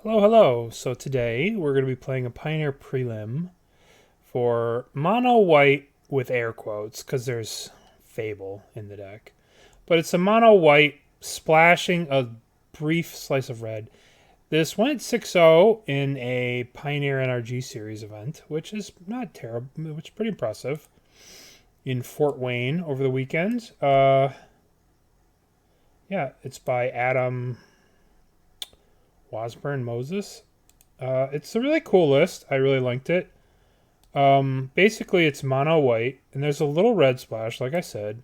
Hello, hello. So today we're going to be playing a Pioneer Prelim for mono white with air quotes because there's Fable in the deck. But it's a mono white splashing a brief slice of red. This went 6-0 in a Pioneer NRG series event, which is not terrible, which is pretty impressive. In Fort Wayne over the weekend. Yeah, it's by Adam Wasburn Moses. It's a really cool list. I really liked it. Basically, it's mono white, and there's a little red splash, like I said.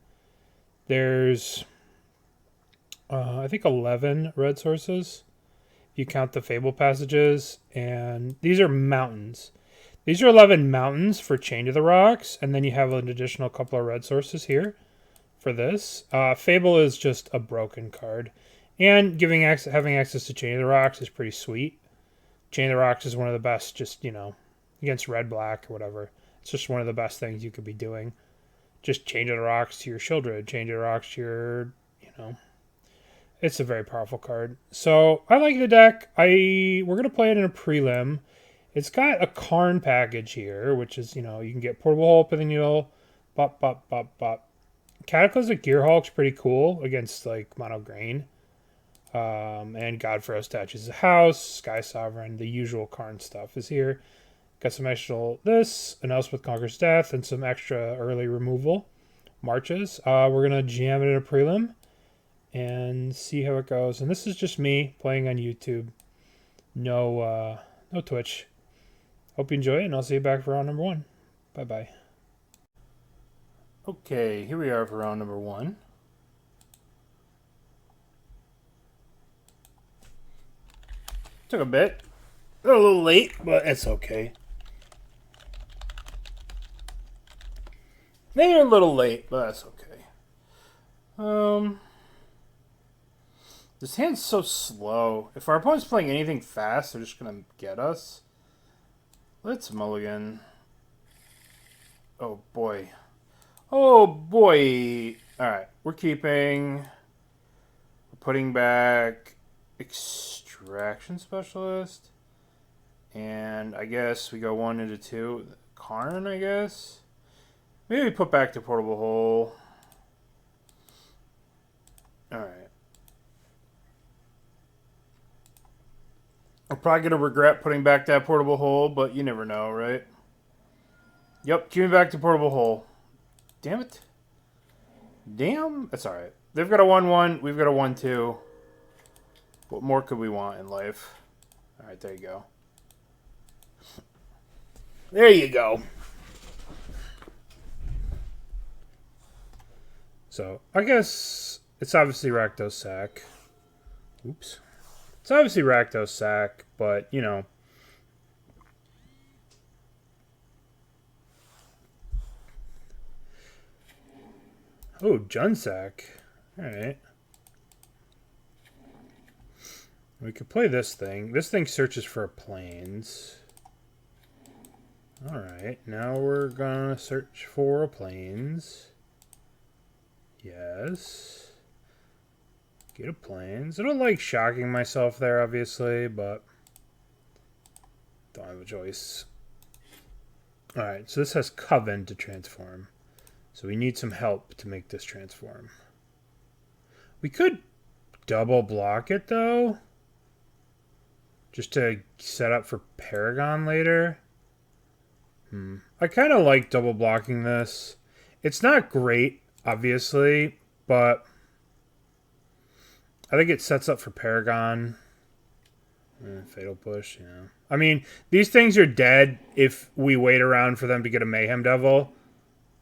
There's, I think, 11 red sources. If you count the Fable passages, and these are mountains. These are 11 mountains for Chain to the Rocks, and then you have an additional couple of red sources here for this. Fable is just a broken card, and having access to Chain of the Rocks is pretty sweet. Chain of the Rocks is one of the best, just, against red, black, or whatever. It's just one of the best things you could be doing. Just change the rocks to your Shieldred, change the rocks to your. It's a very powerful card. So I like the deck. We're gonna play it in a prelim. It's got a Karn package here, which is, you can get Portable Hole, Pithing Needle, bop, bop, bop, bop. Cataclysmic Gearhulk's pretty cool against, like, Mono Green. And Godfrost attaches a house, Sky Sovereign, the usual Karn stuff is here. Got some extra an Elspeth Conquers Death, and some extra early removal marches. We're going to jam it in a prelim and see how it goes. And this is just me playing on YouTube. No Twitch. Hope you enjoy it, and I'll see you back for round number 1. Bye-bye. Okay, here we are for round number 1. Took a bit. A little late, but it's okay. Maybe a little late, but that's okay. This hand's so slow. If our opponent's playing anything fast, they're just gonna get us. Let's mulligan. Oh boy. Oh boy. Alright, we're keeping. We're putting back Extraction Specialist. And I guess we go 1 into 2. Karn, I guess. Maybe we put back the Portable Hole. Alright. I'm probably going to regret putting back that Portable Hole, but you never know, right? Yep, give me back the Portable Hole. Damn it. Damn. That's alright. They've got a 1-1. We've got a 1-2. What more could we want in life? Alright, there you go. There you go. So, I guess it's obviously Rakdos Sack. Oops. It's obviously Rakdos Sack, but, Oh, Junsack. Alright. We could play this thing. This thing searches for plains. Alright, now we're gonna search for plains. Yes. Get a plains. I don't like shocking myself there, obviously, but don't have a choice. Alright, so this has Coven to transform. So we need some help to make this transform. We could double block it, though. Just to set up for Paragon later. I kind of like double blocking this. It's not great, obviously, but I think it sets up for Paragon. Fatal Push, yeah. I mean, these things are dead if we wait around for them to get a Mayhem Devil.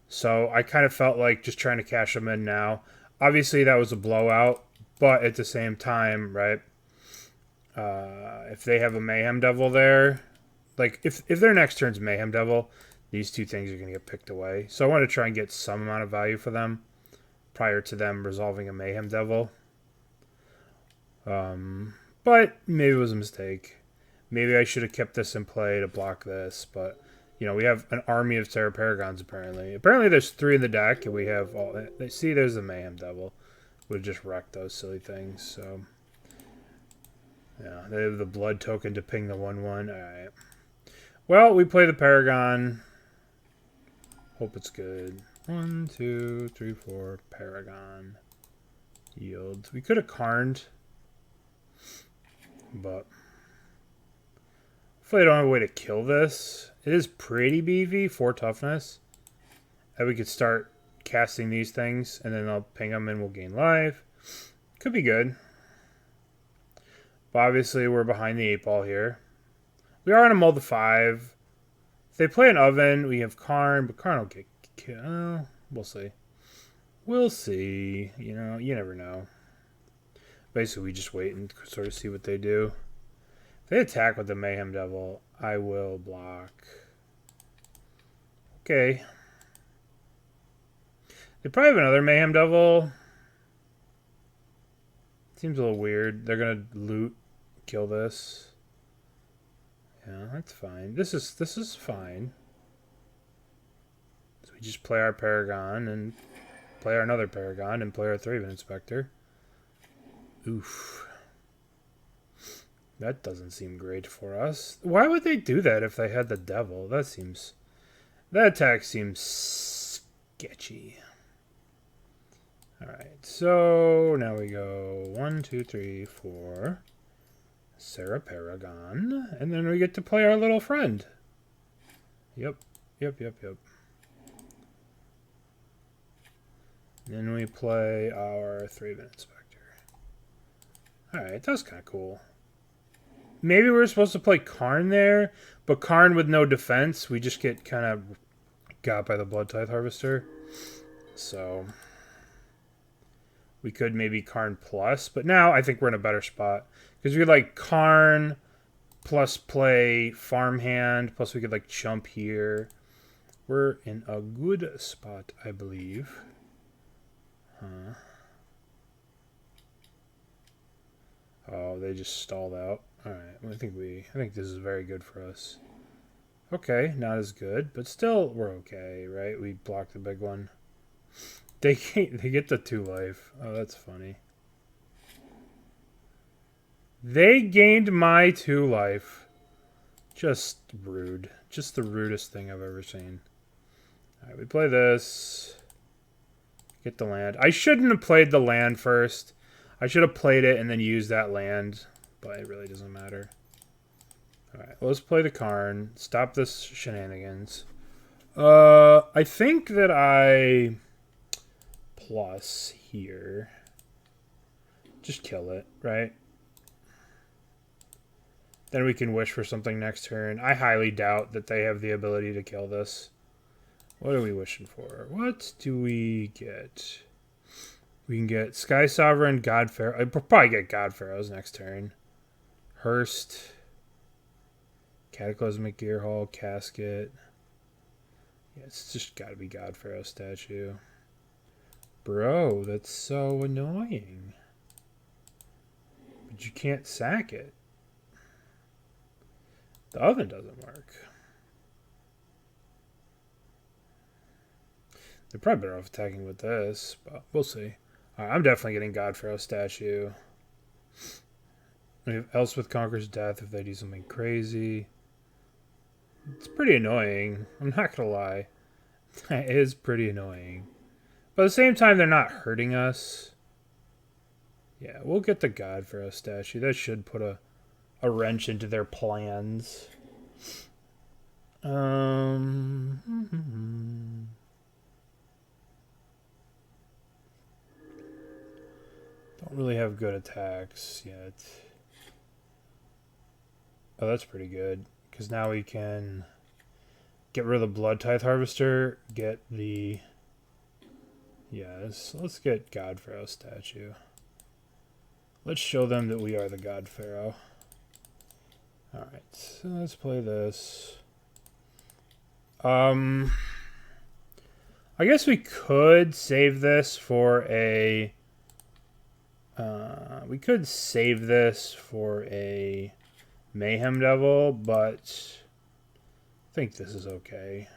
So I kind of felt like just trying to cash them in now. Obviously, that was a blowout, but at the same time, right? If they have a Mayhem Devil there, like if their next turn's Mayhem Devil, these two things are going to get picked away. So I want to try and get some amount of value for them prior to them resolving a Mayhem Devil. But maybe it was a mistake. Maybe I should have kept this in play to block this, but we have an army of Terra Paragons apparently. Apparently there's 3 in the deck, and we have all. See, there's the Mayhem Devil. Would have just wrecked those silly things. So Yeah, they have the blood token to ping the 1/1. Alright. Well, we play the Paragon. Hope it's good. 1, 2, 3, 4. Paragon. Yield. We could have Karned. But hopefully I don't have a way to kill this. It is pretty beefy. 4 toughness. And we could start casting these things. And then I'll ping them and we'll gain life. Could be good. But obviously we're behind the 8 ball here. We are on a mull to 5. If they play an Oven, we have Karn. But Karn will get killed. We'll see. We'll see. You know, you never know. Basically, we just wait and sort of see what they do. If they attack with the Mayhem Devil, I will block. Okay. They probably have another Mayhem Devil. Seems a little weird. They're gonna loot, kill this. Yeah, that's fine. This is fine. So we just play our Paragon and play our another Paragon and play our Thraven Inspector. Oof. That doesn't seem great for us. Why would they do that if they had the Devil? That attack seems sketchy. Alright, so now we go 1, 2, 3, 4. Sarah Paragon. And then we get to play our little friend. Yep. Then we play our Thraven Inspector. Alright, that was kind of cool. Maybe we were supposed to play Karn there, but Karn with no defense, we just get kind of got by the Blood Tithe Harvester. So we could maybe Karn plus, but now I think we're in a better spot. Because we could like Karn plus play Farmhand, plus we could like chump here. We're in a good spot, I believe. Huh. Oh, they just stalled out. Alright, I think this is very good for us. Okay, not as good, but still we're okay, right? We blocked the big one. They get the 2 life. Oh, that's funny. They gained my 2 life. Just rude. Just the rudest thing I've ever seen. Alright, we play this. Get the land. I shouldn't have played the land first. I should have played it and then used that land, but it really doesn't matter. Alright, let's play the Karn. Stop this shenanigans. I think that I plus here. Just kill it, right? Then we can wish for something next turn. I highly doubt that they have the ability to kill this. What are we wishing for? What do we get? We can get Sky Sovereign, God Pharaoh. I'll probably get God Pharaohs next turn. Hearst. Cataclysmic Gearhall, Casket. Yeah, it's just got to be God Pharaoh statue. Bro, that's so annoying. But you can't sack it. The Oven doesn't work. They're probably better off attacking with this, but we'll see. Right, I'm definitely getting God Pharaoh statue. We have Elspeth Conquers Death if they do something crazy. It's pretty annoying. I'm not going to lie. It is pretty annoying. But at the same time, they're not hurting us. Yeah, we'll get the God Pharaoh statue. That should put a wrench into their plans. Don't really have good attacks yet. Oh, that's pretty good. Because now we can get rid of the Blood Tithe Harvester. Get the... Yes, let's get God Pharaoh statue. Let's show them that we are the God Pharaoh. Alright, so let's play this. I guess we could save this for a... we could save this for a Mayhem Devil, but I think this is okay.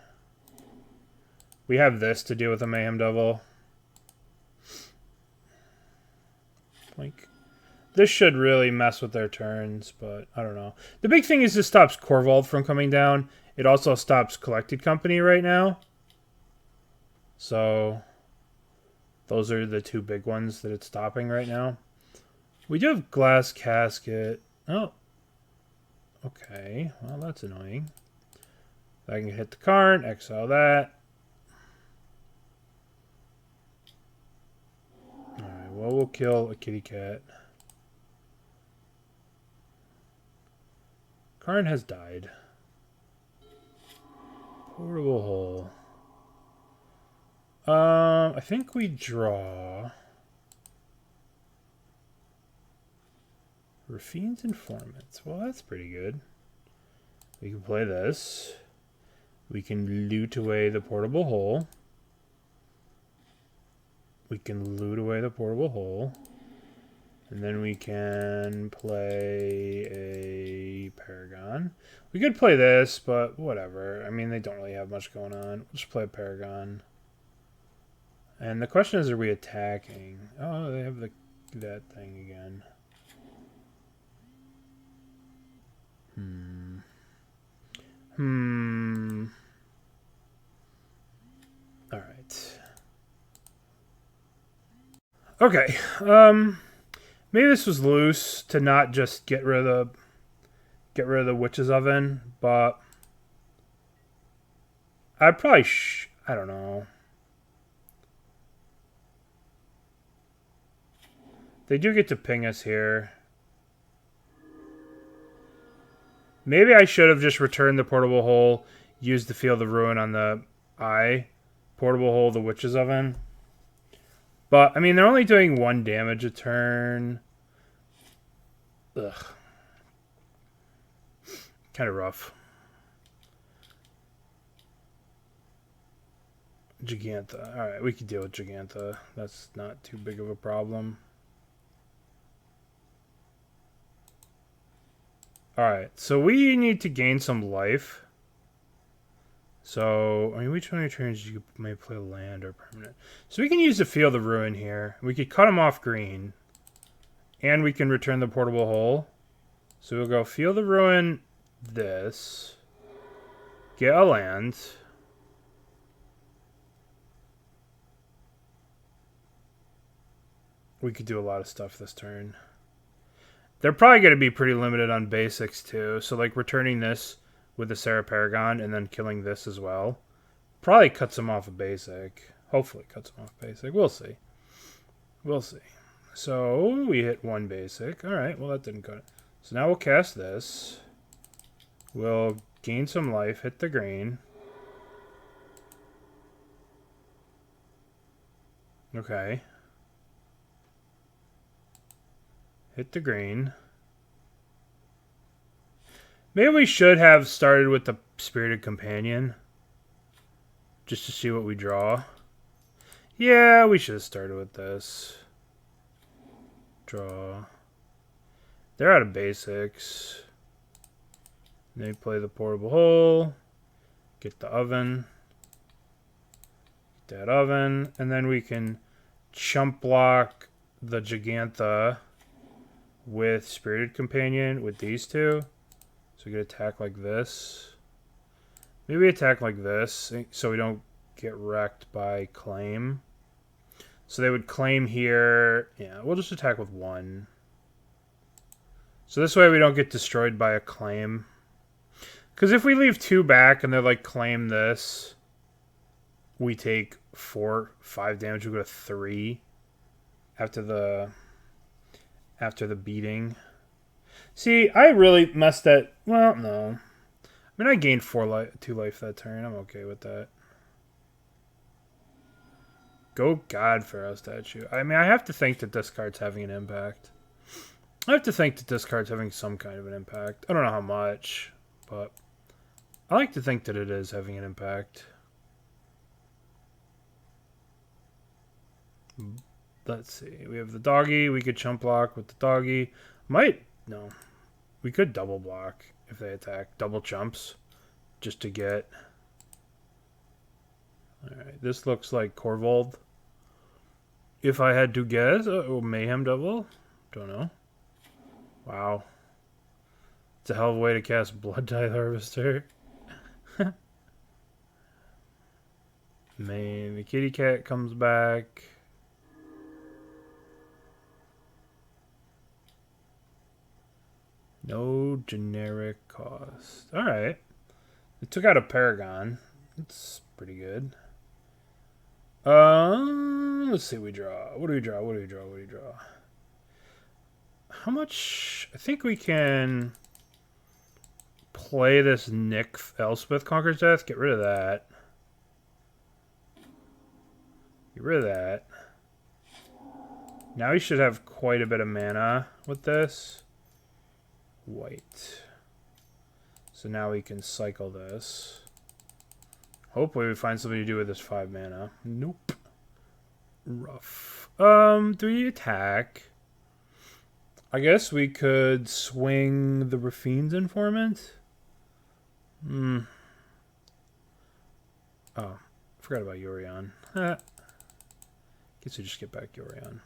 We have this to deal with a Mayhem Devil. Like, This should really mess with their turns, but I don't know. The big thing is this stops Corvold from coming down. It also stops Collected Company right now. So those are the two big ones that it's stopping right now. We do have Glass Casket. Oh. Okay. Well, that's annoying. I can hit the card, exile that. Alright, well, we'll kill a kitty cat. Karn has died. Portable hole. I think we draw. Raffine's Informants. Well, that's pretty good. We can play this. We can loot away the portable hole. We can loot away the portable hole. And then we can play a Paragon. We could play this, but whatever. I mean, they don't really have much going on. We'll just play a Paragon. And the question is, are we attacking? Oh, they have that thing again. All right. Okay. Maybe this was loose to not just get rid of the Witch's Oven, but I'd probably I don't know. They do get to ping us here. Maybe I should have just returned the portable hole, used the Field of Ruin on the eye. Portable hole, the Witch's Oven. But, I mean, they're only doing 1 damage a turn. Ugh. Kind of rough. Gigantha. Alright, we can deal with Gigantha. That's not too big of a problem. Alright, so we need to gain some life. So, I mean, which one of your turns you may play land or permanent? So we can use the Field of Ruin here. We could cut them off green. And we can return the portable hole. So we'll go Field of Ruin this. Get a land. We could do a lot of stuff this turn. They're probably going to be pretty limited on basics too. So like returning this with the Sarah Paragon and then killing this as well. Probably cuts them off a basic. Hopefully cuts them off basic. We'll see. We'll see. So we hit 1 basic. Alright, well that didn't cut it. So now we'll cast this. We'll gain some life, hit the green. Okay. Hit the green. Maybe we should have started with the Spirited Companion. Just to see what we draw. Yeah, we should have started with this. Draw. They're out of basics. They play the portable hole. Get the oven. Get that oven. And then we can chump block the Gigantha with Spirited Companion with these two. So we could attack like this. Maybe attack like this so we don't get wrecked by claim. So they would claim here. Yeah, we'll just attack with 1. So this way we don't get destroyed by a claim. Because if we leave 2 back and they're like, claim this, we take 4, 5 damage. We go to 3 after the beating. See, I really messed that. Well, no. I mean, I gained 2 life that turn. I'm okay with that. Go God Pharaoh statue. I mean, I have to think that this card's having an impact. I have to think that this card's having some kind of an impact. I don't know how much, but I like to think that it is having an impact. Let's see. We have the doggy. We could chump block with the doggy. No. We could double block if they attack. Double chumps. Just to get. Alright. This looks like Corvold. If I had to guess. Oh, Mayhem double? Don't know. Wow. It's a hell of a way to cast Blood Tithe Harvester. Man, the kitty cat comes back. No generic cost. Alright. It took out a Paragon. That's pretty good. Let's see what we draw. What do we draw? What do we draw? What do we draw? How much? I think we can play this Nick Elspeth Conquers Death. Get rid of that. Get rid of that. Now we should have quite a bit of mana with this. White. So now we can cycle this. Hopefully we find something to do with this 5 mana. Nope. Rough. Do we attack? I guess we could swing the Raffine's Informant. Oh, forgot about Yorion. Guess we just get back Yorion.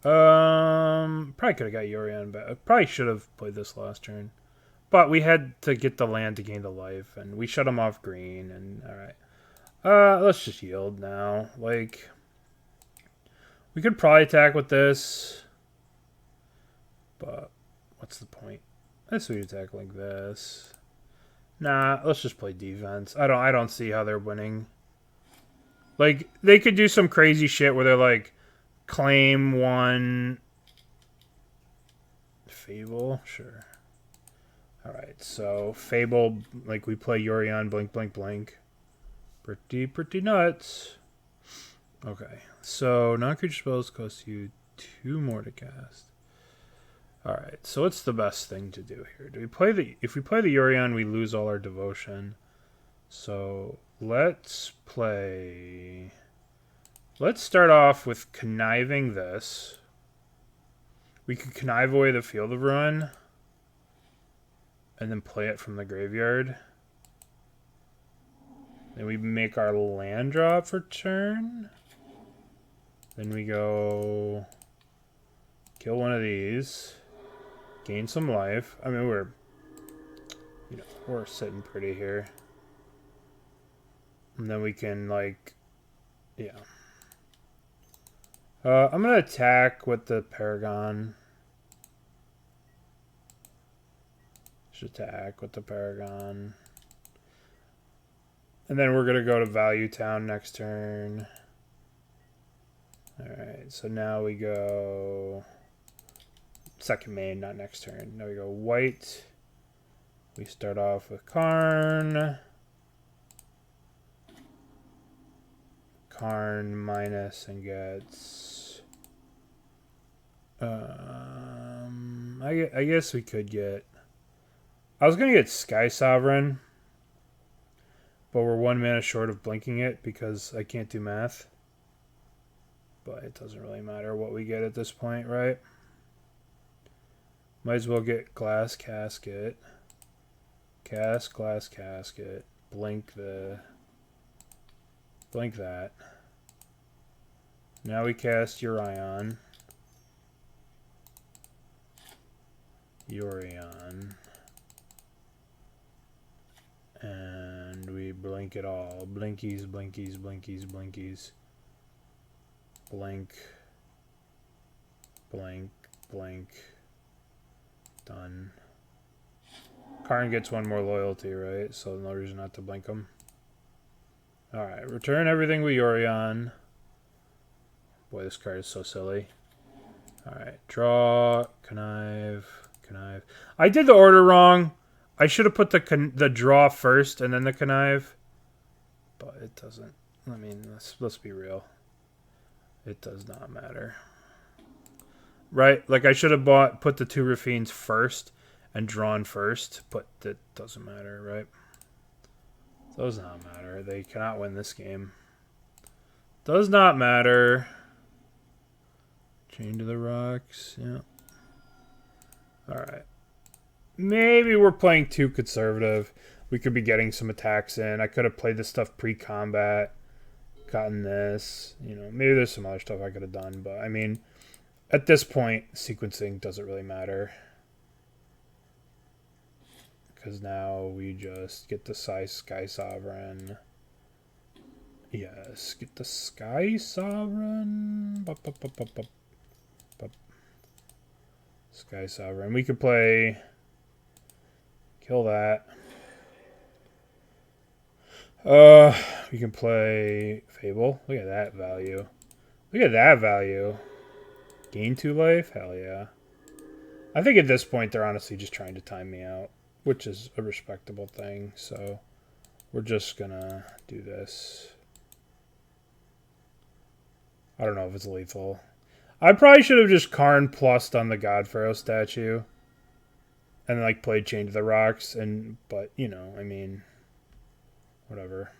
Probably could have got Yorion back. Probably should have played this last turn. But we had to get the land to gain the life, and we shut him off green, and alright. Let's just yield now. Like, we could probably attack with this. But what's the point? I guess we attack like this. Nah, let's just play defense. I don't see how they're winning. Like, they could do some crazy shit where they're like, claim one Fable? Sure. Alright, so Fable, like we play Yorion, blink, blink, blink. Pretty nuts. Okay, so non-creature spells cost you 2 more to cast. Alright, so what's the best thing to do here? Do we play the... If we play the Yorion, we lose all our devotion. So, let's play... Let's start off with conniving this. We could connive away the Field of Ruin. And then play it from the graveyard. Then we make our land drop for turn. Then we go... Kill one of these. Gain some life. I mean, we're sitting pretty here. And then we can, like... Yeah. I'm going to attack with the Paragon. Just attack with the Paragon. And then we're going to go to Value Town next turn. Alright, so now we go... Second main, not next turn. Now we go white. We start off with Karn. Karn minus and gets... I guess we could get... I was going to get Sky Sovereign. But we're 1 mana short of blinking it because I can't do math. But it doesn't really matter what we get at this point, right? Might as well get Glass Casket. Cast Glass Casket. Blink that. Now we cast Yorion. And we blink it all. Blinkies, blinkies, blinkies, blinkies. Blink. Blink, blink. Done. Karn gets 1 more loyalty, right? So no reason not to blink him. Alright, return everything with Yorion. Boy, this card is so silly. Alright, draw, connive. I did the order wrong. I should have put the draw first and then the connive. But it doesn't. I mean, let's be real. It does not matter. Right? Like, I should have put the 2 Raffines first and drawn first, but that doesn't matter, right? Does not matter. They cannot win this game. Does not matter. Chain to the rocks. Yeah. Alright. Maybe we're playing too conservative. We could be getting some attacks in. I could have played this stuff pre-combat. Gotten this. You know, maybe there's some other stuff I could have done, but I mean... At this point, sequencing doesn't really matter. Because now we just get the Sky Sovereign. Yes, get the Sky Sovereign. Sky Sovereign. We could play... Kill that. We can play Fable. Look at that value. Look at that value. Gain 2 life? Hell yeah. I think at this point they're honestly just trying to time me out, which is a respectable thing. So we're just gonna do this. I don't know if it's lethal. I probably should have just Karn plussed on the God Pharaoh statue. And like played Chain to the Rocks, but you know, I mean, whatever.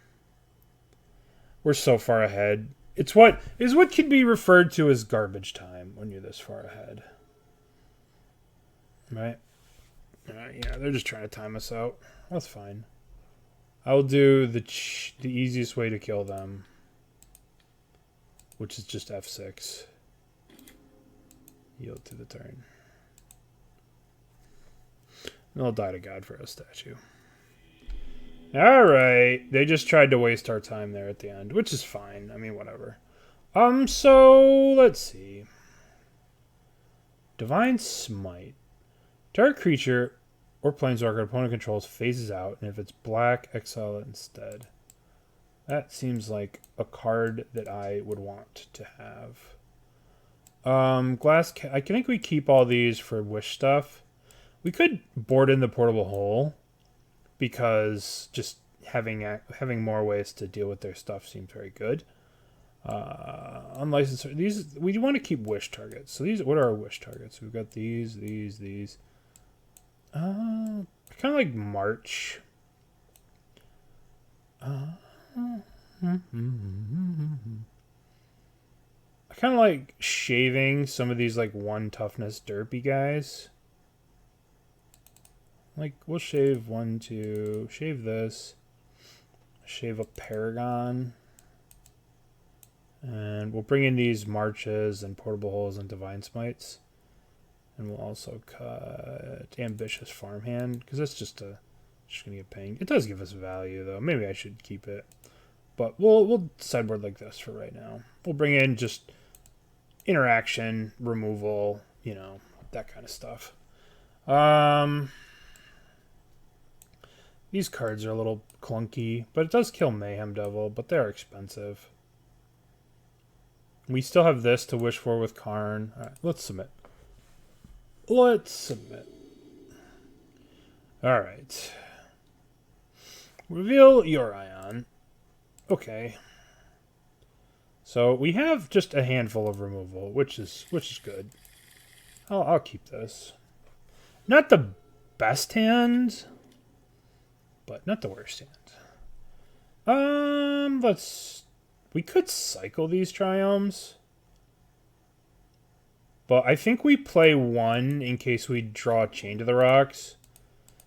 We're so far ahead. It's what can be referred to as garbage time when you're this far ahead. Right? Yeah, they're just trying to time us out. That's fine. I'll do the easiest way to kill them, which is just F6. Yield to the turn. And they'll die to God for a statue. Alright. They just tried to waste our time there at the end, which is fine. I mean, whatever. So, let's see. Divine Smite. Target creature or planeswalker opponent controls phases out, and if it's black, exile it instead. That seems like a card that I would want to have. I think we keep all these for wish stuff. We could board in the portable hole because just having more ways to deal with their stuff seems very good. Unlicensed, these we want to keep wish targets. So these, what are our wish targets? We've got these. I kind of like March. I kind of like shaving some of these like 1 toughness derpy guys. Like, we'll shave 1, 2, shave this, shave a Paragon, and we'll bring in these Marches and Portable Holes and Divine Smites, and we'll also cut Ambitious Farmhand, because that's just going to get paying. It does give us value, though. Maybe I should keep it, but we'll sideboard like this for right now. We'll bring in just interaction, removal, you know, that kind of stuff. These cards are a little clunky, but it does kill Mayhem Devil, but they're expensive. We still have this to wish for with Karn. All right, let's submit. All right. Reveal your Ion. Okay. So we have just a handful of removal, which is good. I'll keep this. Not the best hand, but not the worst hand. We could cycle these Triomes, but I think we play 1 in case we draw Chain to the Rocks.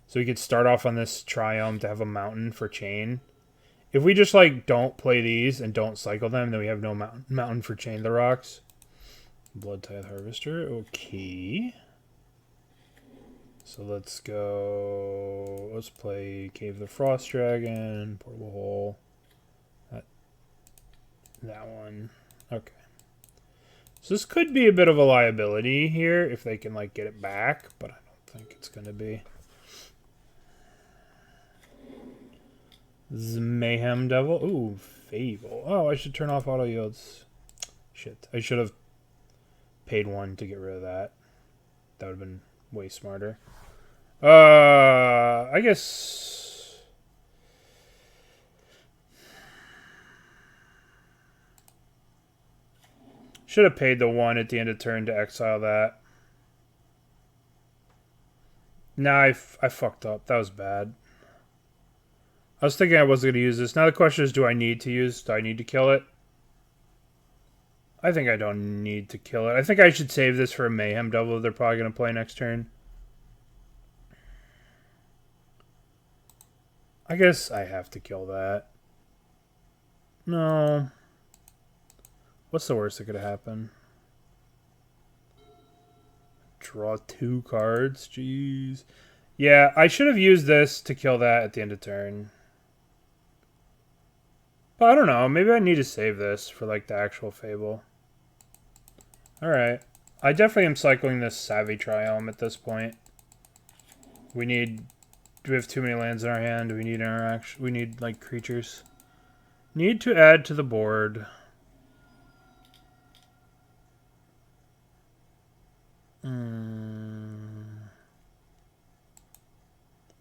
So we could start off on this Triome to have a mountain for Chain. If we just like don't play these and don't cycle them, then we have no mountain for Chain to the Rocks. Blood Tithe Harvester, okay. So let's go. Let's play Cave of the Frost Dragon, Portable Hole. That one. Okay. So this could be a bit of a liability here if they can like get it back, but I don't think it's gonna be. This is Mayhem Devil. Ooh, Fable. Oh, I should turn off auto yields. Shit. I should have paid 1 to get rid of that. That would have been way smarter. I guess should have paid the 1 at the end of turn to exile that. Nah, I fucked up. That was bad. I was thinking I wasn't going to use this. Now the question is, do I need to kill it? I think I don't need to kill it. I think I should save this for a Mayhem Devil they're probably going to play next turn. I guess I have to kill that. No. What's the worst that could happen? Draw 2 cards. Jeez. Yeah, I should have used this to kill that at the end of turn. But I don't know. Maybe I need to save this for like the actual Fable. Alright. I definitely am cycling this Savvy Triome at this point. We need... Do we have too many lands in our hand? Do we need interaction? We need, like, creatures. Need to add to the board.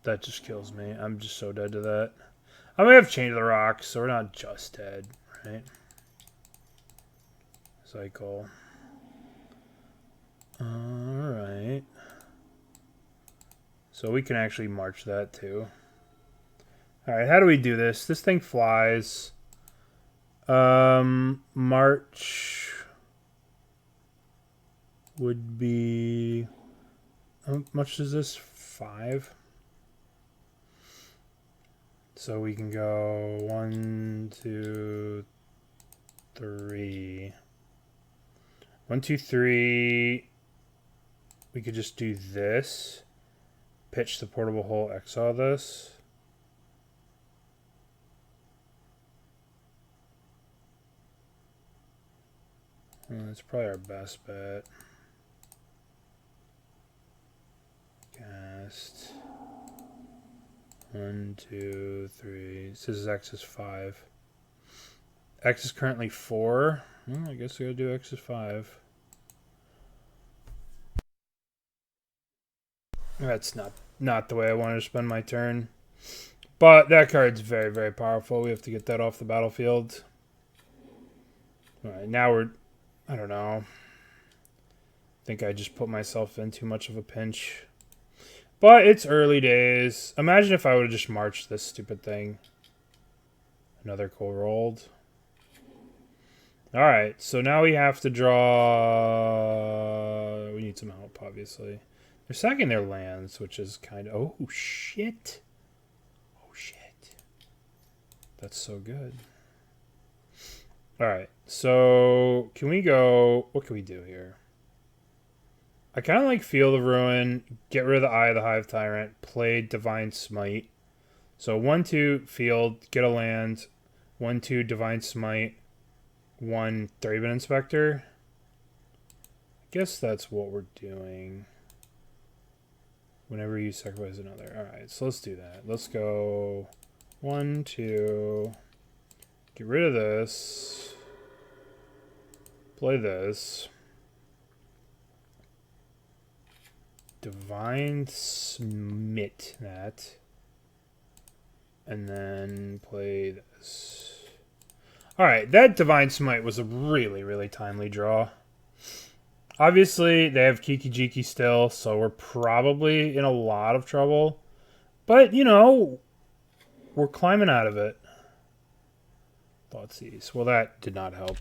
That just kills me. I'm just so dead to that. I may have changed the rocks, so we're not just dead, right? Cycle. Alright. So we can actually march that too. Alright, how do we do this? This thing flies. March would be... How much is this? 5? So we can go 1, 2, 3. 1, 2, 3. We could just do this. Pitch the portable hole, exile this. That's probably our best bet. Cast. 1, 2, 3. This is X is 5. X is currently 4. Well, I guess we gotta do X is 5. That's not the way I wanted to spend my turn. But that card's very, very powerful. We have to get that off the battlefield. Alright, now we're... I don't know. I think I just put myself in too much of a pinch. But it's early days. Imagine if I would have just marched this stupid thing. Another cool rolled. Alright, so now we have to draw... We need some help, obviously. They're sacking their lands, which is kind of... Oh, shit. Oh, shit. That's so good. Alright, so can we go... What can we do here? I kind of like Field of Ruin, get rid of the Eye of the Hive Tyrant, play Divine Smite. So 1, 2, Field, get a land. 1, 2, Divine Smite. 1, Thraben Inspector. I guess that's what we're doing. Whenever you sacrifice another. Alright, so let's do that. Let's go 1, 2. Get rid of this. Play this. Divine Smite that. And then play this. Alright, that Divine Smite was a really, really timely draw. Obviously, they have Kiki Jiki still, so we're probably in a lot of trouble. But, you know, we're climbing out of it. Thoughtseize. Well, that did not help.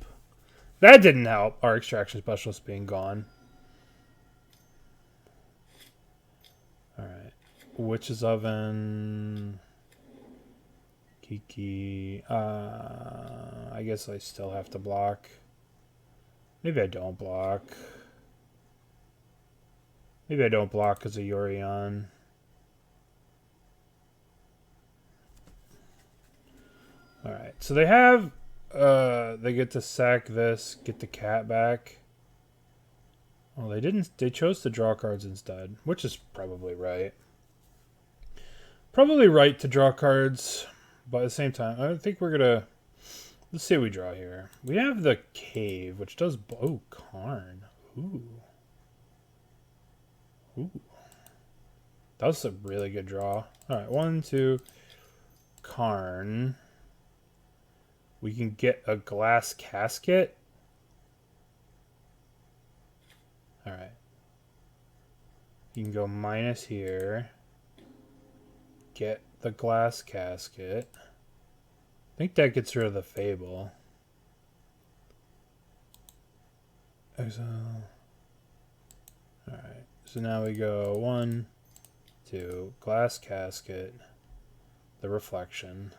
That didn't help, our extraction specialist being gone. Alright. Witch's Oven. Kiki. I guess I still have to block. Maybe I don't block. Maybe I don't block because of Yorion. Alright, so they have... they get to sack this, get the cat back. Well, they didn't... They chose to draw cards instead, which is probably right. Probably right to draw cards, but at the same time, I think we're gonna... Let's see what we draw here. We have the Cave, which does... Oh, Karn. Ooh. Ooh. That was a really good draw. Alright, 1, 2... Karn. We can get a Glass Casket. Alright. You can go minus here. Get the Glass Casket. I think that gets rid of the Fable. Exile. Alright. So now we go 1, 2, Glass Casket. The Reflection.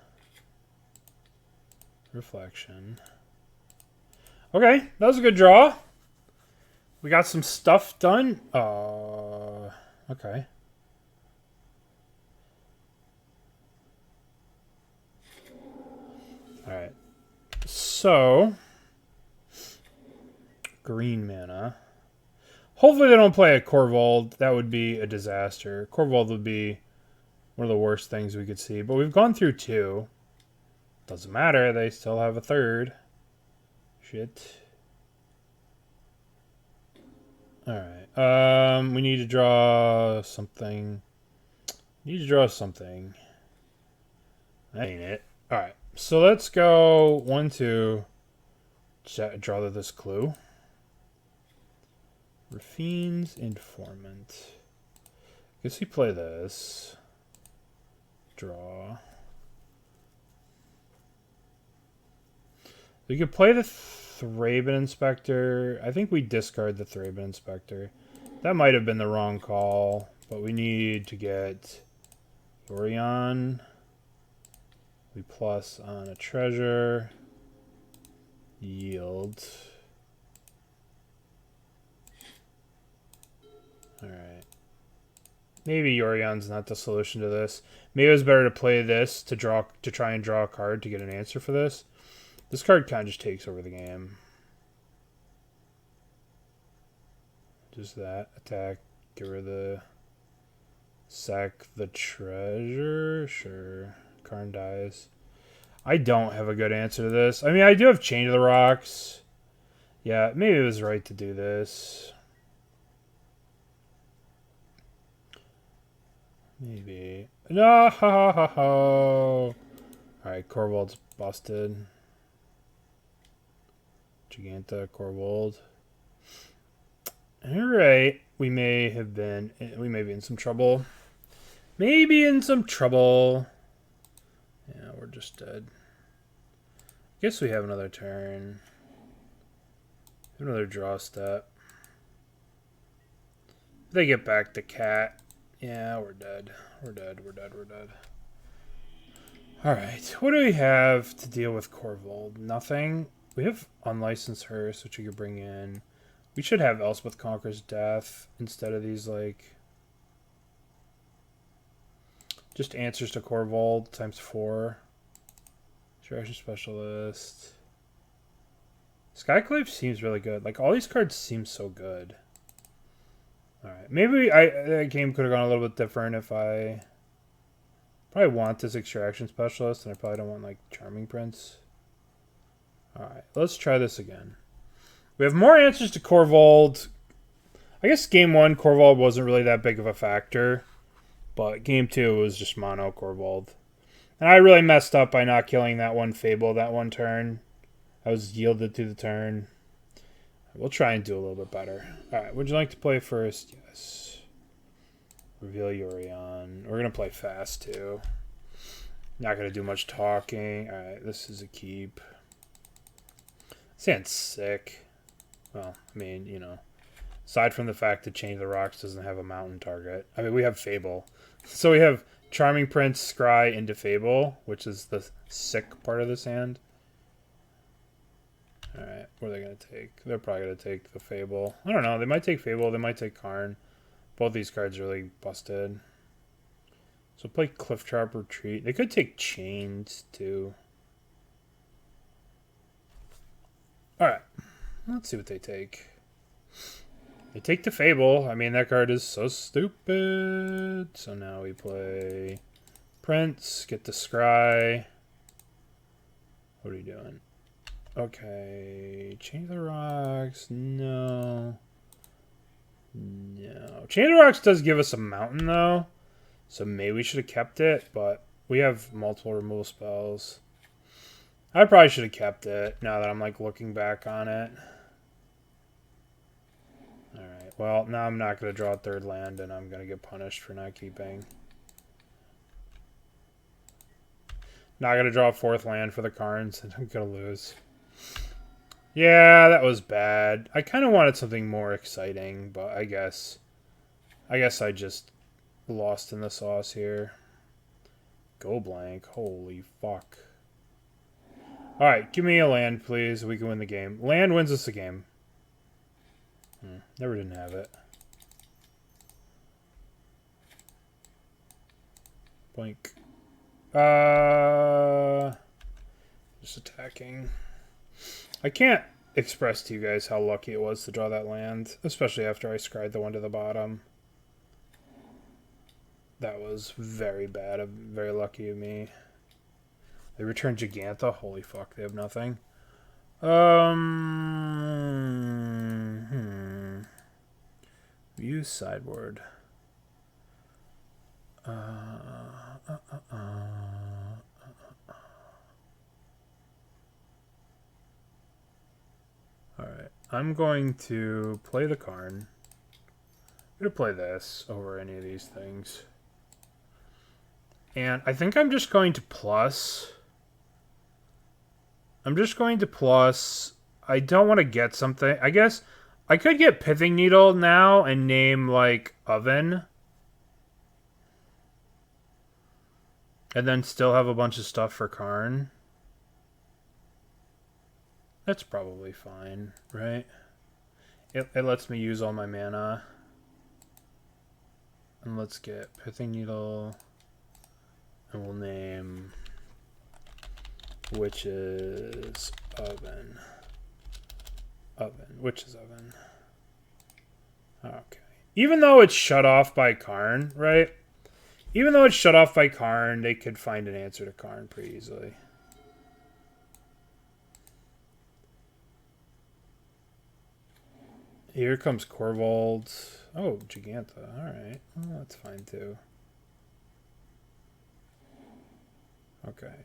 Reflection. Okay, that was a good draw. We got some stuff done. Okay. All right. So, green mana. Hopefully they don't play a Corvold. That would be a disaster. Corvold would be one of the worst things we could see. But we've gone through 2. Doesn't matter. They still have a 3rd. Shit. Alright. We need to draw something. That ain't it. Alright. So let's go 1, 2. Draw this clue. Raffine's Informant. Guess we play this. Draw. We could play the Thraben Inspector. I think we discard the Thraben Inspector. That might have been the wrong call, but we need to get Yorion. We plus on a treasure. Yield. Alright. Maybe Yorion's not the solution to this. Maybe it was better to play this to try and draw a card to get an answer for this. This card kind of just takes over the game. Just that. Attack. Get rid of the... Sack the treasure. Sure. Karn dies. I don't have a good answer to this. I mean, I do have Chain of the Rocks. Yeah, maybe it was right to do this. Maybe. No! Ha ha ha ha! Alright, Corvold's busted. Giganta, Corvold. Alright. We may be in some trouble. Maybe in some trouble. Yeah, we're just dead. Guess we have another turn. Another draw step. If they get back to cat. Yeah, we're dead. We're dead. Alright, what do we have to deal with Corvold? Nothing. We have Unlicensed Hearse, which we could bring in. We should have Elspeth Conquers Death instead of these, like... Just answers to Corvold times 4. Extraction Specialist. Skyclave seems really good. Like, all these cards seem so good. Alright, maybe that game could have gone a little bit different if I... Probably want this Extraction Specialist, and I probably don't want, like, Charming Prince. Alright, let's try this again. We have more answers to Corvold. I guess game 1, Corvold wasn't really that big of a factor. But game 2 was just mono Corvold. And I really messed up by not killing that one Fable that one turn. I was yielded to the turn. We'll try and do a little bit better. Alright, would you like to play first? Yes. Reveal Yorion. We're going to play fast too. Not going to do much talking. Alright, this is a keep. Sounds sick. Well, I mean, you know. Aside from the fact that Chain of the Rocks doesn't have a mountain target. I mean, we have Fable. So we have Charming Prince, Scry into Fable, which is the sick part of this hand. Alright, what are they going to take? They're probably going to take the Fable. I don't know. They might take Fable. They might take Karn. Both these cards are really busted. So play Clifftrap Retreat. They could take Chains, too. Alright. Let's see what they take. They take the Fable. I mean, that card is so stupid. So now we play Prince. Get the Scry. What are you doing? Okay. Chain of the Rocks. No. No. Chain of the Rocks does give us a mountain, though. So maybe we should have kept it. But we have multiple removal spells. I probably should have kept it now that I'm, like, looking back on it. Alright, well, now I'm not going to draw a third land, and I'm going to get punished for not keeping. Not going to draw a fourth land for the Karns, and I'm going to lose. Yeah, that was bad. I kind of wanted something more exciting, but I guess I just lost in the sauce here. Go blank. Holy fuck. Alright, give me a land, please. We can win the game. Land wins us the game. Never didn't have it. Blink. Just attacking. I can't express to you guys how lucky it was to draw that land, especially after I scryed the one to the bottom. That was very bad. Very lucky of me. They returned Giganta. Holy fuck, they have nothing. View sideboard. Alright, I'm going to play the Karn. I'm going to play this over any of these things. And I think I'm just going to plus. I don't want to get something. I guess I could get Pithing Needle now and name, like, Oven. And then still have a bunch of stuff for Karn. That's probably fine, right? It lets me use all my mana. And let's get Pithing Needle. And we'll name Witch's Oven. Witch's Oven. Okay. Even though it's shut off by Karn, right? Even though it's shut off by Karn, they could find an answer to Karn pretty easily. Here comes Corvold. Oh, Giganta. Alright. Well, that's fine too. Okay.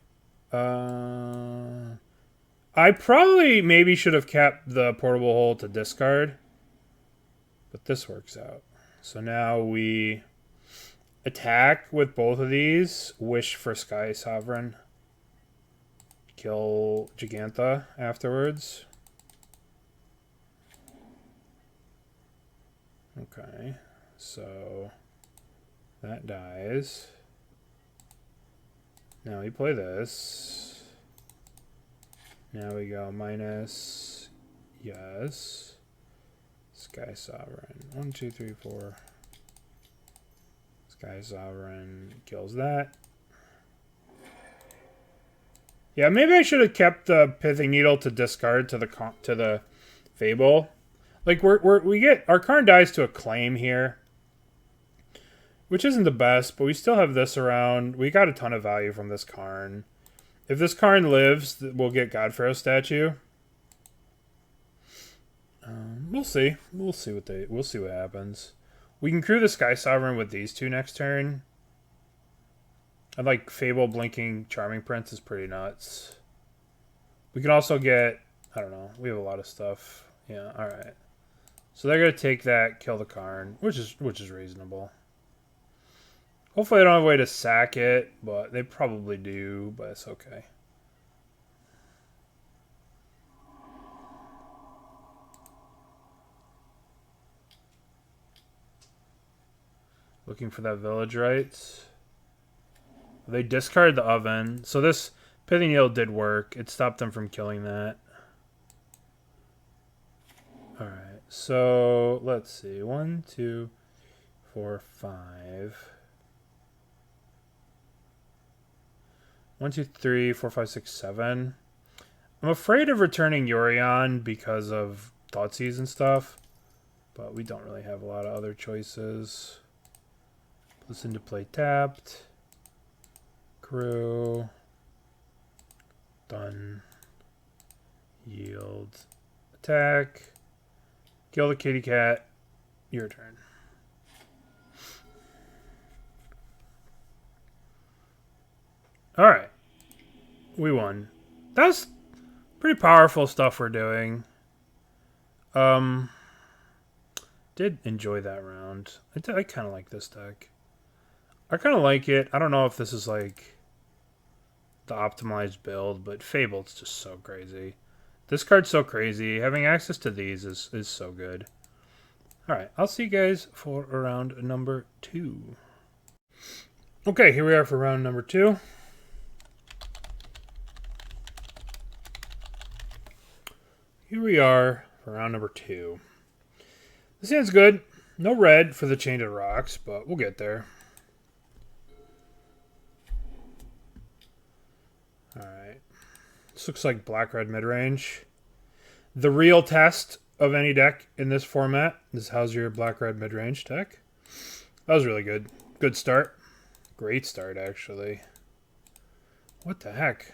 I probably maybe should have kept the portable hole to discard. But this works out. So now we attack with both of these. Wish for Sky Sovereign. Kill Giganta afterwards. Okay. So that dies. Now we play this. Now we go minus. Yes. Sky Sovereign. 1, 2, 3, 4. Sky Sovereign kills that. Yeah, maybe I should have kept the Pithing Needle to discard to the Fable. Like we get our Karn dies to a claim here, which isn't the best, but we still have this around. We got a ton of value from this Karn. If this Karn lives, we'll get Godpharaoh statue. We'll see. We'll see what happens. We can crew the Sky Sovereign with these two next turn. I like Fable blinking Charming Prince is pretty nuts. We can also get, I don't know, we have a lot of stuff. Yeah, alright. So they're gonna take that, kill the Karn, which is reasonable. Hopefully I don't have a way to sack it, but they probably do, but it's okay. Looking for that village rights. They discarded the Oven. So this Pithing Needle did work. It stopped them from killing that. Alright, so let's see. 1, 2, 4, 5. 1, 2, 3, 4, 5, 6, 7. I'm afraid of returning Yorion because of Thoughtseize and stuff. But we don't really have a lot of other choices. Plus into play tapped. Crew. Done. Yield. Attack. Kill the kitty cat. Your turn. Alright. We won. That's pretty powerful stuff we're doing. Did enjoy that round. I kind of like this deck. I kind of like it. I don't know if this is like the optimized build, but Fable's just so crazy. This card's so crazy. Having access to these is so good. Alright, I'll see you guys for round number 2. Okay, here we are for round number 2. Here we are for round number 2. This hand's good. No red for the Chain of Rocks, but we'll get there. Alright. This looks like black-red midrange. The real test of any deck in this format is how's your black-red midrange deck. That was really good. Good start. Great start, actually. What the heck?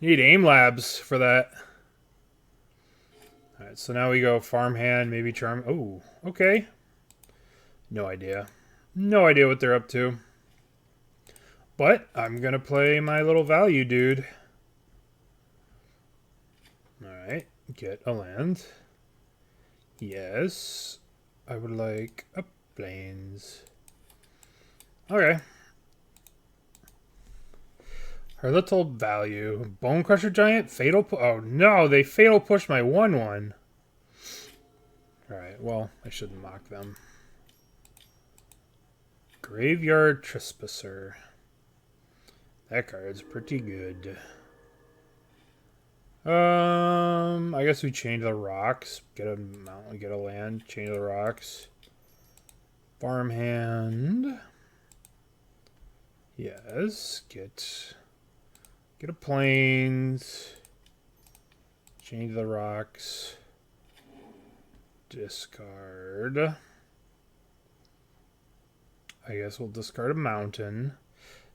Need aim labs for that. Alright, so now we go farmhand, maybe charm. Oh, okay. No idea. No idea what they're up to. But I'm going to play my little value dude. Alright, get a land. Yes. I would like a plains. Okay. Her little value. Bone Crusher Giant? Fatal oh no, they fatal push my 1/1. Alright, well, I shouldn't mock them. Graveyard Trespasser. That card's pretty good. I guess we change the rocks. Get a mountain, get a land, change the rocks. Farmhand. Yes, get a plains. Change the rocks. Discard. I guess we'll discard a mountain.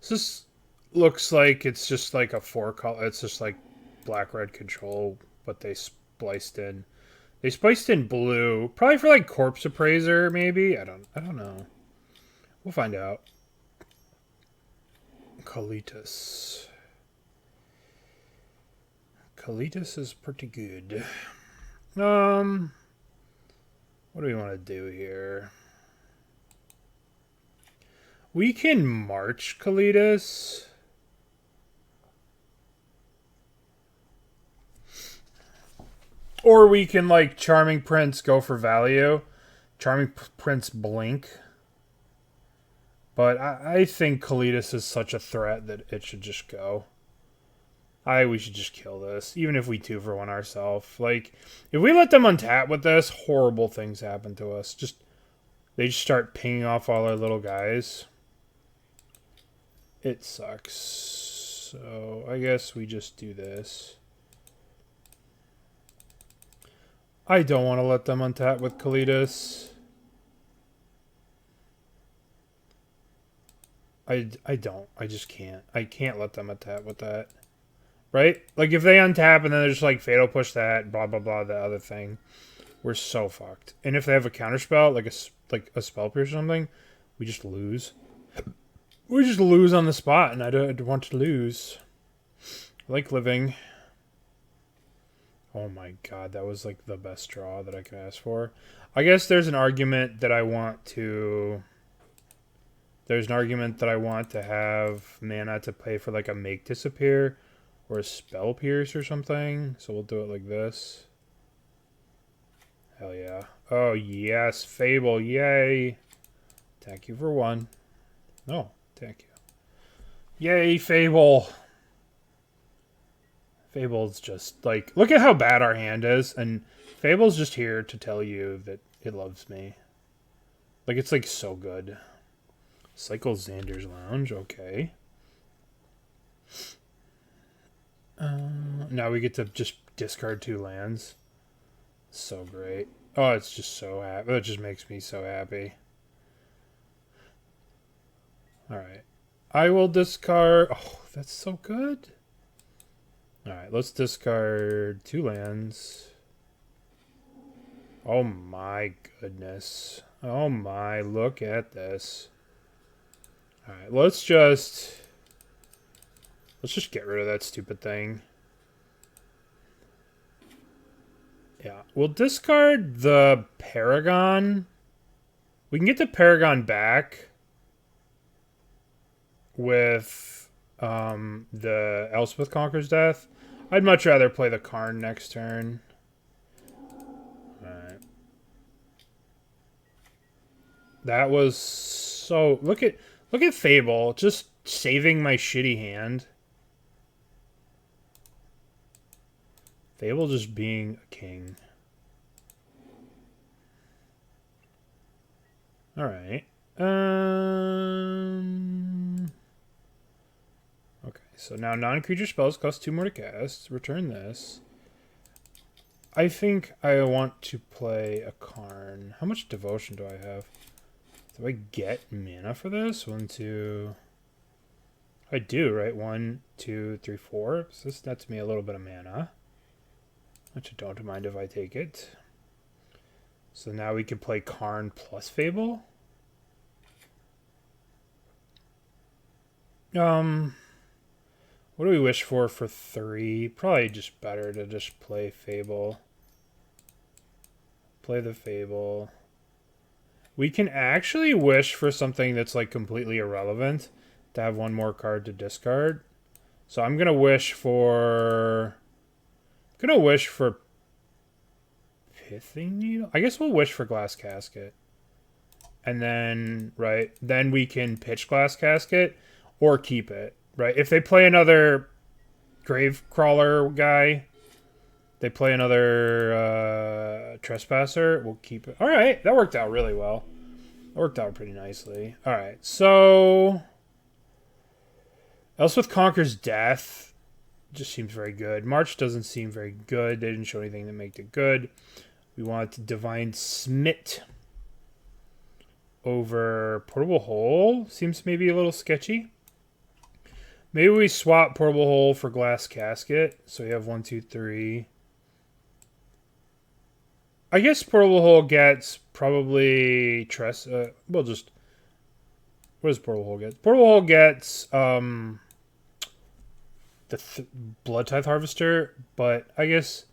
This looks like it's just like a 4-color. It's just like black-red control, but they spliced in. They spliced in blue, probably for like Corpse Appraiser, maybe. I don't know. We'll find out. Kalitas. Kalitas is pretty good. What do we want to do here? We can March Kalitas. Or we can, like, Charming Prince go for value. Charming Prince blink. But I think Kalitas is such a threat that it should just go. We should just kill this. Even if we 2-for-1 ourselves. Like, if we let them untap with this, horrible things happen to us. They just start pinging off all our little guys. It sucks. So, I guess we just do this. I don't want to let them untap with Kalitas. I don't. I just can't. I can't let them untap with that. Right? Like, if they untap and then they're just like, Fatal Push that, blah, blah, blah, the other thing. We're so fucked. And if they have a counterspell, like a Spell Pierce or something, we just lose. We just lose on the spot, and I don't want to lose. I like living. Oh my god, that was like the best draw that I could ask for. I guess there's an argument that I want to... There's an argument that I want to have mana to pay for like a Make Disappear or a Spell Pierce or something. So we'll do it like this. Hell yeah. Oh yes, Fable, yay. Thank you for 1. No, thank you. Yay, Fable. Fable's just, like, look at how bad our hand is, and Fable's just here to tell you that it loves me. Like, it's, like, so good. Cycle Xander's Lounge, okay. Now we get to just discard 2 lands. So great. Oh, it's just so happy. It just makes me so happy. Alright. I will discard... Oh, that's so good. Alright, let's discard 2 lands. Oh my goodness. Oh my, look at this. Alright, let's just get rid of that stupid thing. Yeah, we'll discard the Paragon. We can get the Paragon back with the Elspeth Conquers Death. I'd much rather play the Karn next turn. Alright. That was so... Look at Fable just saving my shitty hand. Fable just being a king. All right. Okay, so now non-creature spells cost 2 more to cast. Return this. I think I want to play a Karn. How much devotion do I have? Do I get mana for this? 1, 2... I do, right? 1, 2, 3, 4. So this nets me a little bit of mana, which I don't mind if I take it. So now we can play Karn plus Fable. What do we wish for 3? Probably just better to just play Fable. Play the Fable. We can actually wish for something that's like completely irrelevant to have 1 more card to discard. So I'm gonna wish for Pithing Needle. I guess we'll wish for Glass Casket. And then, right, then we can pitch Glass Casket or keep it, right? If they play another Grave Crawler guy, they play another Trespasser, we'll keep it. All right, that worked out really well. That worked out pretty nicely. All right, so Elspeth Conquers Death just seems very good. March doesn't seem very good. They didn't show anything that made it good. We want Divine Smite over Portable Hole. Seems maybe a little sketchy. Maybe we swap Portable Hole for Glass Casket. So we have 1, 2, 3. I guess Portable Hole gets probably we'll just... What does Portable Hole get? Portable Hole gets the Blood Tithe Harvester, but I guess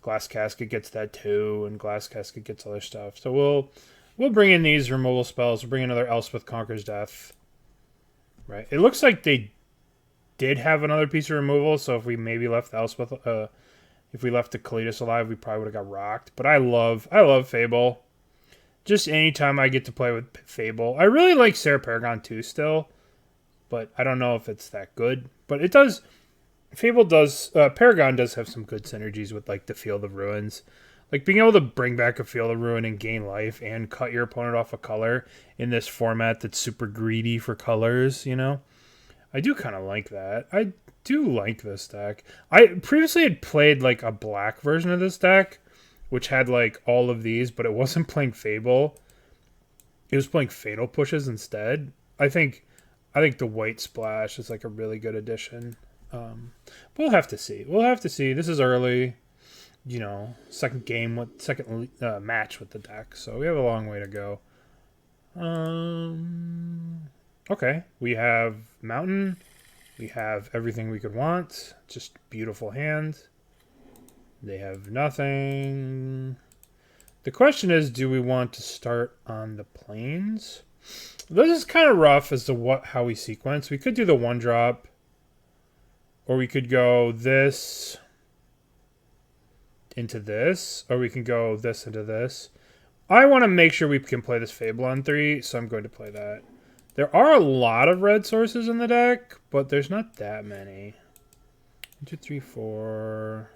Glass Casket gets that too, and Glass Casket gets other stuff. So we'll bring in these removal spells. We'll bring another Elspeth Conquers Death. Right. It looks like they did have another piece of removal, so if we maybe left Elspeth, if we left the Kalitas alive, we probably would have got rocked. But I love Fable. Just anytime I get to play with Fable. I really like Sarah Paragon too still, but I don't know if it's that good. But it does... Paragon does have some good synergies with like the Field of Ruins. Like being able to bring back a Field of Ruin and gain life and cut your opponent off a color in this format that's super greedy for colors, you know? I do kind of like that. I do like this deck. I previously had played like a black version of this deck, which had like all of these, but it wasn't playing Fable. It was playing Fatal Pushes instead. I think the White Splash is like a really good addition. We'll have to see. This is early, you know, second match with the deck, so we have a long way to go. Okay, we have Mountain. We have everything we could want. Just beautiful hand. They have nothing. The question is, do we want to start on the plains? This is kind of rough as to how we sequence. We could do the 1-drop. Or we could go this into this. Or we can go this into this. I want to make sure we can play this Fable on 3, so I'm going to play that. There are a lot of red sources in the deck, but there's not that many. 1, 2, 3, 4.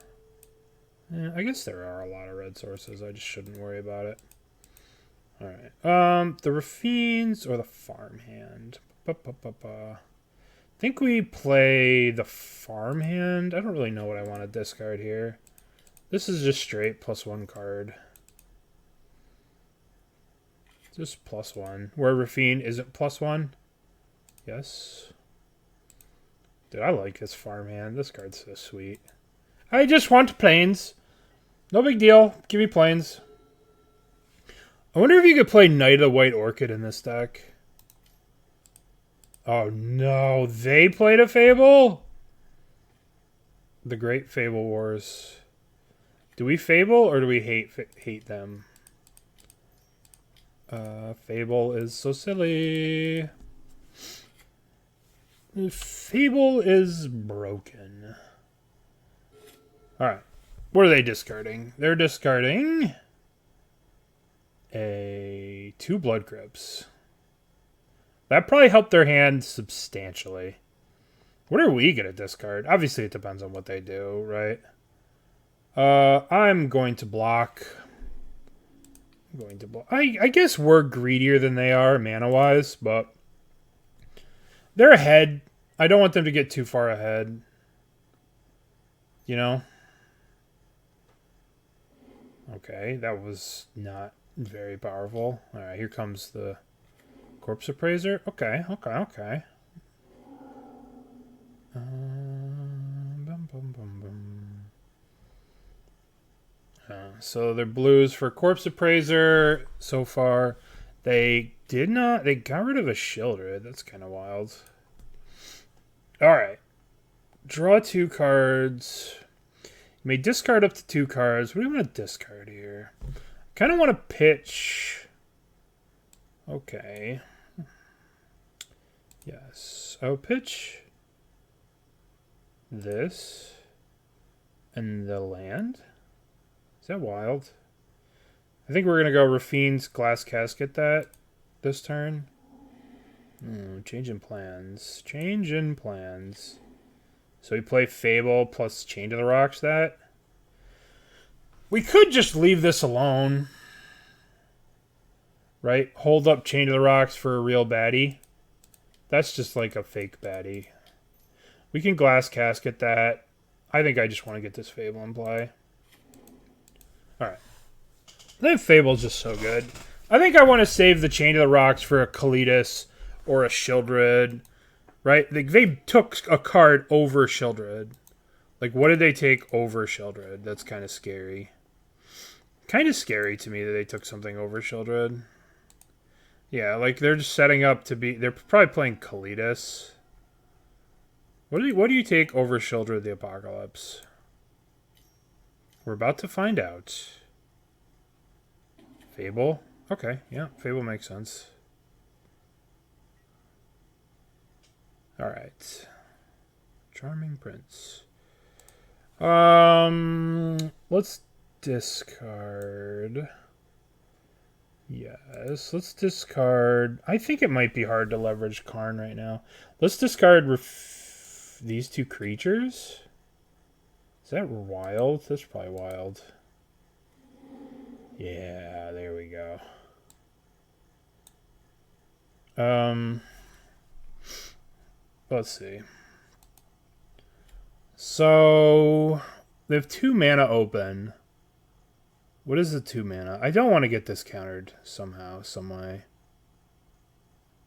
I guess there are a lot of red sources. I just shouldn't worry about it. Alright. The Rafines or the Farmhand. I think we play the Farmhand. I don't really know what I want to discard here. This is just straight +1 card. Just +1. Where Rafine isn't +1. Yes. Dude, I like this Farmhand. This card's so sweet. I just want plains. No big deal. Give me plains. I wonder if you could play Knight of the White Orchid in this deck. Oh no, they played a Fable? The Great Fable Wars. Do we Fable or do we hate them? Fable is so silly. Fable is broken. Alright. What are they discarding? They're discarding 2 Blood Crypts. That probably helped their hand substantially. What are we going to discard? Obviously, it depends on what they do, right? I'm going to block I'm going to I guess we're greedier than they are mana-wise, but they're ahead. I don't want them to get too far ahead. You know? Okay, that was not very powerful. Alright, here comes the Corpse Appraiser. Okay. Bum, bum, bum, bum. So they're blues for Corpse Appraiser so far. They did not. They got rid of a Shieldred. That's kind of wild. Alright. Draw 2 cards. You may discard up to 2 cards. What do you want to discard here? I kind of want to pitch. Okay. Yes. I'll pitch this and the land. Is that wild? I think we're going to go Rafine's Glass Casket that this turn. Change in plans. Change in plans. So we play Fable plus Chain to the Rocks that. We could just leave this alone. Right? Hold up Chain to the Rocks for a real baddie. That's just like a fake baddie. We can Glass Casket that. I think I just want to get this Fable in play. Alright. I think Fable's just so good. I think I want to save the Chain to the Rocks for a Kalitas or a Shieldred. Right? They took a card over Shieldred. Like, what did they take over Shieldred? That's kind of scary. Kind of scary to me that they took something over Shieldred. Yeah, like, they're just setting up to be... They're probably playing Kalitas. What do you take over Shieldred the Apocalypse? We're about to find out. Fable? Okay, yeah, Fable makes sense. Alright. Charming Prince. Let's discard. Yes, let's discard. I think it might be hard to leverage Karn right now. Let's discard these 2 creatures. Is that wild? That's probably wild. Yeah, there we go. Let's see. So they have 2 mana open. What is the 2 mana? I don't want to get this countered somehow, some way.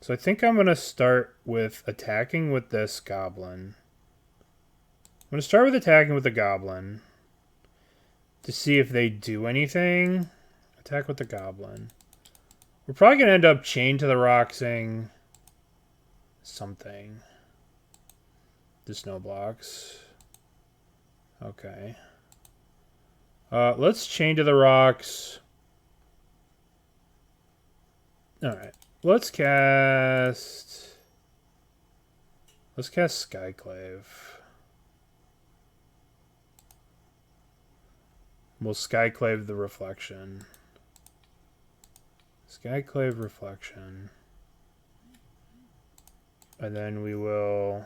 So I think I'm going to start with attacking with this goblin. I'm going to start with attacking with the goblin to see if they do anything. Attack with the goblin. We're probably going to end up Chained to the Roxing something. The snow blocks. Okay. Let's Chain to the Rocks. Alright. Let's cast Skyclave. We'll Skyclave the Reflection. Skyclave Reflection. And then we will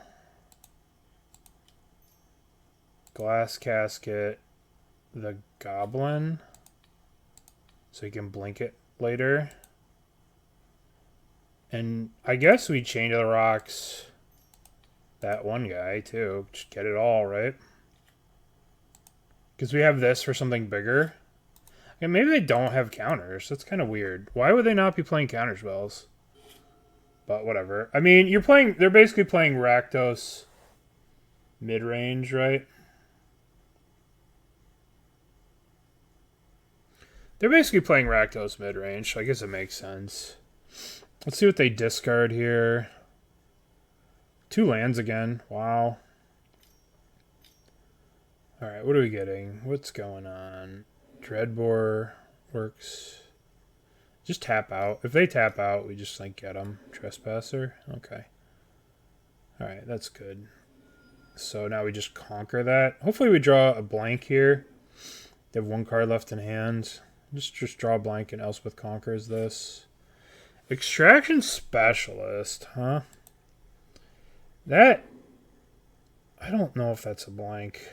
Glass Casket the Goblin, so you can blink it later. And I guess we Chain to the Rocks that one guy too. Just get it all, right? Because we have this for something bigger. And maybe they don't have counters. That's kind of weird. Why would they not be playing counter spells? But whatever. I mean, they're basically playing Rakdos Midrange, right? They're basically playing Rakdos Midrange, so I guess it makes sense. Let's see what they discard here. 2 lands again. Wow. Alright, what are we getting? What's going on? Dreadbore works. Just tap out. If they tap out, we just like get them. Trespasser. Okay. Alright, that's good. So now we just conquer that. Hopefully we draw a blank here. They have 1 card left in hand. Just draw a blank and Elspeth conquers this. Extraction Specialist, huh? That... I don't know if that's a blank.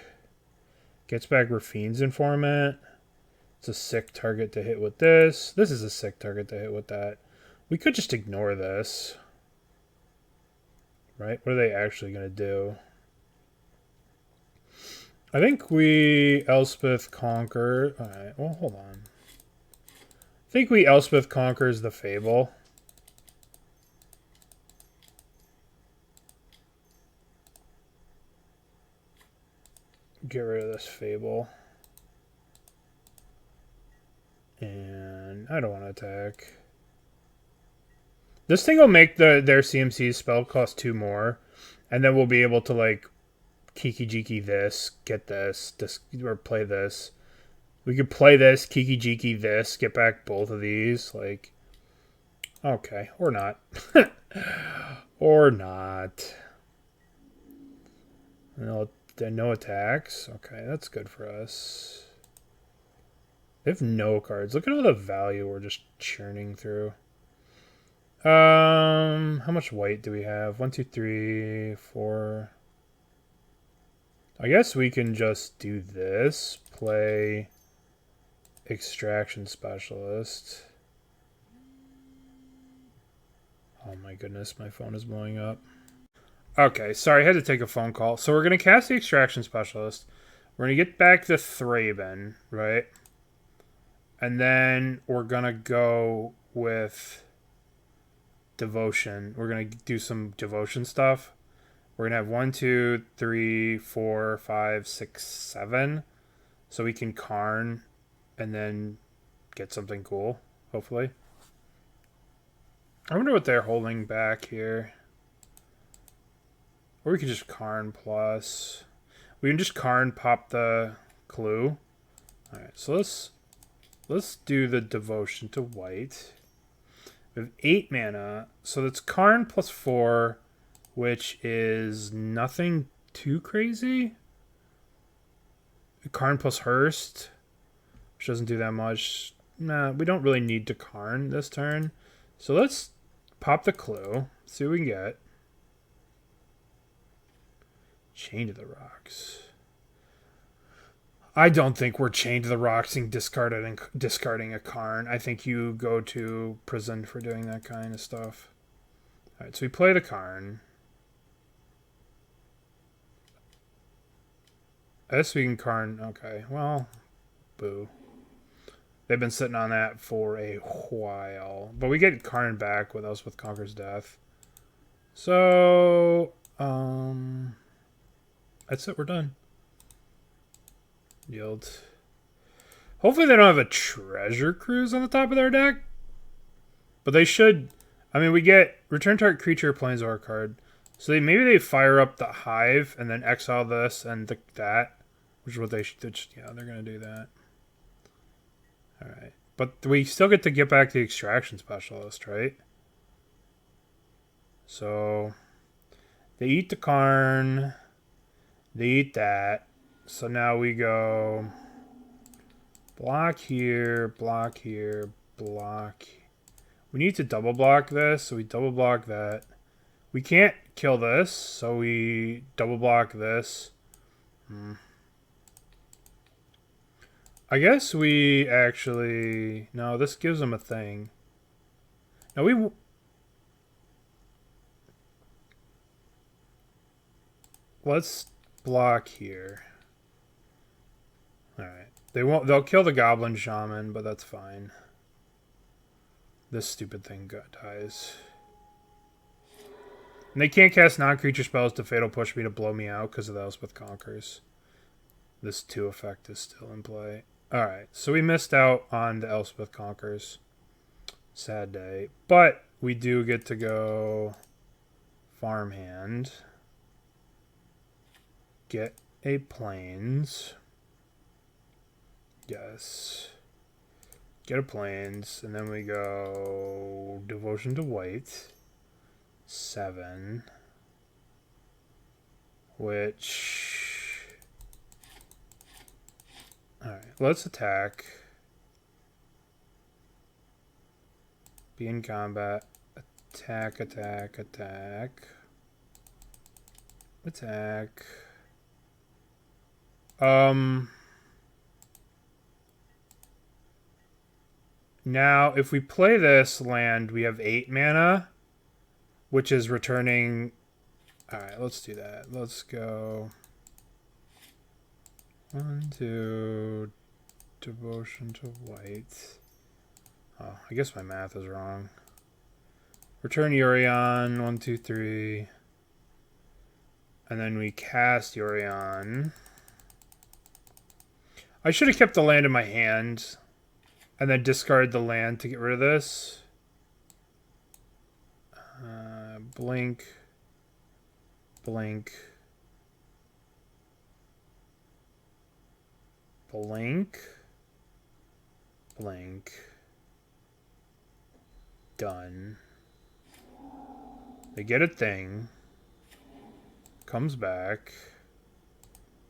Gets back Rafine's Informant. It's a sick target to hit with this. This is a sick target to hit with that. We could just ignore this. Right? What are they actually going to do? I think we Elspeth conquer. Alright, well, hold on. I think we Elspeth conquers the Fable. Get rid of this Fable. And I don't want to attack. This thing will make their CMC spell cost 2 more. And then we'll be able to, like, Kiki Jiki this, get this, or play this. We could play this, Kiki Jiki this, get back both of these. Like, okay, or not. Or not. No attacks. Okay, that's good for us. They have no cards. Look at all the value we're just churning through. How much white do we have? 1, 2, 3, 4. I guess we can just do this. Play Extraction Specialist. Oh my goodness, my phone is blowing up. Okay, sorry, I had to take a phone call. So we're going to cast the Extraction Specialist. We're going to get back to Thraben, right? And then we're going to go with Devotion. We're going to do some Devotion stuff. We're going to have 1, 2, 3, 4, 5, 6, 7. So we can Karn and then get something cool, hopefully. I wonder what they're holding back here. Or we could just Karn plus. We can just Karn pop the clue. Alright, so let's do the Devotion to white. We have 8 mana. So that's Karn plus 4, which is nothing too crazy. Karn plus Hearst, which doesn't do that much. Nah, we don't really need to Karn this turn. So let's pop the clue. See what we can get. Chain to the Rocks. I don't think we're chained to the rocks and discarding a Karn. I think you go to prison for doing that kind of stuff. Alright, so we play the Karn. I guess we can Karn. Okay, well, boo. They've been sitting on that for a while. But we get Karn back with us with Conquer's Death. So, that's it. We're done. Yield. Hopefully they don't have a Treasure Cruise on the top of their deck. But they should. I mean, we get return target creature Planeswalker card. So maybe they fire up the Hive and then exile this and that. Which is what they should. Yeah, they're going to do that. Alright. But we still get to get back the Extraction Specialist, right? So they eat the Karn. They eat that. So now we go block here, block here, block. We need to double block this, so we double block that. We can't kill this, so we double block this. I guess we actually... No, this gives them a thing. Now we... Let's block here. Alright. They'll kill the Goblin Shaman, but that's fine. This stupid thing dies. And they can't cast non-creature spells to Fatal Push me to blow me out because of the Elspeth Conquers. This 2 effect is still in play. Alright, so we missed out on the Elspeth Conquers. Sad day. But we do get to go farmhand. Get a Plains. Yes. Get a Plains. And then we go Devotion to white. 7. Which... Alright, let's attack. Be in combat. Attack, attack, attack. Attack. Now, if we play this land, we have 8 mana, which is returning... Alright, let's do that. Let's go... 1, 2... Devotion to white. Oh, I guess my math is wrong. Return Yorion, 1, 2, 3. And then we cast Yorion. I should have kept the land in my hand. And then discard the land to get rid of this. Blink. Blink. Blink. Blink. Done. They get a thing. Comes back.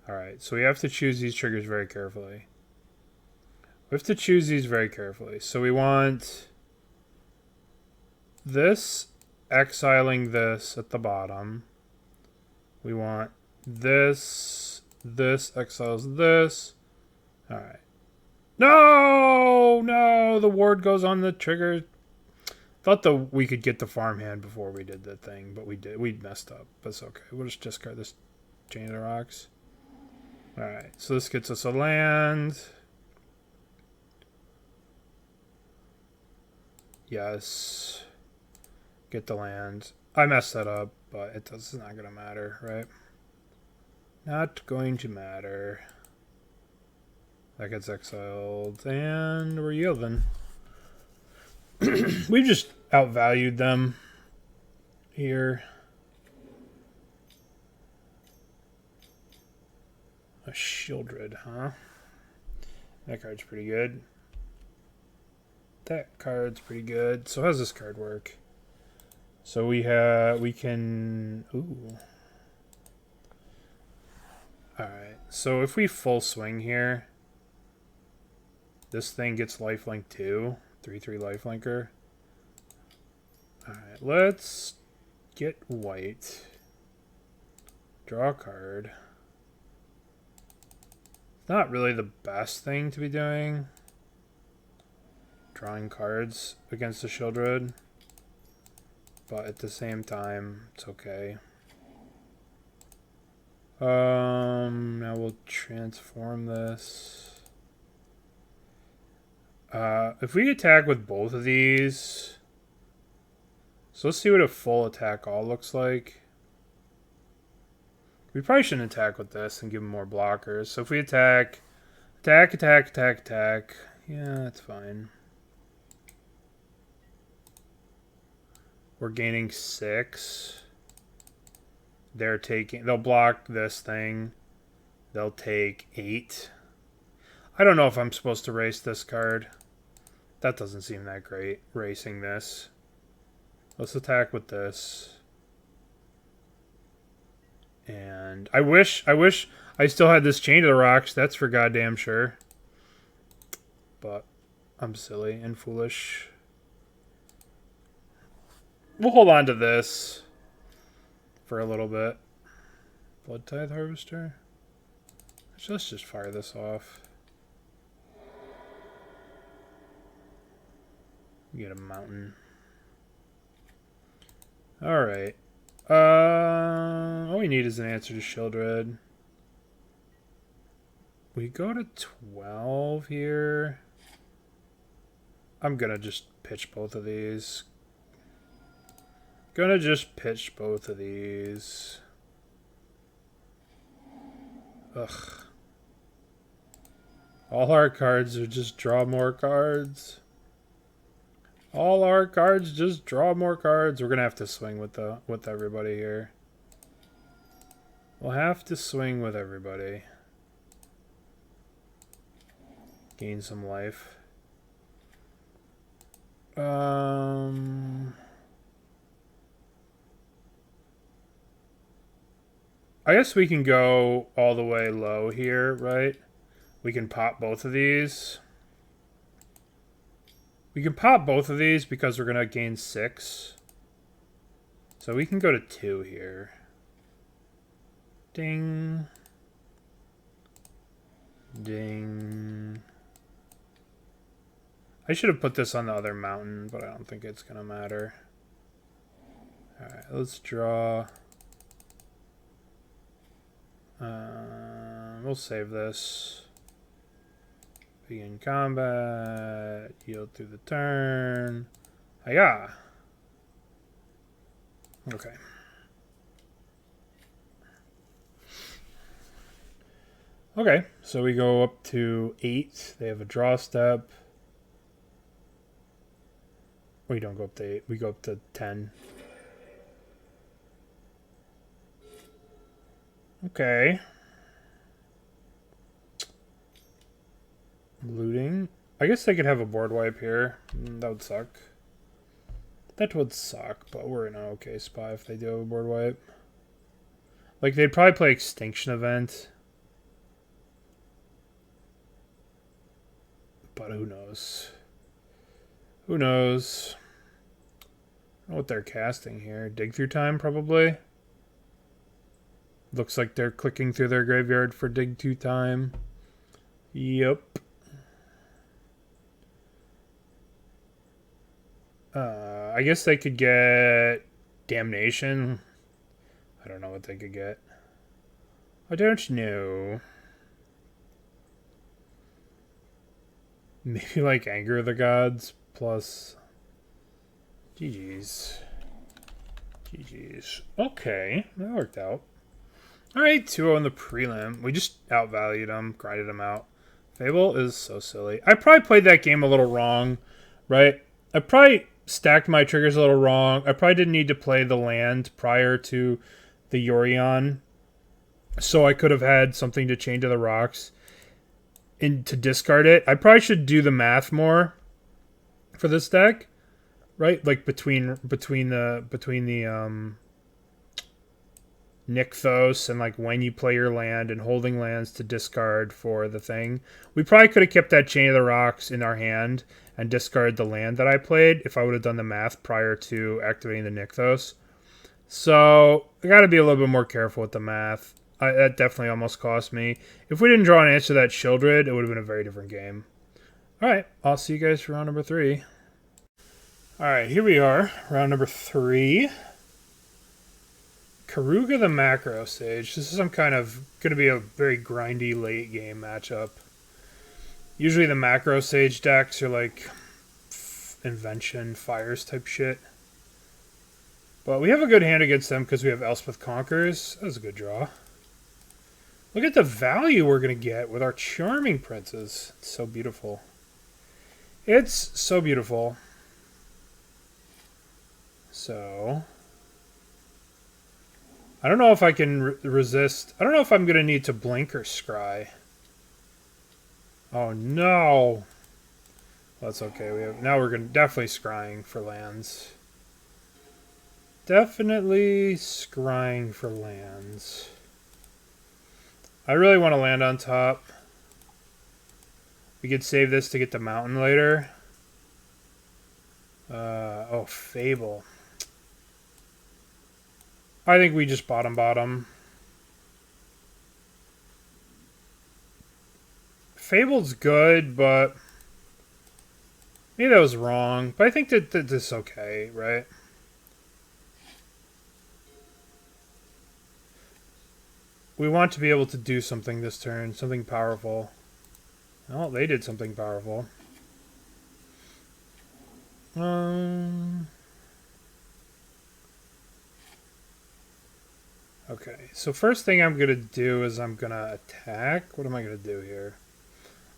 Alright, so we have to choose these triggers very carefully. We have to choose these very carefully. So we want this exiling this at the bottom. We want this. This exiles this. Alright. No! No! The ward goes on the trigger. Thought we could get the farmhand before we did the thing, but we did. We messed up. But it's okay. We'll just discard this Chain of the Rocks. Alright, so this gets us a land. Yes. Get the land. I messed that up, but it's not going to matter, right? Not going to matter. That gets exiled, and we're yielding. We've just outvalued them here. A Shieldred, huh? That card's pretty good. That card's pretty good. So how does this card work? So we can... Ooh. Alright, so if we full swing here, this thing gets lifelink too. 3/3 lifelinker. Alright, let's get white. Draw a card. It's not really the best thing to be doing. Drawing cards against the Shieldred. But at the same time, it's okay. Now we'll transform this. If we attack with both of these, so let's see what a full attack all looks like. We probably shouldn't attack with this and give them more blockers. So if we attack, attack, yeah, that's fine. We're gaining 6. They'll block this thing. They'll take 8. I don't know if I'm supposed to race this card. That doesn't seem that great, racing this. Let's attack with this. And I wish I still had this Chain of the Rocks, that's for goddamn sure. But I'm silly and foolish. We'll hold on to this for a little bit. Blood Tithe Harvester. Let's just fire this off. Get a mountain. Alright. All we need is an answer to Shieldred. We go to 12 here. I'm gonna just pitch both of these. Ugh. All our cards are just draw more cards. All our cards just draw more cards. We're gonna have to swing with everybody here. We'll have to swing with everybody. Gain some life. I guess we can go all the way low here, right? We can pop both of these. We can pop both of these because we're going to gain 6. So we can go to 2 here. Ding. Ding. I should have put this on the other mountain, but I don't think it's going to matter. Alright, let's draw. We'll save this. Begin combat. Yield through the turn. Hiya! Okay. Okay, so we go up to 8. They have a draw step. We don't go up to 8. We go up to 10. Okay. Looting. I guess they could have a board wipe here. That would suck. That would suck, but we're in an okay spot if they do have a board wipe. Like, they'd probably play Extinction Event. But who knows? Who knows? I don't know what they're casting here. Dig Through Time, probably. Looks like they're clicking through their graveyard for Dig Through Time. Yep. I guess they could get Damnation. I don't know what they could get. I don't know. Maybe like Anger of the Gods plus GG's. GG's. Okay, that worked out. Alright, 2-0 in the prelim. We just outvalued them, grinded them out. Fable is so silly. I probably played that game a little wrong, right? I probably stacked my triggers a little wrong. I probably didn't need to play the land prior to the Yorion, so I could have had something to chain to the rocks and to discard it. I probably should do the math more for this deck, right? Like between the Nykthos and like when you play your land and holding lands to discard for the thing. We probably could have kept that Chain of the Rocks in our hand and discarded the land that I played if I would have done the math prior to activating the Nykthos. So I got to be a little bit more careful with the math. That definitely almost cost me. If we didn't draw an answer to that Shieldred, it would have been a very different game. Alright, I'll see you guys for round number 3. Alright, here we are. Round number 3. Karuga the Macro Sage. This is some kind of going to be a very grindy late game matchup. Usually the Macro Sage decks are like Invention, Fires type shit. But we have a good hand against them because we have Elspeth Conquers. That was a good draw. Look at the value we're going to get with our Charming Princes. It's so beautiful. It's so beautiful. So I don't know if I can resist. I don't know if I'm going to need to blink or scry. Oh no. That's okay. Now we're going to definitely scrying for lands. Definitely scrying for lands. I really want to land on top. We could save this to get the mountain later. Oh, Fable. I think we just bottom. Fable's good, but maybe that was wrong. But I think that this is okay, right? We want to be able to do something this turn, something powerful. Well, they did something powerful. Okay, so first thing I'm going to do is I'm going to attack. What am I going to do here?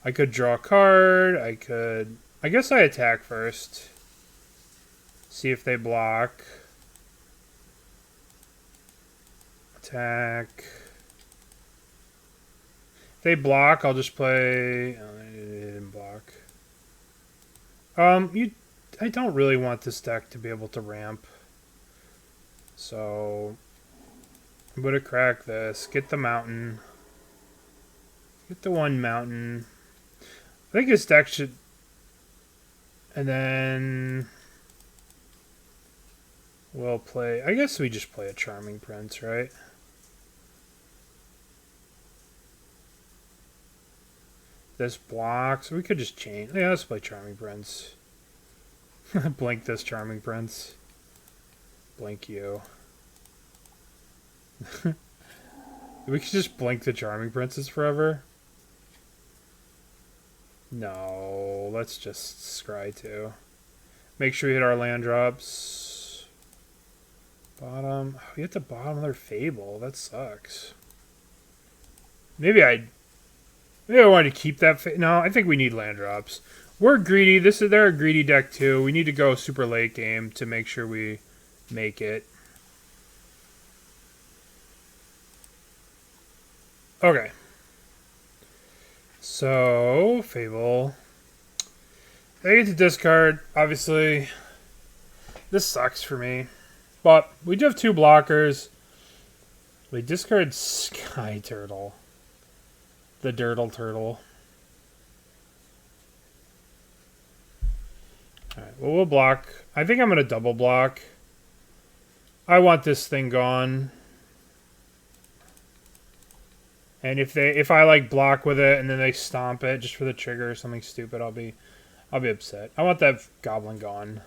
I could draw a card. I guess I attack first. See if they block. Attack. If they block, I'll just play... Oh, they didn't block. I don't really want this deck to be able to ramp. So I'm going to crack this. Get the mountain. Get the one mountain. I think this deck should... And then we'll play... I guess we just play a Charming Prince, right? This blocks. We could just chain. Yeah, let's play Charming Prince. Blink this Charming Prince. Blink you. We could just blink the Charming Princes forever. No, let's just scry 2. Make sure we hit our land drops. Bottom. Oh, we have to bottom their Fable. That sucks. Maybe I wanted to keep that. No, I think we need land drops. We're greedy. They're a greedy deck too. We need to go super late game to make sure we make it. Okay. So, Fable. They get to discard, obviously. This sucks for me. But we do have 2 blockers. We discard Sky Turtle. The Dirtle Turtle. Alright, well, we'll block. I think I'm going to double block. I want this thing gone. And if I like block with it and then they stomp it just for the trigger or something stupid, I'll be upset. I want that goblin gone.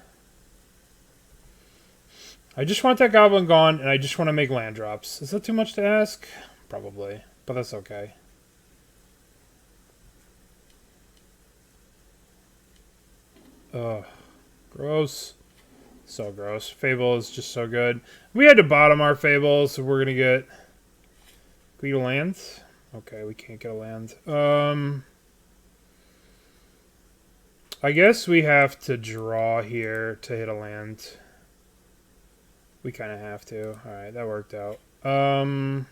I just want that goblin gone, and I just want to make land drops. Is that too much to ask? Probably, but that's okay. Ugh, gross. So gross. Fable is just so good. We had to bottom our Fable, so we're gonna get. Can we get a land? Okay, we can't get a land. I guess we have to draw here to hit a land. We kind of have to. Alright, that worked out. I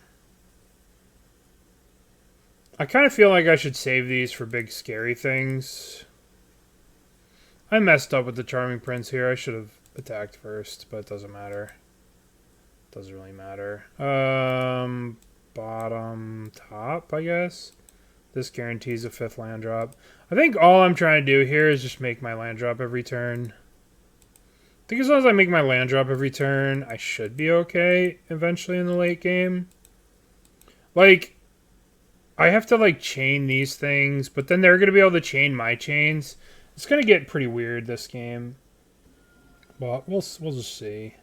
kind of feel like I should save these for big scary things. I messed up with the Charming Prince here. I should have attacked first, but it doesn't matter. Doesn't really matter. Bottom, top, I guess. This guarantees a 5th land drop. I think all I'm trying to do here is just make my land drop every turn. I think as long as I make my land drop every turn, I should be okay eventually in the late game. Like, I have to, like, chain these things, but then they're going to be able to chain my chains. It's going to get pretty weird this game. But we'll just see.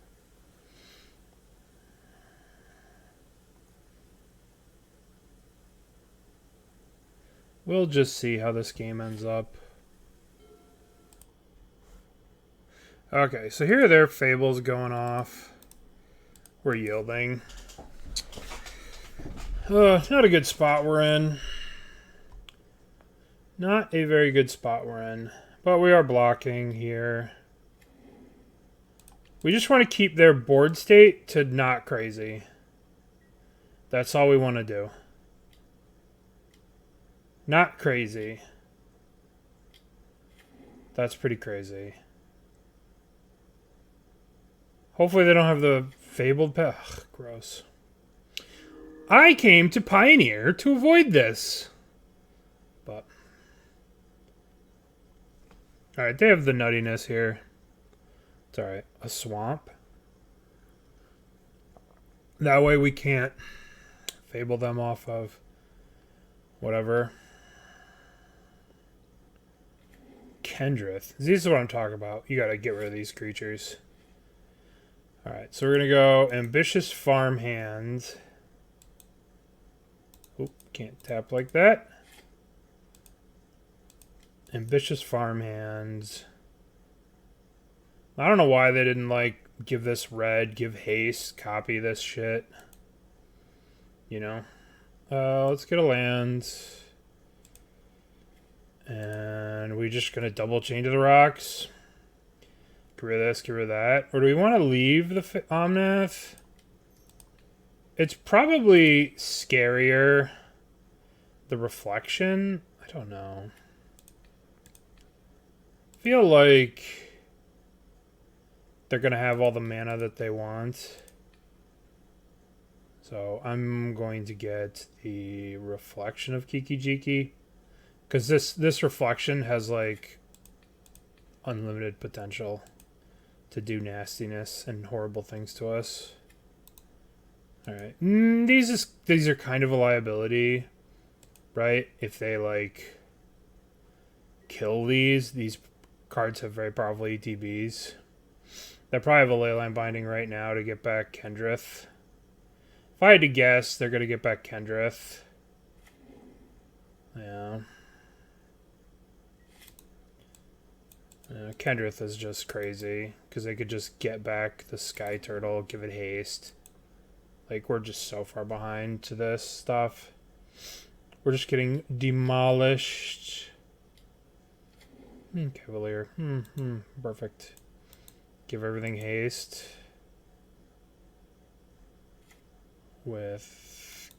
We'll just see how this game ends up. Okay, so here are their Fables going off. We're yielding. Not a good spot we're in. Not a very good spot we're in. But we are blocking here. We just want to keep their board state to not crazy. That's all we want to do. Not crazy. That's pretty crazy. Hopefully they don't have the fabled pet. Ugh, gross. I came to Pioneer to avoid this. But. Alright, they have the nuttiness here. It's alright. A swamp. That way we can't fable them off of whatever. Kendrith. This is what I'm talking about. You gotta get rid of these creatures. Alright, so we're gonna go Ambitious Farmhand. Oop, can't tap like that. Ambitious Farmhands. I don't know why they didn't, like, give this red, give haste, copy this shit. You know? Let's get a land. And we're just gonna double chain to the rocks. Get rid of this, get rid of that. Or do we want to leave the Omnath? It's probably scarier. The reflection? I don't know. I feel like they're going to have all the mana that they want. So I'm going to get the reflection of Kiki Jiki. Because this reflection has, like, unlimited potential to do nastiness and horrible things to us. Alright. These are kind of a liability, right? If they, like, kill these cards have very powerful ETBs. They probably have a Leyline Binding right now to get back Kendrith. If I had to guess, they're going to get back Kendrith. Yeah. Kendrith is just crazy because they could just get back the Sky Turtle, give it haste. Like, we're just so far behind to this stuff. We're just getting demolished. Cavalier. Perfect. Give everything haste. With,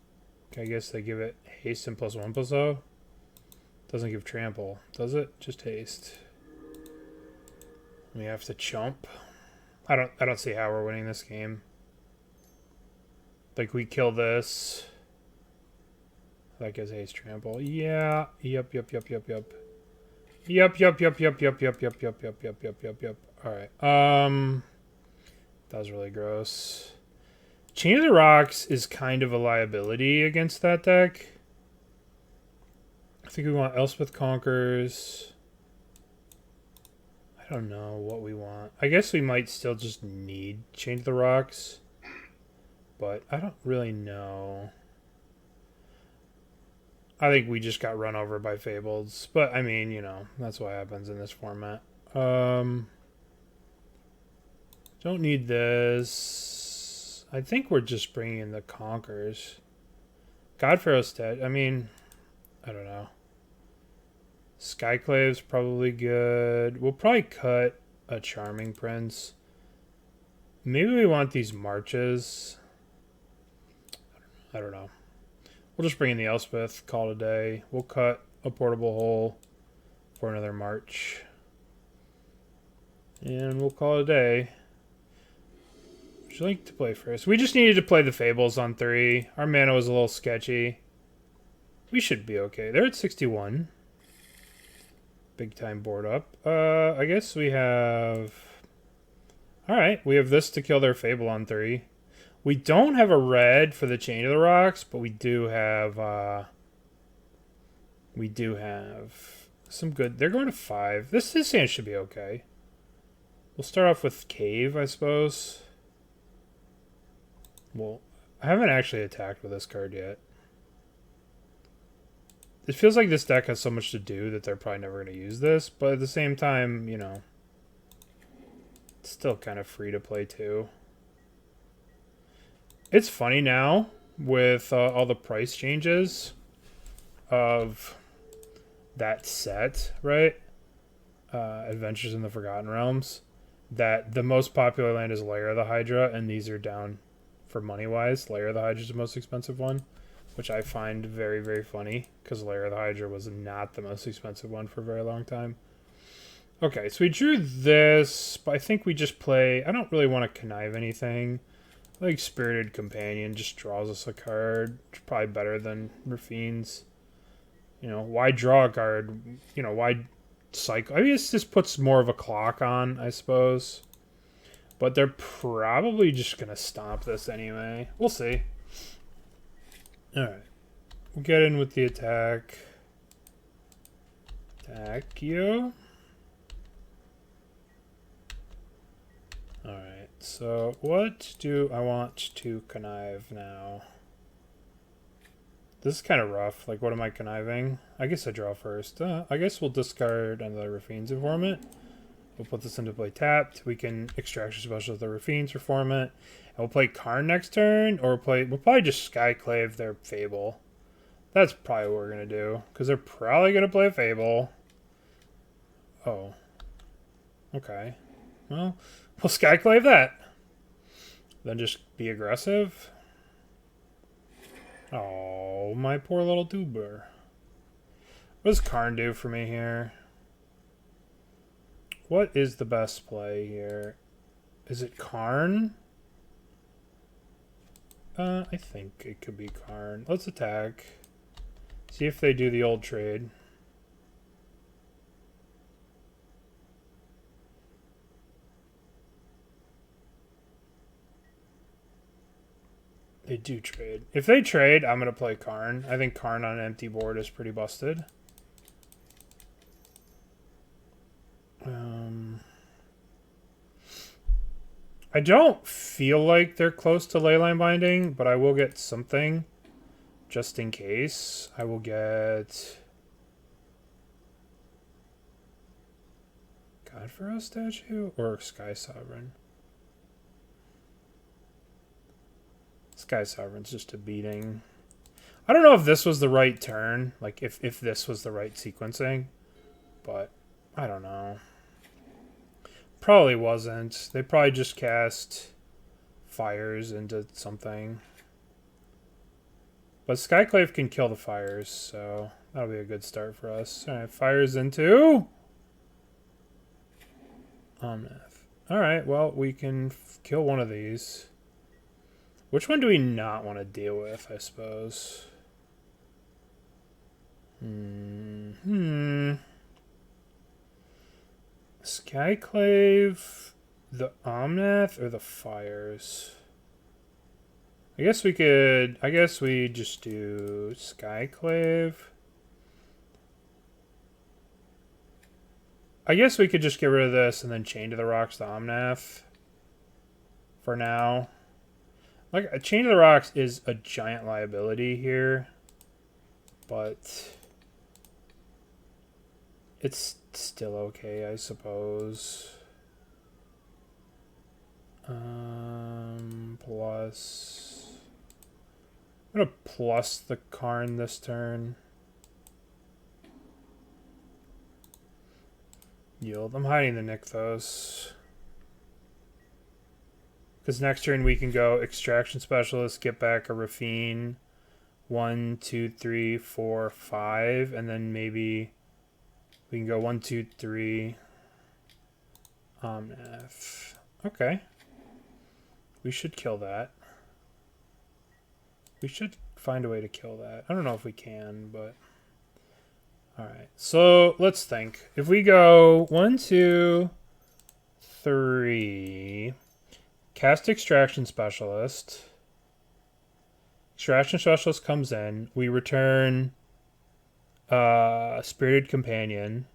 I guess they give it haste and +1/+0. Doesn't give trample, does it? Just haste. We have to chump. I don't see how we're winning this game. Like, we kill this. That gives haste trample. Yeah. Yep. Alright. That was really gross. Chain of the Rocks is kind of a liability against that deck. I think we want Elspeth Conquers. I don't know what we want. I guess we might still just need Chain of the Rocks. But I don't really know. I think we just got run over by Fables. But, I mean, you know, that's what happens in this format. Don't need this. I think we're just bringing in the Conquers. Godpharaoh's dead. I mean, I don't know. Skyclave's probably good. We'll probably cut a Charming Prince. Maybe we want these marches. I don't know. We'll just bring in the Elspeth, call it a day. We'll cut a Portable Hole for another march. And we'll call it a day. Would you like to play first? We just needed to play the Fables on 3. Our mana was a little sketchy. We should be okay. They're at 61. Big time board up. I guess we have... Alright, we have this to kill their Fable on 3. We don't have a red for the Chain of the Rocks, but we do have... some good... They're going to 5. This hand should be okay. We'll start off with Cave, I suppose. Well, I haven't actually attacked with this card yet. It feels like this deck has so much to do that they're probably never going to use this, but at the same time, you know, it's still kind of free to play too. It's funny now with all the price changes of that set, right? Adventures in the Forgotten Realms, that the most popular land is Lair of the Hydra, and these are down for money-wise. Lair of the Hydra is the most expensive one, which I find very, very funny, because Lair of the Hydra was not the most expensive one for a very long time. Okay, so we drew this, but I think we just play... I don't really want to connive anything. Like Spirited Companion just draws us a card. It's probably better than Rafine's. You know, why draw a card? You know, why cycle? I mean, this just puts more of a clock on, I suppose. But they're probably just going to stomp this anyway. We'll see. Alright. We'll get in with the attack. Attack you. Alright, so what do I want to connive now? This is kind of rough. Like, what am I conniving? I guess I draw first. I guess we'll discard another Rafine's Informant. We'll put this into play tapped. We can Extraction Special with the Rafine's Informant. And we'll play Karn next turn, or we'll probably just Skyclave their Fable. That's probably what we're going to do, because they're probably going to play a Fable. Oh. Okay. Well, we'll Skyclave that. Then just be aggressive. Oh, my poor little tuber. What does Karn do for me here? What is the best play here? Is it Karn? I think it could be Karn. Let's attack. See if they do the old trade. They do trade. If they trade, I'm going to play Karn. I think Karn on an empty board is pretty busted. I don't feel like they're close to Leyline Binding, but I will get something just in case. I will get God Pharaoh statue or Sky Sovereign. Sky Sovereign's just a beating. I don't know if this was the right turn, like if this was the right sequencing, but I don't know. Probably wasn't. They probably just cast fires into something. But Skyclave can kill the fires, so that'll be a good start for us. Alright, fires into Omnath. Alright, well, we can kill one of these. Which one do we not want to deal with, I suppose? Skyclave, the Omnath, or the fires? I guess we just do Skyclave. I guess we could just get rid of this and then Chain to the Rocks the Omnath. For now. Like, a Chain to the Rocks is a giant liability here. But it's still okay, I suppose. Plus... I'm going to plus the Karn this turn. Yield. I'm hiding the Nykthos. Because next turn we can go Extraction Specialist, get back a Raffine. 1, 2, 3, 4, 5. And then maybe we can go 1, 2, 3. Omnath. Okay. We should kill that. We should find a way to kill that. I don't know if we can, but... Alright, so let's think. If we go 1, 2, 3... Cast Extraction Specialist. Extraction Specialist comes in. We return Spirited Companion.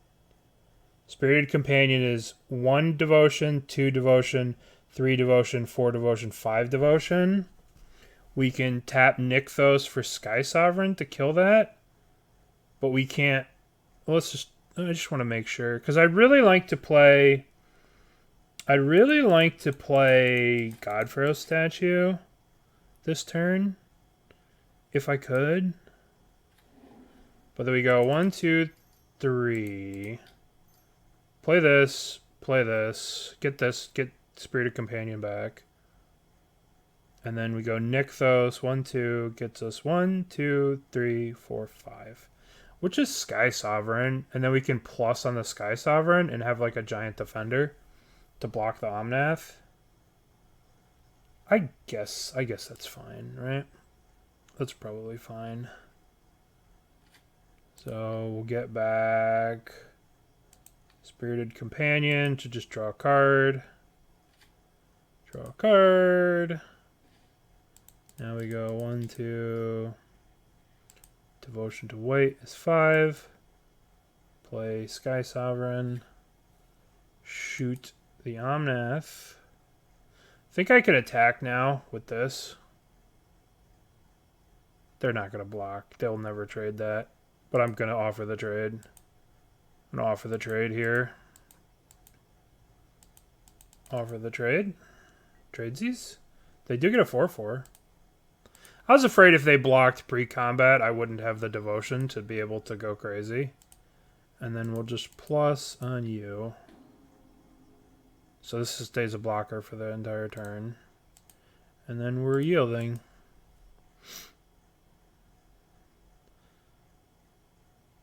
Spirited Companion is 1 devotion, 2 devotion, 3 devotion, 4 devotion, 5 devotion. We can tap Nykthos for Sky Sovereign to kill that. But we can't... I just want to make sure. Because I'd really like to play God Pharaoh statue this turn. If I could. But there we go. 1, 2, 3. Play this. Play this. Get this. Get Spirited Companion back. And then we go Nykthos. 1, 2. Gets us 1, 2, 3, 4, 5. Which is Sky Sovereign. And then we can plus on the Sky Sovereign and have like a giant defender to block the Omnath. I guess that's fine, right? That's probably fine. So we'll get back Spirited Companion to just draw a card. Draw a card. Now we go 1, 2. Devotion to White is 5. Play Sky Sovereign. Shoot the Omnath. I think I could attack now with this. They're not going to block. They'll never trade that. But I'm going to offer the trade. I'm going to offer the trade here. Offer the trade. Tradesies. They do get a 4/4. I was afraid if they blocked pre-combat, I wouldn't have the devotion to be able to go crazy. And then we'll just plus on you. So this stays a blocker for the entire turn. And then we're yielding.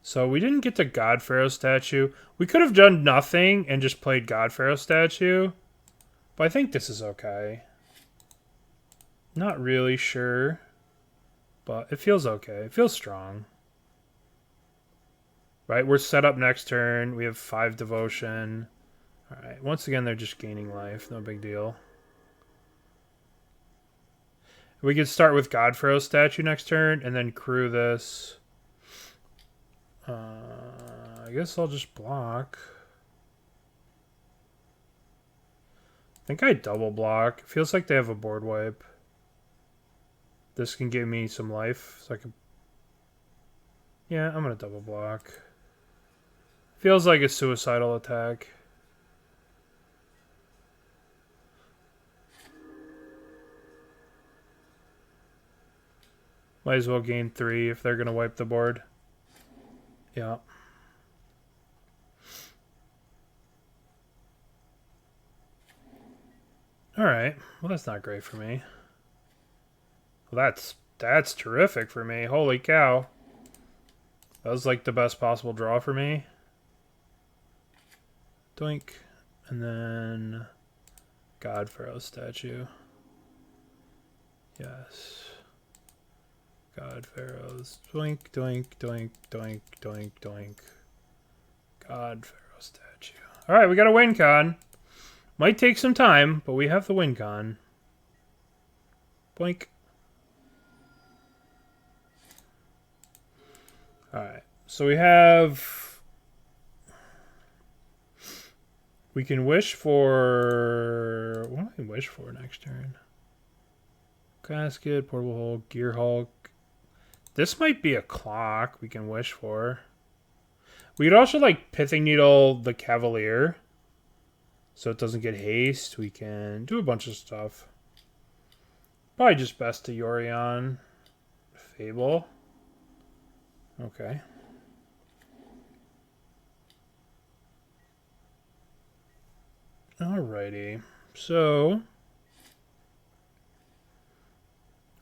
So we didn't get to God Pharaoh statue. We could have done nothing and just played God Pharaoh statue. But I think this is okay. Not really sure. But it feels okay. It feels strong. Right, we're set up next turn. We have 5 devotion. Alright, once again, they're just gaining life. No big deal. We could start with God Pharaoh statue next turn and then crew this. I guess I'll just block. think I double block. It feels like they have a board wipe. This can give me some life, so I can... Yeah, I'm gonna double block. Feels like a suicidal attack. Might as well gain 3 if they're gonna wipe the board. Yeah. Alright. Well, that's not great for me. Well, that's terrific for me. Holy cow. That was like the best possible draw for me. Doink. And then... God Pharaoh statue. Yes. God Pharaoh's. Doink, doink, doink, doink, doink, doink. God Pharaoh statue. Alright, we got a win con. Might take some time, but we have the win con. Boink. Alright, so we have... We can wish for... What do we wish for next turn? Casket, Portable Hole, Gear Hulk. This might be a clock we can wish for. We could also, like, Pithing Needle the Cavalier. So it doesn't get haste. We can do a bunch of stuff. Probably just best to Yorion. Fable. Okay. Alrighty. So...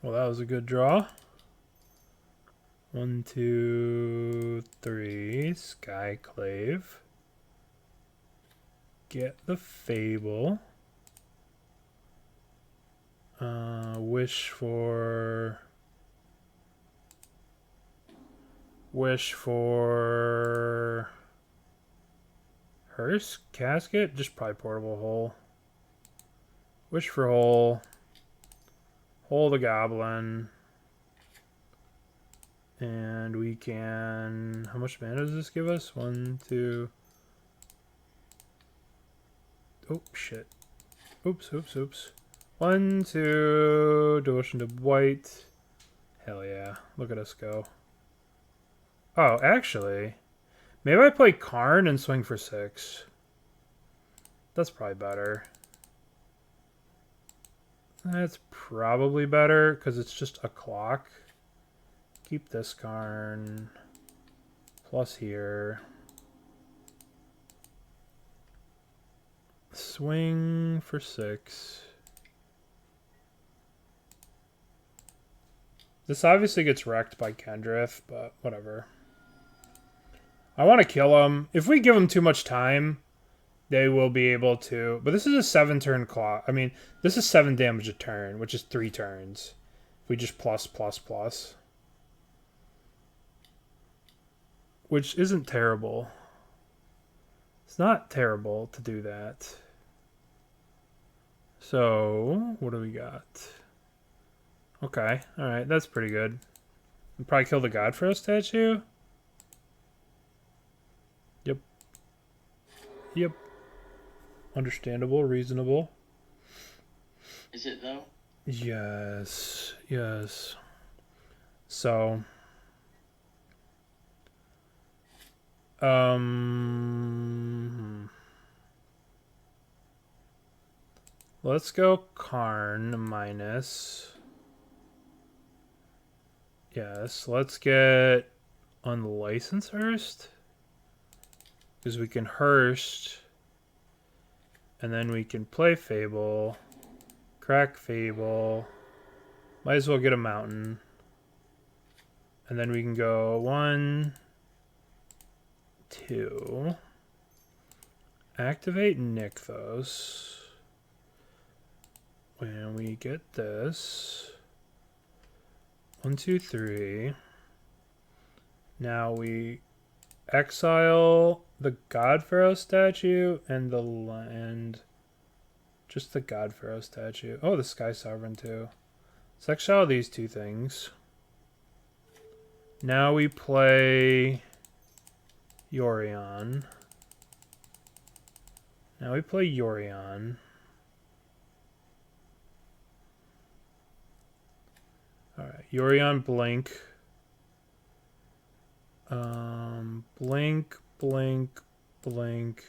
Well, that was a good draw. 1, 2, 3. Skyclave. Get the Fable. Wish for Hearse? Casket? Just probably Portable Hole. Wish for Hole. Hole the Goblin. And we can... How much mana does this give us? 1, 2... Oh, shit. Oops, oops, oops. 1, 2... Devotion to White. Hell yeah. Look at us go. Oh, actually... Maybe I play Karn and swing for 6. That's probably better. That's probably better, because it's just a clock. Keep this Karn. Plus here. Swing for 6. This obviously gets wrecked by Kendrith, but whatever. I want to kill him. If we give him too much time, they will be able to... But this is a 7-turn clock. I mean, this is 7 damage a turn, which is 3 turns. If we just plus. Which isn't terrible. It's not terrible to do that. So, what do we got? Okay, alright, that's pretty good. We'll probably kill the Godfrey statue. Yep. Understandable, reasonable. Is it though? Yes. So, let's go Karn minus. Yes, let's get Unlicensed Hearst. Because we can Hearst. And then we can play Fable. Crack Fable. Might as well get a Mountain. And then we can go 1, 2. Activate Nykthos. When we get this. 1, 2, 3. Now we exile the God Pharaoh statue and just the God Pharaoh statue. Oh, the Sky Sovereign too. Let's exile these 2 things. Now we play Yorion. Yorion Blink. Blink, blink, blink,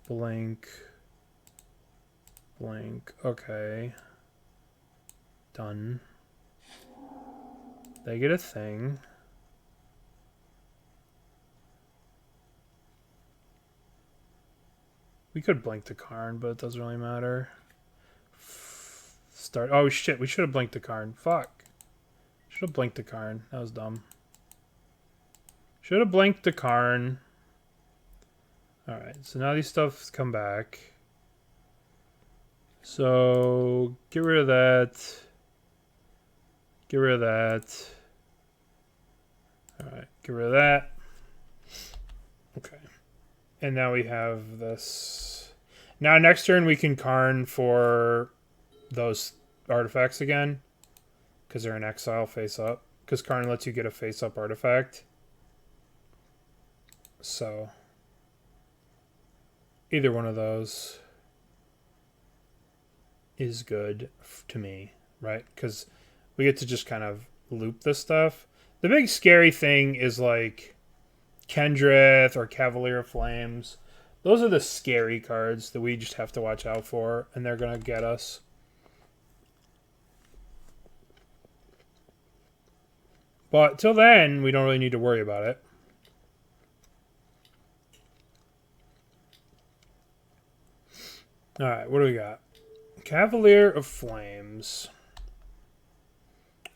blink, blink. Okay. Done. They get a thing. We could blink the Karn, but it doesn't really matter. Start. Oh shit, we should have blinked the Karn. Fuck. Should have blinked the Karn. That was dumb. Should have blinked the Karn. Alright, so now these stuffs come back. So, get rid of that. Get rid of that. Alright, get rid of that. Okay. And now we have this. Now next turn we can Karn for those artifacts again. Because they're in exile face up. Because Karn lets you get a face up artifact. So, either one of those is good to me, right? Because we get to just kind of loop this stuff. The big scary thing is like Kendrith or Cavalier of Flames. Those are the scary cards that we just have to watch out for, and they're going to get us. But till then, we don't really need to worry about it. Alright, what do we got? Cavalier of Flames.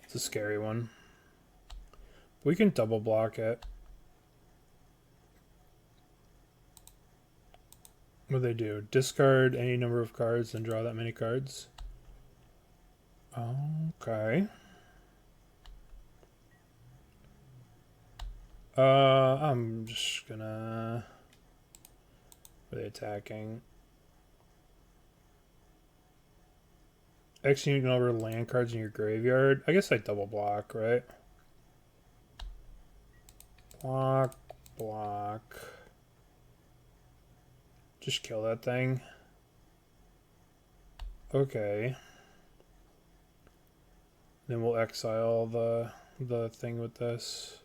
It's a scary one. We can double block it. What do they do? Discard any number of cards and draw that many cards. Okay. I'm just gonna... What are they attacking? Execute over land cards in your graveyard. I guess I double block, right? Block, block. Just kill that thing. Okay. Then we'll exile the thing with this.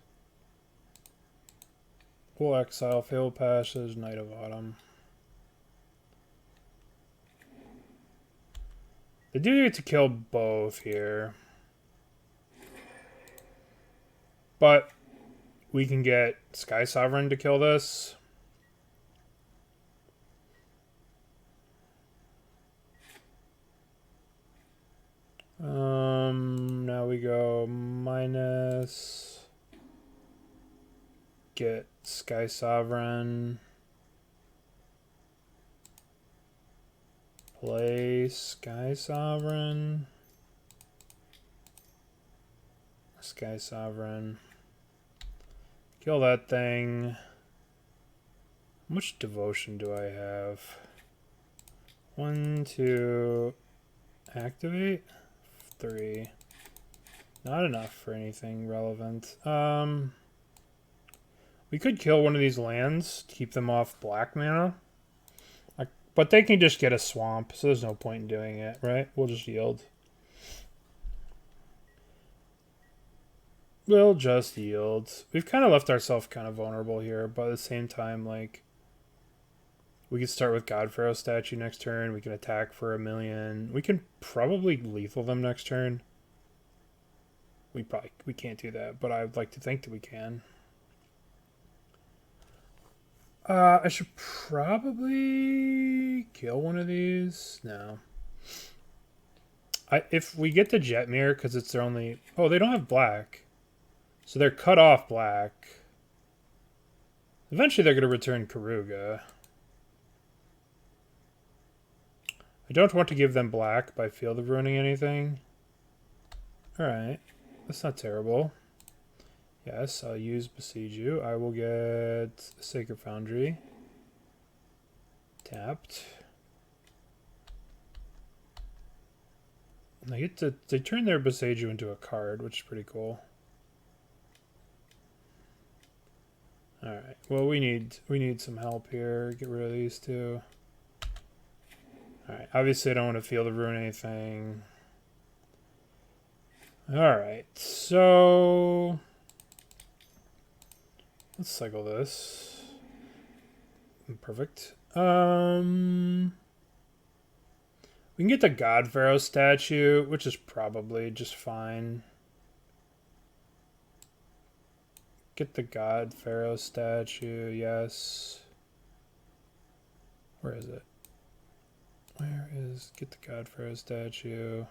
We'll exile Fable Passage, Knight of Autumn. They do get to kill both here. But we can get Sky Sovereign to kill this. Now we go minus. Get Sky Sovereign. Play Sky Sovereign. Sky Sovereign. Kill that thing. How much devotion do I have? 1, 2, activate. 3. Not enough for anything relevant. We could kill one of these lands to keep them off black mana. But they can just get a swamp, so there's no point in doing it, right? We'll just yield. We'll just yield. We've kind of left ourselves kind of vulnerable here, but at the same time, like, we could start with God Pharaoh statue next turn. We can attack for 1,000,000. We can probably lethal them next turn. We can't do that, but I'd like to think that we can. I should probably kill one of these. No. If we get the Jetmir, because it's their only... Oh, they don't have black. So they're cut off black. Eventually they're going to return Karuga. I don't want to give them black by Field of Ruining anything. Alright. That's not terrible. Yes, I'll use Besiege You. I will get Sacred Foundry. Tapped. They get to... They turn their Besiege You into a card, which is pretty cool. Alright. Well, we need some help here. Get rid of these two. Alright. Obviously, I don't want to Field of Ruin anything. Alright, so let's cycle this. Perfect. We can get the God Pharaoh statue, which is probably just fine. Get the God Pharaoh statue, yes. Where is it? Where is... Get the God Pharaoh statue.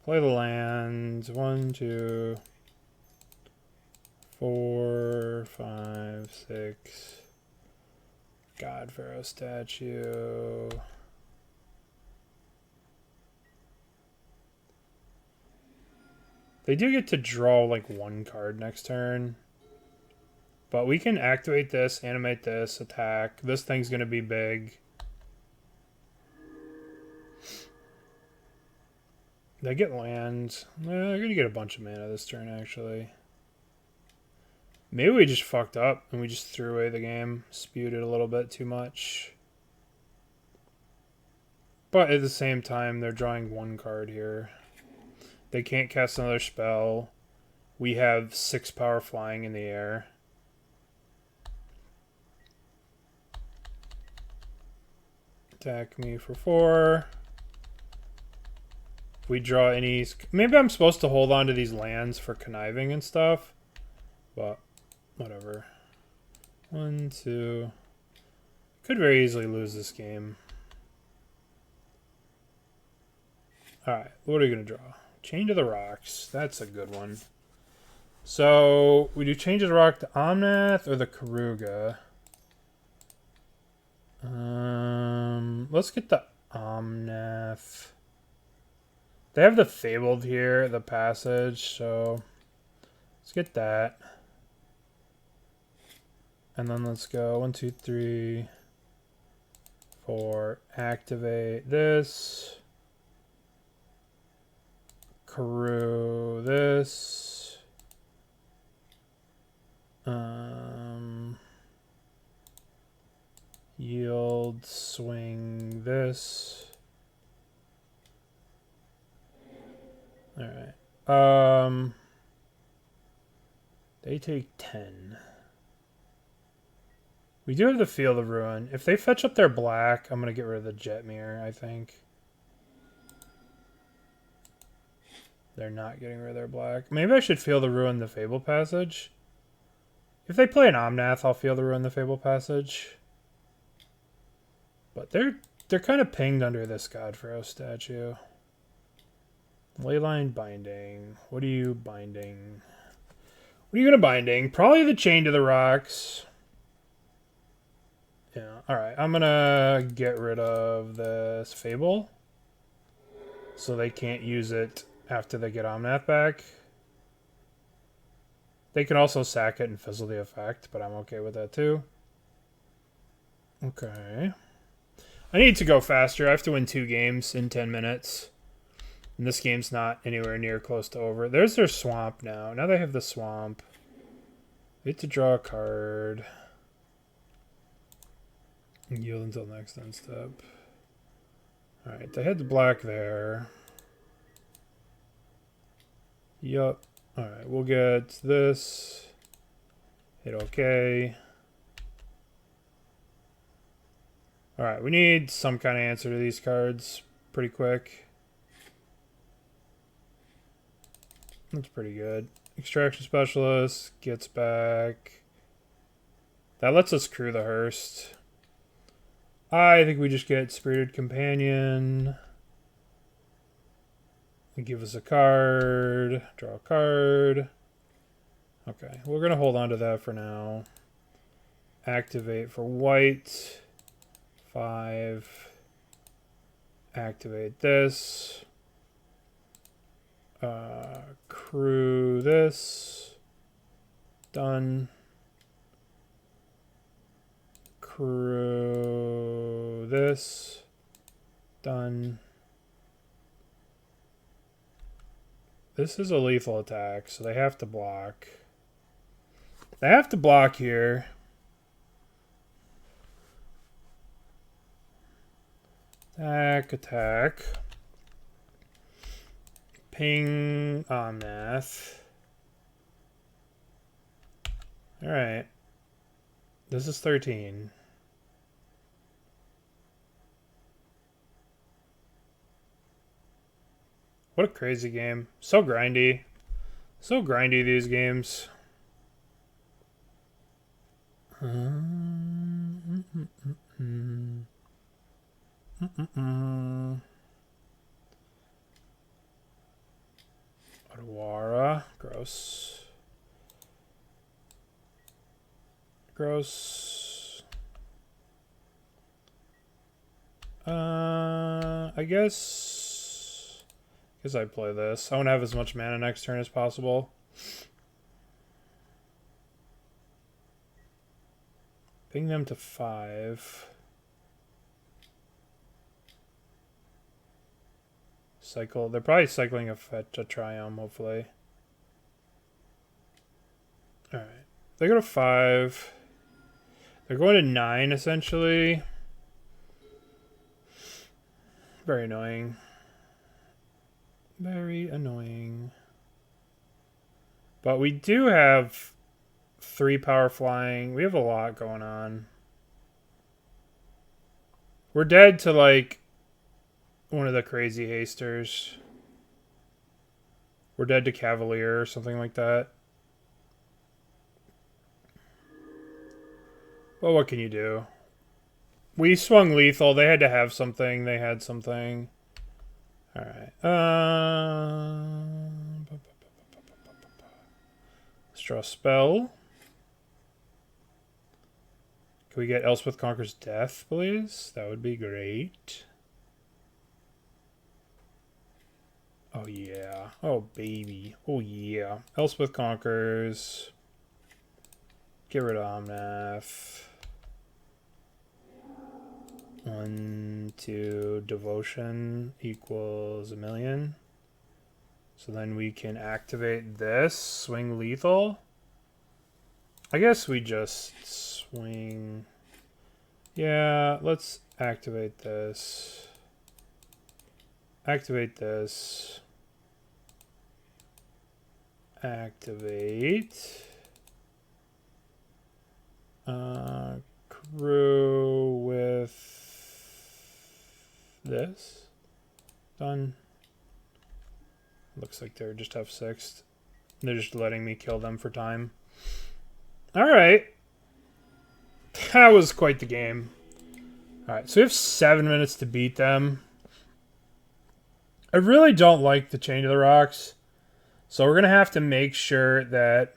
Play the lands. 1, 2, 4, 5, 6. God Pharaoh statue. They do get to draw like one card next turn. But we can activate this, animate this, attack. This thing's going to be big. They get lands. They're going to get a bunch of mana this turn, actually. Maybe we just fucked up and we just threw away the game. Spewed it a little bit too much. But at the same time, they're drawing one card here. They can't cast another spell. We have 6 power flying in the air. Attack me for 4. If we draw any... Maybe I'm supposed to hold on to these lands for conniving and stuff. But, whatever. 1, 2... Could very easily lose this game. Alright, what are we going to draw? Chain to the Rocks. That's a good one. So, we do Change of the Rock to Omnath or the Karuga. Let's get the Omnath. They have the Fabled here, the Passage, so let's get that. And then let's go 1, 2, 3, 4. Activate this. Karu this. Yield, swing this. Alright. They take 10. We do have the Field of Ruin. If they fetch up their black, I'm going to get rid of the Jetmir, I think. They're not getting rid of their black. Maybe I should Field of Ruin the Fable Passage. If they play an Omnath, I'll Field of Ruin the Fable Passage. But they're kind of pinged under this God Pharaoh statue. Leyline Binding. What are you binding? What are you going to binding? Probably the Chain to the Rocks. Yeah, alright. I'm going to get rid of this Fable. So they can't use it after they get Omnath back. They can also sack it and fizzle the effect, but I'm okay with that too. Okay. I need to go faster. I have to win 2 games in 10 minutes. And this game's not anywhere near close to over. There's their swamp now. Now they have the swamp. They have to draw a card. And yield until next end step. Alright, they had the black there. Yup. Alright, we'll get this. Hit OK. Alright, we need some kind of answer to these cards pretty quick. That's pretty good. Extraction Specialist gets back. That lets us crew the Hearst. I think we just get Spirited Companion. They give us a card. Draw a card. Okay, we're going to hold on to that for now. Activate for white. 5. Activate this. Crew this. Done. Crew this. Done. This is a lethal attack, so they have to block. They have to block here. Attack, attack. Ping on math. Alright. This is 13. What a crazy game. So grindy. So grindy, these games. Odawara. Gross. Gross. I guess I play this. I want to have as much mana next turn as possible. Ping them to 5. Cycle. They're probably cycling a fetch, a Triumph, hopefully. Alright. They go to 5. They're going to 9, essentially. Very annoying. Very annoying. But we do have 3 power flying. We have a lot going on. We're dead to, like, one of the crazy hasters. We're dead to Cavalier or something like that. Well, what can you do? We swung lethal. They had to have something. They had something. Alright. Let's draw a spell. Can we get Elspeth Conquers Death, please? That would be great. Oh, yeah. Oh, baby. Oh, yeah. Elspeth Conquers. Get rid of Omnath. 1, 2, Devotion equals 1,000,000. So then we can activate this. Swing lethal. I guess we just swing. Yeah, let's activate this. Activate this. Activate. Crew with this. Done. Looks like they're just F6'd. They're just letting me kill them for time. Alright. That was quite the game. Alright, so we have 7 minutes to beat them. I really don't like the Chain to the Rocks. So we're going to have to make sure that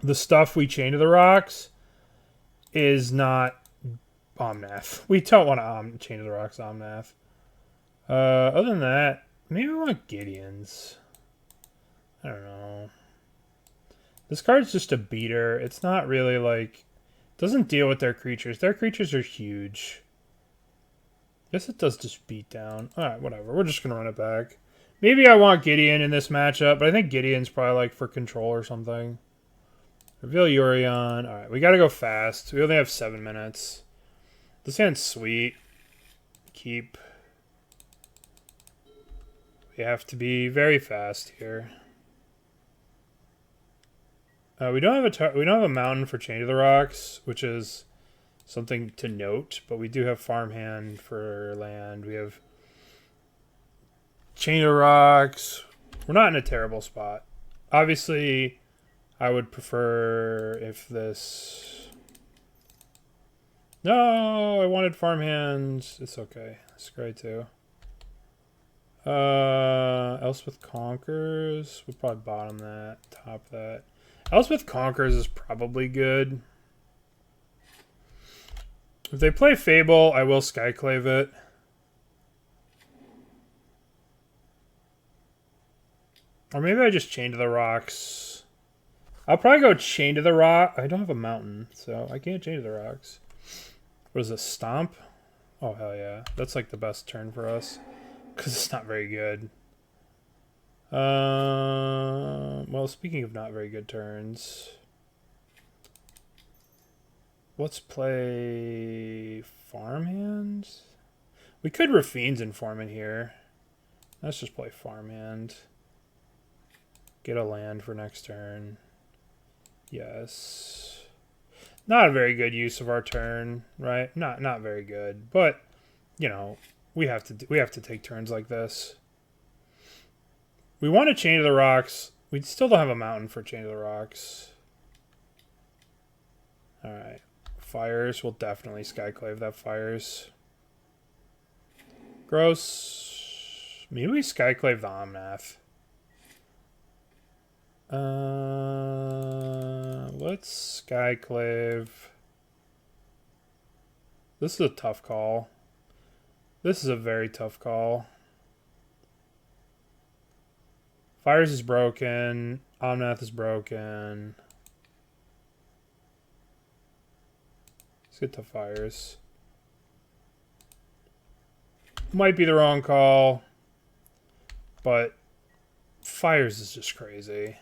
the stuff we chain to the rocks is not Omnath. We don't want to chain to the rocks Omnath. Other than that, maybe we want Gideon's. I don't know. This card's just a beater. It's not really like... It doesn't deal with their creatures. Their creatures are huge. I guess it does just beat down. Alright, whatever. We're just going to run it back. Maybe I want Gideon in this matchup, but I think Gideon's probably like for control or something. Reveal Yorion. Alright, we gotta go fast. We only have 7 minutes. This hand's sweet. Keep. We have to be very fast here. We don't have a mountain for Chain to the Rocks, which is something to note, but we do have farmhand for land. We have Chain to the Rocks. We're not in a terrible spot. Obviously, I would prefer if this... No, I wanted farmhands. It's okay. It's great too. Elspeth Conquers. We'll probably bottom that, top that. Elspeth Conquers is probably good. If they play Fable, I will Skyclave it. Or maybe I just Chain to the Rocks. I'll probably go Chain to the Rock. I don't have a mountain, so I can't Chain to the Rocks. What is this? Stomp? Oh, hell yeah. That's like the best turn for us. Because it's not very good. Well, speaking of not very good turns, let's play farmhands. We could Rafine's Informant here. Let's just play farmhand. Get a land for next turn. Yes. Not a very good use of our turn, right? Not very good, but you know, we have to take turns like this. We want to Chain of the Rocks. We still don't have a mountain for Chain of the Rocks. All right. Fires. We'll definitely Skyclave that fires. Gross. Maybe we Skyclave the Omnath. Let's Skyclave. This is a tough call. This is a very tough call. Fires is broken. Omnath is broken. Let's get to Fires. Might be the wrong call, but Fires is just crazy.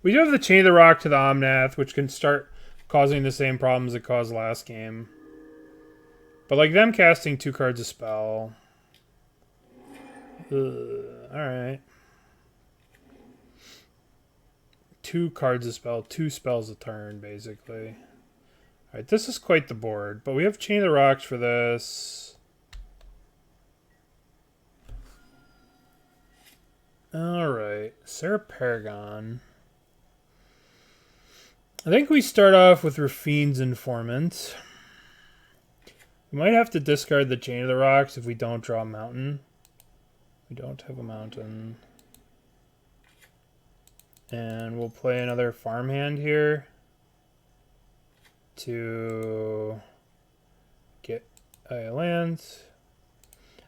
We do have the Chain of the Rock to the Omnath, which can start causing the same problems it caused last game. But like them casting 2 cards a spell. Alright. 2 cards a spell, 2 spells a turn, basically. Alright, this is quite the board, but we have Chain of the Rocks for this. Alright, Sarah Paragon. I think we start off with Rafine's Informant. We might have to discard the Chain of the Rocks if we don't draw a mountain. We don't have a mountain. And we'll play another farmhand here to get a land.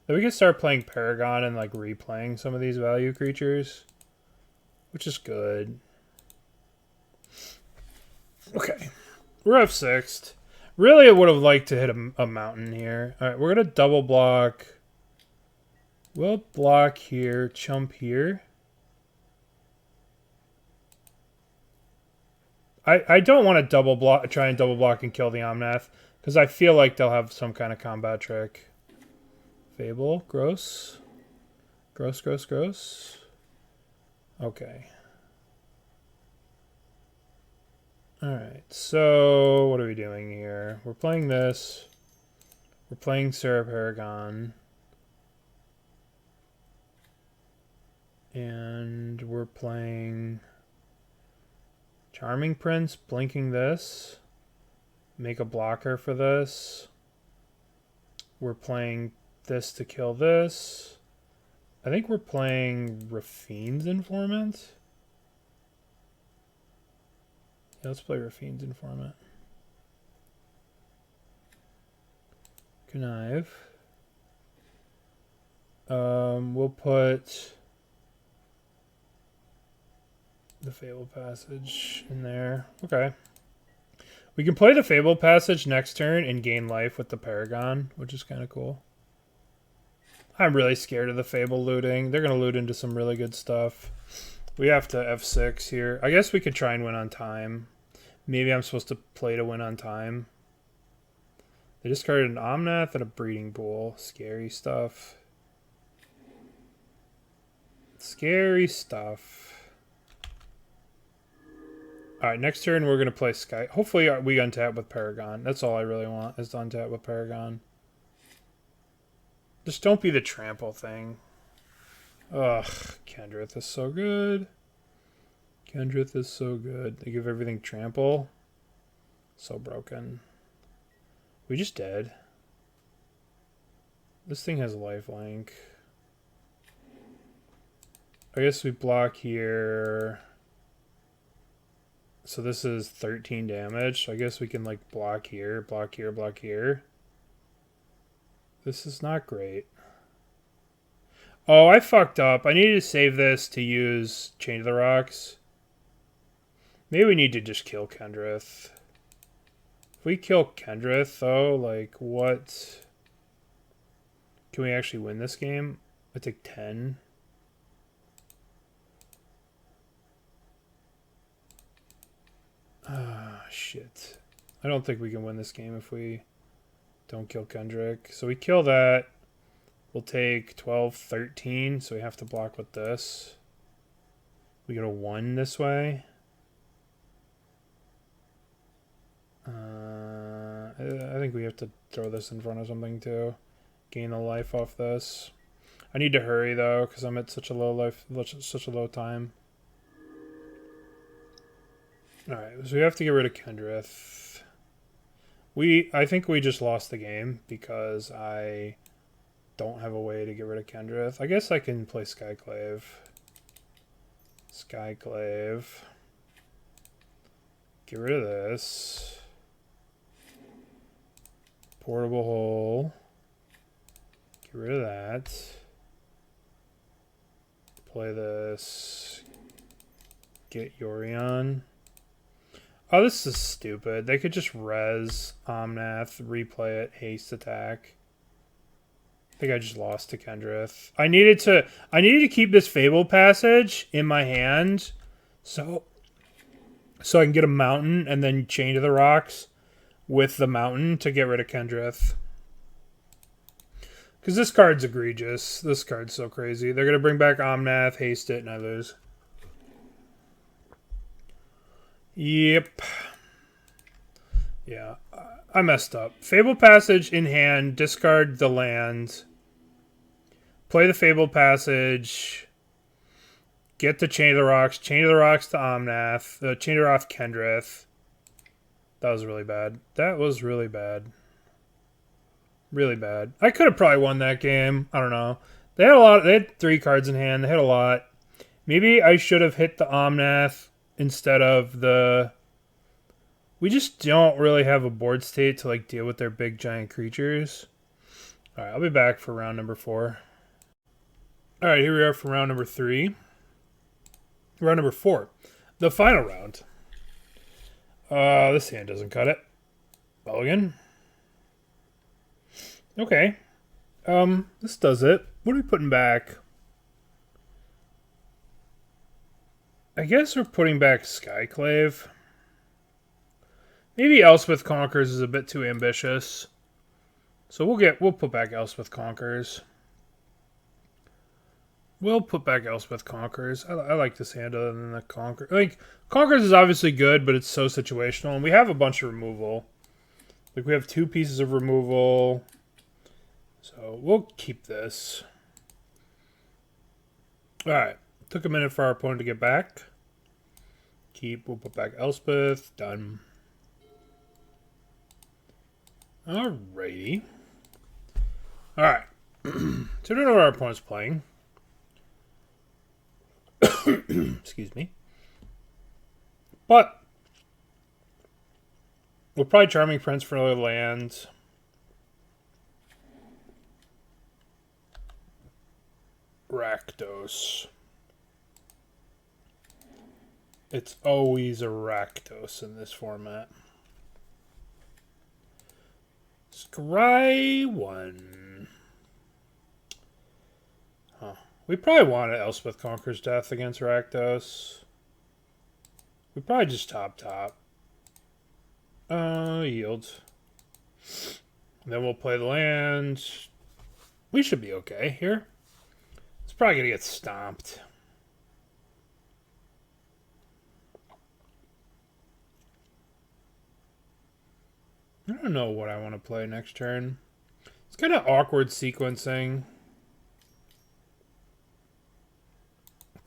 Then we can start playing Paragon and like replaying some of these value creatures, which is good. Okay, we're F6'd. Really, I would have liked to hit a mountain here. All right, we're going to double block. We'll block here, chump here. I don't want to double block, try and double block and kill the Omnath, because I feel like they'll have some kind of combat trick. Fable, gross. Gross, gross, gross. Okay. Alright, so what are we doing here? We're playing this. We're playing Sarah Paragon. And we're playing Charming Prince, blinking this. Make a blocker for this. We're playing this to kill this. I think we're playing Rafine's Informant. Yeah, let's play Rafine's Informant. Connive. We'll put the Fable Passage in there. Okay. We can play the Fable Passage next turn and gain life with the Paragon, which is kind of cool. I'm really scared of the Fable looting. They're going to loot into some really good stuff. We have to F6 here. I guess we could try and win on time. Maybe I'm supposed to play to win on time. They discarded an Omnath and a Breeding Pool. Scary stuff. Scary stuff. Alright, next turn we're going to play Sky. Hopefully we untap with Paragon. That's all I really want, is to untap with Paragon. Just don't be the trample thing. Ugh, Kendrith is so good. Kendrith is so good. They give everything trample. So broken. We just dead. This thing has lifelink. I guess we block here. So this is 13 damage. So I guess we can like block here, block here, block here. This is not great. Oh, I fucked up. I needed to save this to use Chain of the Rocks. Maybe we need to just kill Kendrith. If we kill Kendrith, though, like, what? Can we actually win this game? I take 10. Ah, shit. I don't think we can win this game if we don't kill Kendrick. So we kill that. We'll take 12, 13, so we have to block with this. We get a 1 this way. I think we have to throw this in front of something too. Gain a life off this. I need to hurry though, because I'm at such a low life, such a low time. Alright, so we have to get rid of Kendrith. I think we just lost the game because I don't have a way to get rid of Kendrith. I guess I can play Skyclave. Skyclave. Get rid of this. Portable hole. Get rid of that. Play this. Get Yorion. Oh, this is stupid. They could just res Omnath, replay it, haste attack. I think I just lost to Kendrith. I needed to keep this Fable passage in my hand so I can get a mountain and then Chain to the Rocks with the mountain to get rid of Kendrith. Because this card's egregious. This card's so crazy. They're going to bring back Omnath, haste it, and I lose. Yep. Yeah, I messed up. Fable Passage in hand, discard the land. Play the Fable Passage. Get the Chain of the Rocks. Chain of the Rocks to Omnath. Chain of the Rocks Kendrith. That was really bad. That was really bad. Really bad. I could have probably won that game. I don't know. They had a lot. They had 3 cards in hand. They had a lot. Maybe I should have hit the Omnath instead of the... We just don't really have a board state to like deal with their big giant creatures. Alright, I'll be back for round number 4. Alright, here we are for round number 3. Round number 4. The final round. This hand doesn't cut it. Mulligan. Okay. This does it. What are we putting back? I guess we're putting back Skyclave. Maybe Elspeth Conquers is a bit too ambitious. So we'll put back Elspeth Conquers. We'll put back Elspeth Conquers. I like this hand other than the Conquer. Like, Conquers is obviously good, but it's so situational. And we have a bunch of removal. Like, we have 2 pieces of removal. So we'll keep this. Alright. Took a minute for our opponent to get back. We'll put back Elspeth. Done. Alrighty. Alright. So we don't know what our opponent's playing. Excuse me. But we'll probably Charming Prince for another land. Rakdos. It's always a Rakdos in this format. Scry 1. Huh. We probably wanted Elspeth Conquers Death against Rakdos. We probably just top. Yield. Then we'll play the land. We should be okay here. It's probably going to get stomped. I don't know what I want to play next turn. It's kind of awkward sequencing.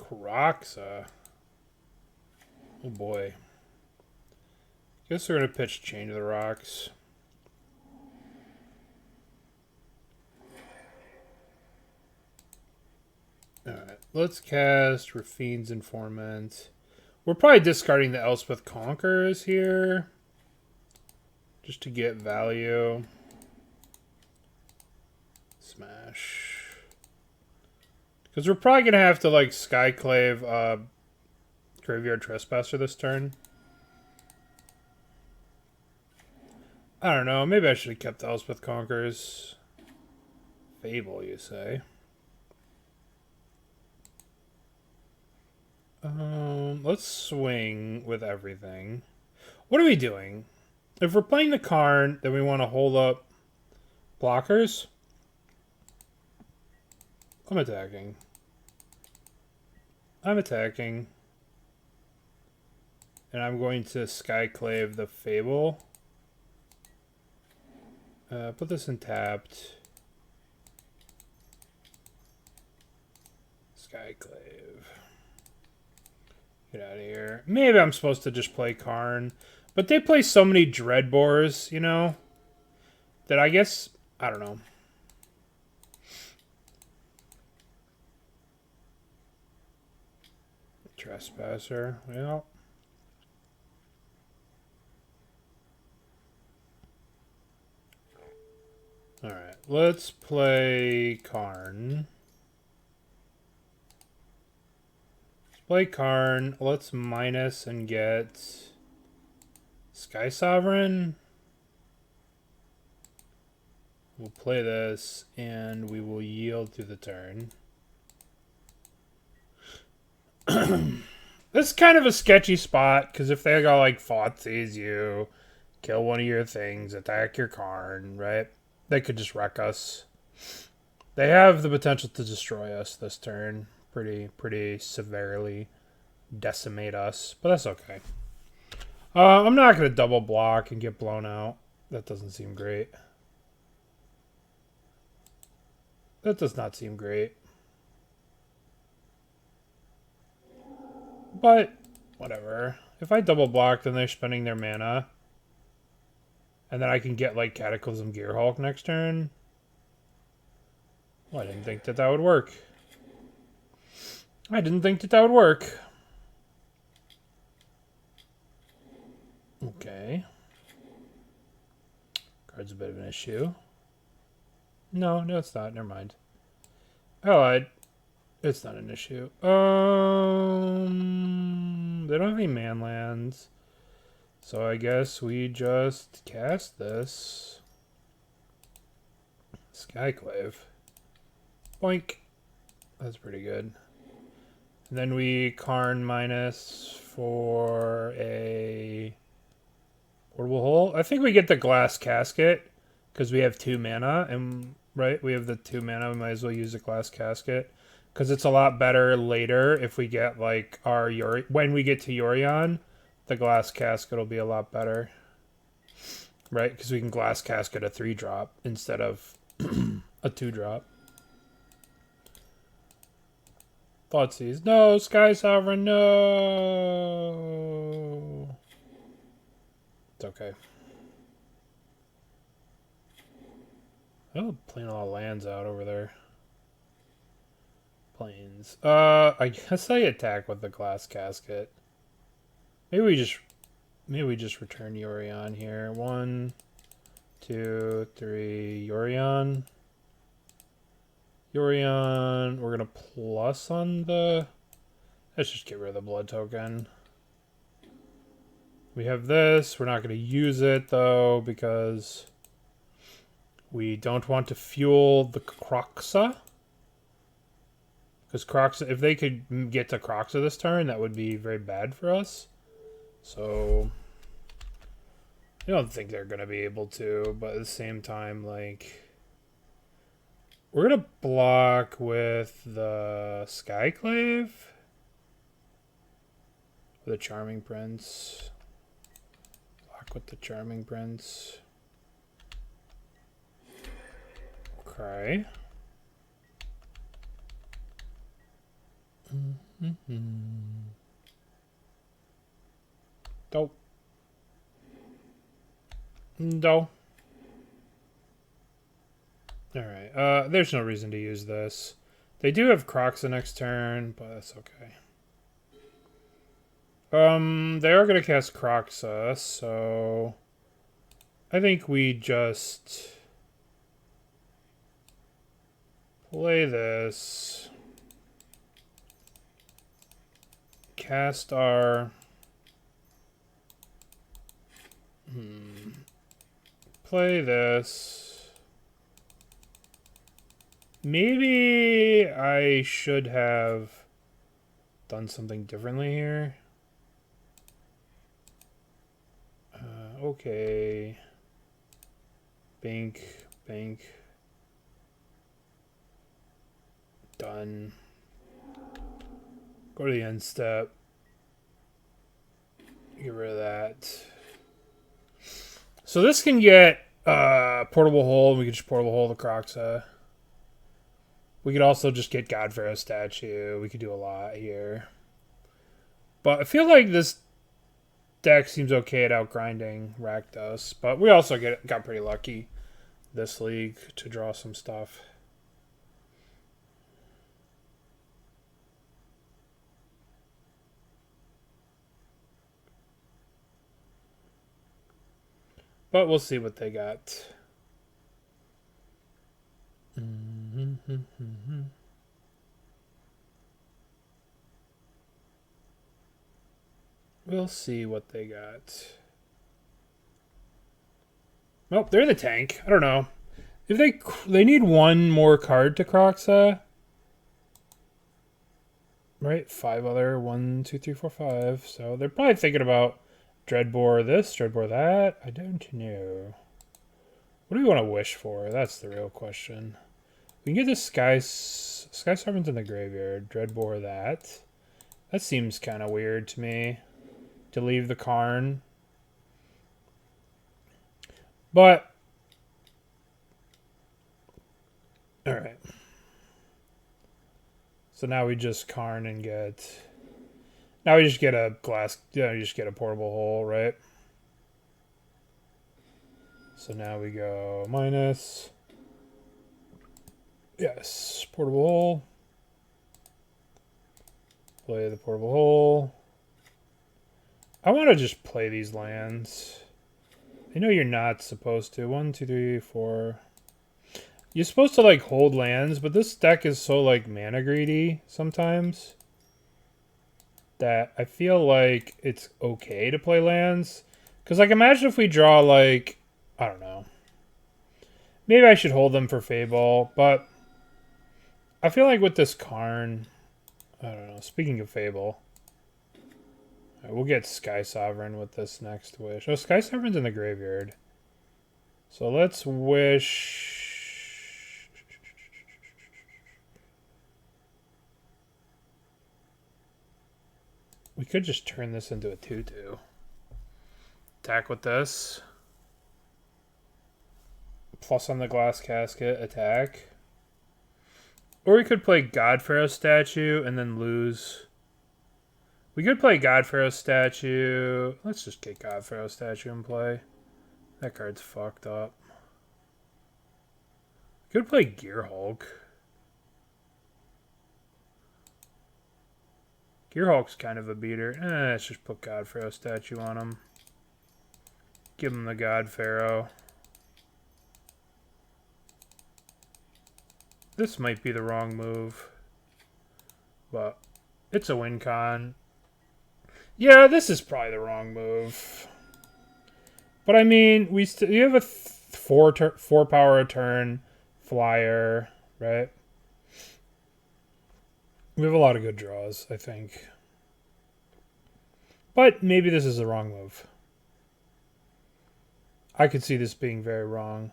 Kroxa. Oh boy. Guess we're going to pitch Chain to the Rocks. Alright, let's cast Rafine's Informant. We're probably discarding the Elspeth Conquerors here. Just to get value. Smash. Because we're probably going to have to, like, Skyclave Graveyard Trespasser this turn. I don't know. Maybe I should have kept Elspeth Conquers. Fable, you say? Let's swing with everything. What are we doing? If we're playing the Karn, then we want to hold up blockers. I'm attacking. I'm attacking. And I'm going to Skyclave the Fable. Put this in tapped. Skyclave. Get out of here. Maybe I'm supposed to just play Karn. But they play so many Dreadbores, you know, that I guess, I don't know. Trespasser, well. Alright, let's play Karn. Let's play Karn. Let's minus and get Sky Sovereign. We'll play this, and we will yield through the turn. This is kind of a sketchy spot, because if they go like Thoughtseize you, kill one of your things, attack your Karn, right? They could just wreck us. They have the potential to destroy us this turn. Pretty severely decimate us, but that's okay. I'm not going to double block and get blown out. That doesn't seem great. That does not seem great. But, whatever. If I double block, then they're spending their mana. And then I can get, like, Cataclysm Gearhulk next turn. Well, I didn't think that that would work. I didn't think that that would work. Okay. Card's a bit of an issue. No, it's not. Never mind. I lied. It's not an issue. They don't have any manlands. So I guess we just cast this. Skyclave. Boink. That's pretty good. And then we Karn minus for a portable hole. I think we get the glass casket because we have 2 mana, and right, we have the 2 mana. We might as well use the glass casket because it's a lot better later if we get like our when we get to Yorion, the glass casket will be a lot better, right? Because we can glass casket a 3-drop instead of a 2-drop. Thoughtseize. No, Sky Sovereign, no. It's okay. Oh, playing a lot of lands out over there. Plains. I guess I attack with the glass casket. Maybe we just return Yorion here. 1, 2, 3, Yorion. Yorion, we're gonna plus on the... Let's just get rid of the blood token. We have this. We're not gonna use it though because we don't want to fuel the Kroxa. Because Kroxa, if they could get to Kroxa this turn, that would be very bad for us. So I don't think they're gonna be able to, but at the same time, like, we're gonna block with the Skyclave. The Charming Prince. Block with the Charming Prince. Okay. Dope. No. Alright, there's no reason to use this. They do have Crocs the next turn, but that's okay. They are gonna cast Croxa, so I think we just play this. Cast our play this. Maybe I should have done something differently here. Okay. Bank. Done. Go to the end step. Get rid of that. So this can get Portable Hole. We can just Portable Hole the Croxa. We could also just get God Pharaoh Statue. We could do a lot here. But I feel like this deck seems okay at outgrinding Rakdos. But we also got pretty lucky this league to draw some stuff. But we'll see what they got. We'll see what they got. Nope, they're in the tank. I don't know. If they need one more card to Croxa. Right? 5 other. 1, 2, 3, 4, 5. So they're probably thinking about Dreadbore this, Dreadbore that. I don't know. What do we want to wish for? That's the real question. We can get this Sky Serpent in the graveyard. Dreadbore that. That seems kind of weird to me. To leave the Karn. But alright. So now we just Karn and get... Now we just get a glass... Yeah, you just get a Portable Hole, right? So now we go minus... Yes, Portable Hole. Play the Portable Hole. I want to just play these lands. I know you're not supposed to. 1, 2, 3, 4. You're supposed to like hold lands, but this deck is so like mana greedy sometimes that I feel like it's okay to play lands. Because like imagine if we draw like, I don't know. Maybe I should hold them for Fable, but I feel like with this Karn, I don't know. Speaking of Fable. Right, we'll get Sky Sovereign with this next wish. Oh, Sky Sovereign's in the graveyard. So let's wish... We could just turn this into a 2/2. Attack with this. Plus on the Glass Casket, attack. Or we could play God Pharaoh Statue and then lose... We could play God Pharaoh Statue. Let's just get God Pharaoh Statue in play. That card's fucked up. We could play Gear Hulk. Gear Hulk's kind of a beater. Let's just put God Pharaoh Statue on him. Give him the God Pharaoh. This might be the wrong move. But it's a win con. Yeah, this is probably the wrong move. But I mean, we have a 4 power a turn flyer, right? We have a lot of good draws, I think. But maybe this is the wrong move. I could see this being very wrong.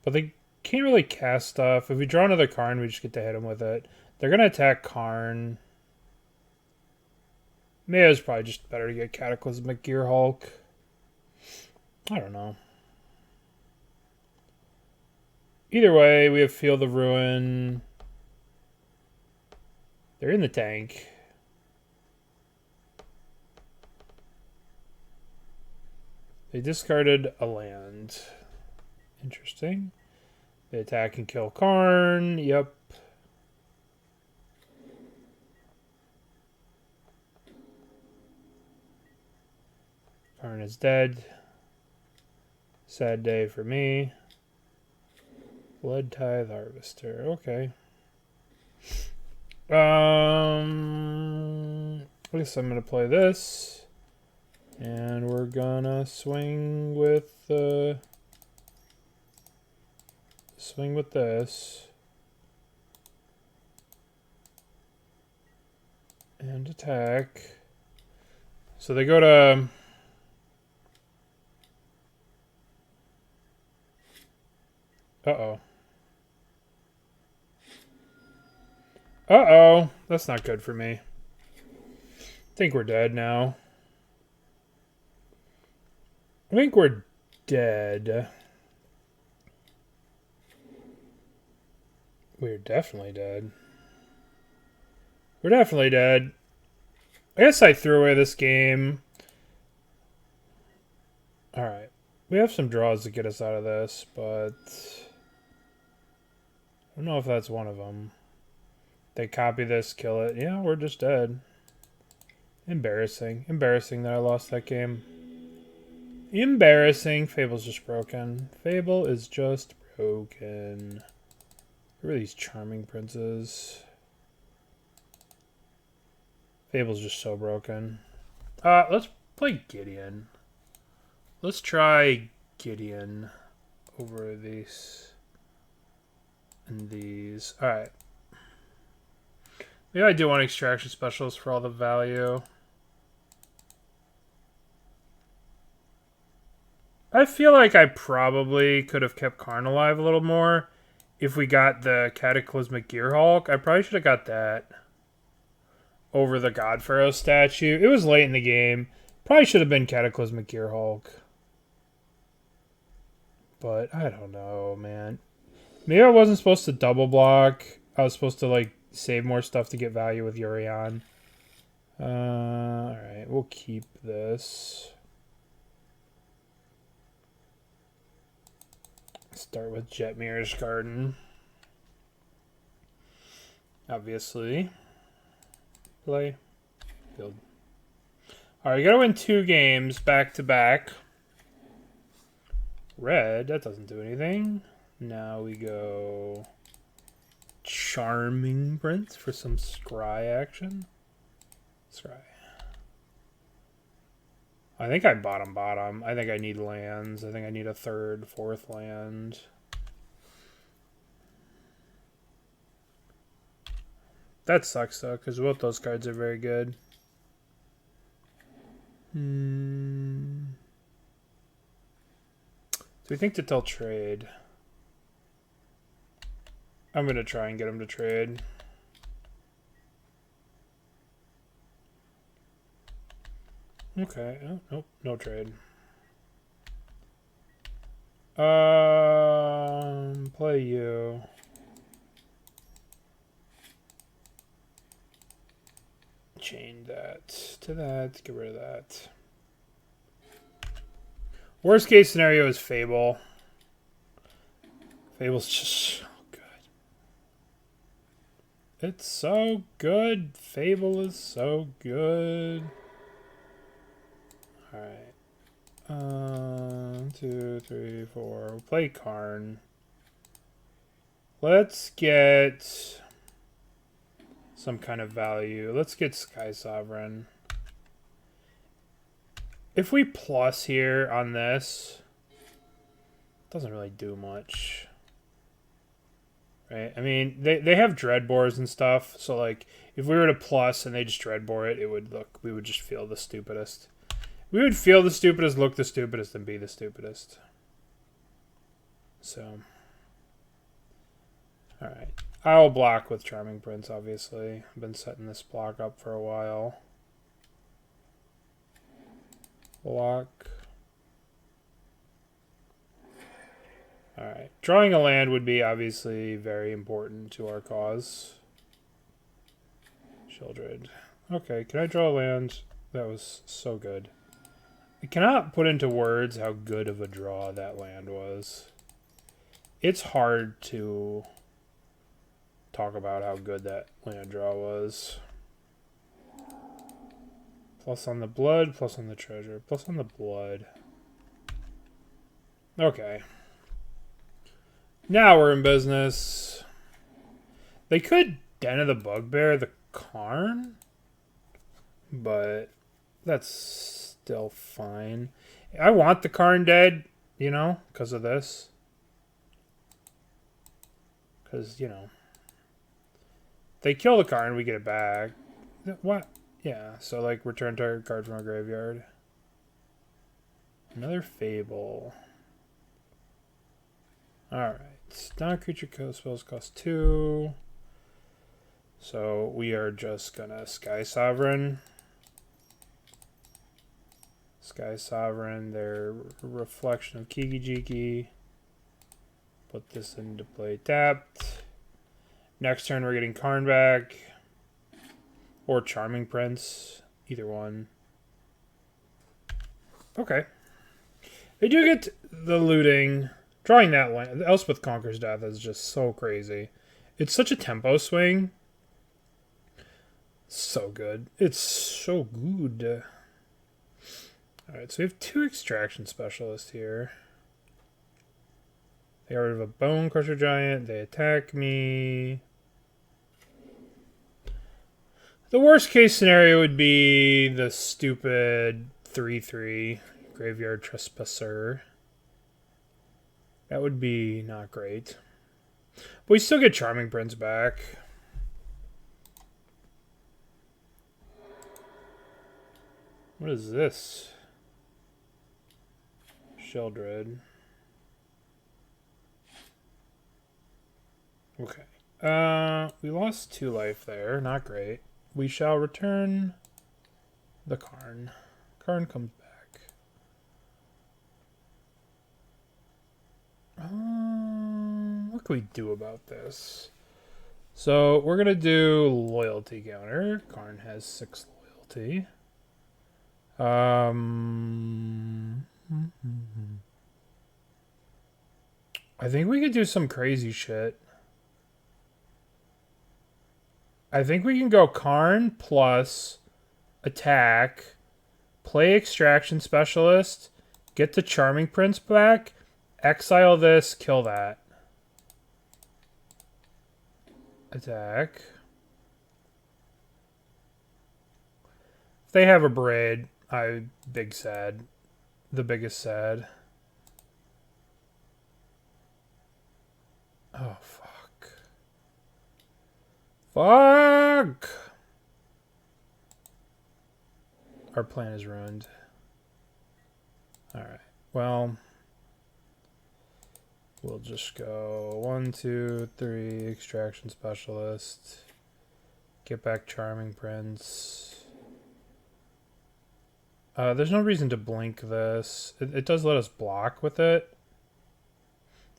But they can't really cast stuff. If we draw another Karn, we just get to hit them with it. They're going to attack Karn. Maybe it's probably just better to get Cataclysmic Gear Hulk. I don't know. Either way, we have Field of Ruin. They're in the tank. They discarded a land. Interesting. They attack and kill Karn. Yep. Karn is dead. Sad day for me. Blood Tithe Harvester. Okay. I guess I'm gonna play this. And we're gonna swing with this. And attack. So they go to uh-oh. Uh-oh. That's not good for me. I think we're dead now. I think we're dead. We're definitely dead. We're definitely dead. I guess I threw away this game. Alright. We have some draws to get us out of this, but I don't know if that's one of them. They copy this, kill it. Yeah, we're just dead. Embarrassing. Embarrassing that I lost that game. Embarrassing. Fable's just broken. Fable is just broken. Who are these charming princes? Fable's just so broken. Let's play Gideon. Let's try Gideon over these and these. Alright. Maybe I do want extraction specials for all the value. I feel like I probably could have kept Karn alive a little more if we got the Cataclysmic Gearhulk. I probably should have got that over the God Pharaoh statue. It was late in the game. Probably should have been Cataclysmic Gearhulk. But I don't know, man. Maybe I wasn't supposed to double block. I was supposed to, like, save more stuff to get value with Urion. Alright, we'll keep this. Start with Jetmir's Garden. Obviously. Play. Build. Alright, you gotta win 2 games back to back. Red, that doesn't do anything. Now we go Charming Prince for some scry action. Scry. I think I bottom. I think I need lands. I think I need a 3rd, 4th land. That sucks though, because both those cards are very good. Do we think that they'll trade? I'm going to try and get them to trade. Okay. Oh, nope. No trade. Play you. Chain that to that. Get rid of that. Worst case scenario is Fable. Fable's just so good. It's so good. Fable is so good. Alright. 2, 3, 4. We'll play Karn. Let's get some kind of value. Let's get Sky Sovereign. If we plus here on this, it doesn't really do much. Right? I mean, they have Dreadbores and stuff, so like if we were to plus and they just Dreadbore it, it would look, we would just feel the stupidest. We would feel the stupidest, look the stupidest, and be the stupidest. So, alright. I'll block with Charming Prince, obviously. I've been setting this block up for a while. Block. Alright. Drawing a land would be obviously very important to our cause. Sheoldred. Okay, can I draw a land? That was so good. I cannot put into words how good of a draw that land was. It's hard to talk about how good that land draw was. Plus on the blood, plus on the treasure, plus on the blood. Okay. Now we're in business. They could Den of the Bugbear the Karn, but that's still fine. I want the Karn dead, you know, because of this. Because, you know, they kill the Karn, we get it back. What? Yeah, so like return target card from our graveyard. Another Fable. Alright. Non-creature spells cost 2. So we are just gonna Sky Sovereign. Sky Sovereign, their reflection of Kiki Jiki. Put this into play tapped. Next turn we're getting Karn back. Or Charming Prince. Either one. Okay. They do get the looting. Drawing that land. Elspeth Conquers Death is just so crazy. It's such a tempo swing. So good. It's so good. Alright, so we have 2 extraction specialists here. They got rid of a Bone Crusher Giant. They attack me. The worst case scenario would be the stupid 3/3 Graveyard Trespasser. That would be not great. But we still get Charming Prince back. What is this? Sheldred. Okay. We lost 2 life there. Not great. We shall return the Karn. Karn comes back. What can we do about this? So we're going to do loyalty counter. Karn has 6 loyalty. I think we could do some crazy shit. I think we can go Karn plus attack, play Extraction Specialist, get the Charming Prince back, exile this, kill that. Attack. If they have a braid, big sad. The biggest sad. Oh, fuck. Fuck! Our plan is ruined. Alright. Well, we'll just go 1, 2, 3, Extraction Specialist. Get back Charming Prince. There's no reason to blink this. It does let us block with it.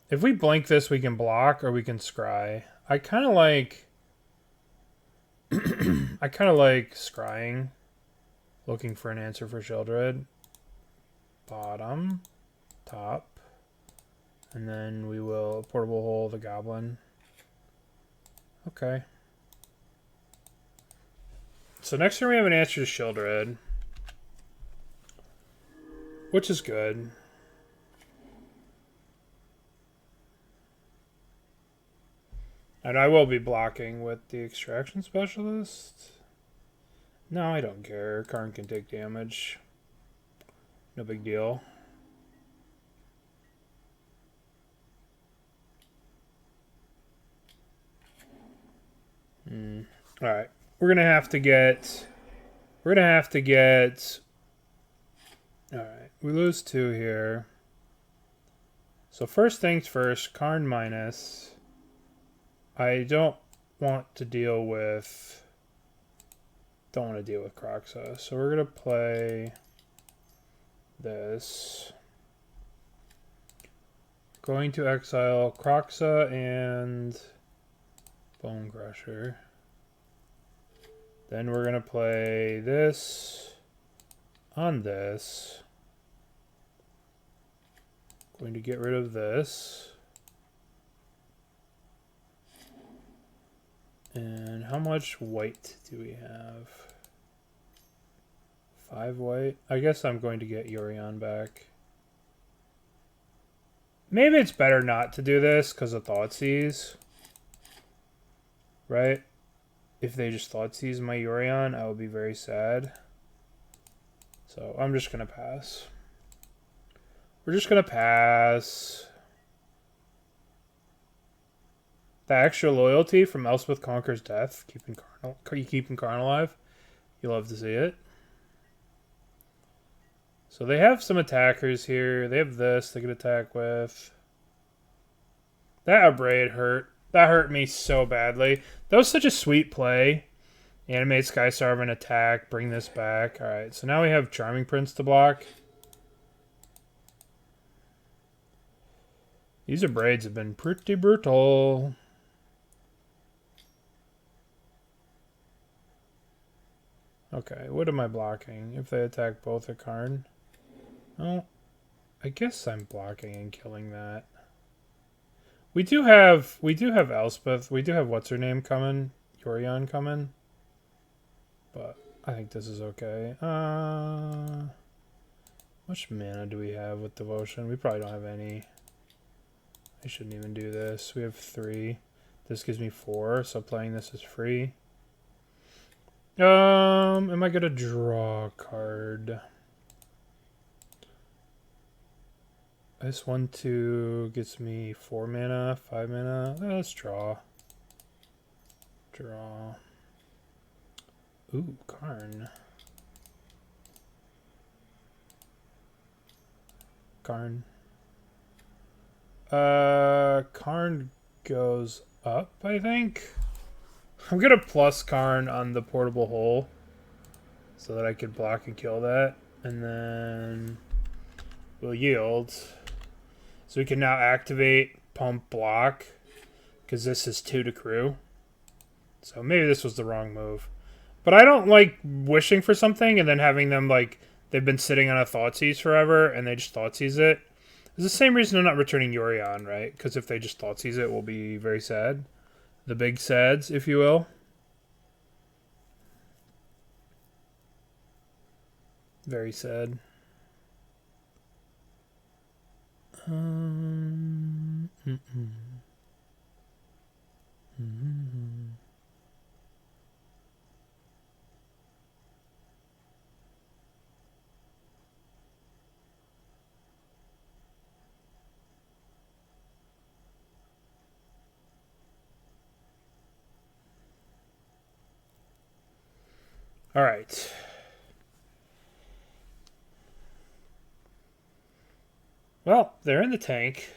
If we blink this, we can block or we can scry. I kind of like... I kind of like scrying. Looking for an answer for Sheldred. Bottom. Top. And then we will Portable Hole the Goblin. Okay. So next turn we have an answer to Sheldred. Which is good. And I will be blocking with the Extraction Specialist. No, I don't care. Karn can take damage. No big deal. Alright. We're gonna have to get... Alright. We lose 2 here. So first things first. Karn minus... I don't want to deal with Kroxa. So we're going to play this. Going to exile Kroxa and Bone Crusher. Then we're going to play this on this. Going to get rid of this. And how much white do we have? 5 white? I guess I'm going to get Yorion back. Maybe it's better not to do this because of Thoughtseize. Right? If they just Thoughtseize my Yorion, I will be very sad. So I'm just going to pass. We're just going to pass. The extra loyalty from Elspeth Conquers Death, keeping Karn alive. You love to see it. So they have some attackers here. They have this they can attack with. That Abrade hurt. That hurt me so badly. That was such a sweet play. Animate Skystarve and attack. Bring this back. Alright, so now we have Charming Prince to block. These braids have been pretty brutal. Okay, what am I blocking? If they attack both a Karn? Oh, I guess I'm blocking and killing that. We do have Elspeth. We do have what's her name coming, Yorion coming. But I think this is okay. How much mana do we have with devotion? We probably don't have any. I shouldn't even do this. We have 3. This gives me 4, so playing this is free. Am I gonna draw a card? This 1/2 gets me 4 mana, 5 mana. Let's draw. Draw. Ooh, Karn. Karn. Karn goes up, I think. I'm gonna plus Karn on the portable hole so that I could block and kill that. And then we'll yield. So we can now activate pump block because this is 2 to crew. So maybe this was the wrong move. But I don't like wishing for something and then having them like they've been sitting on a Thoughtseize forever and they just Thoughtseize it. It's the same reason I'm not returning Yorion, right? Because if they just Thoughtseize it, we'll be very sad. The big sads, if you will. Very sad. All right. Well, they're in the tank.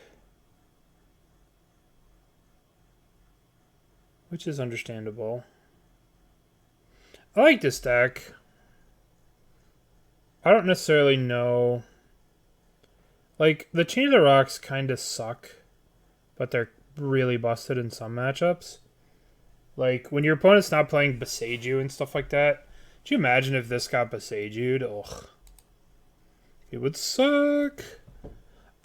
Which is understandable. I like this deck. I don't necessarily know. Like, the Chain of the Rocks kind of suck, but they're really busted in some matchups. Like, when your opponent's not playing Beseiju and stuff like that, could you imagine if this got Beseiju'd? Ugh. It would suck.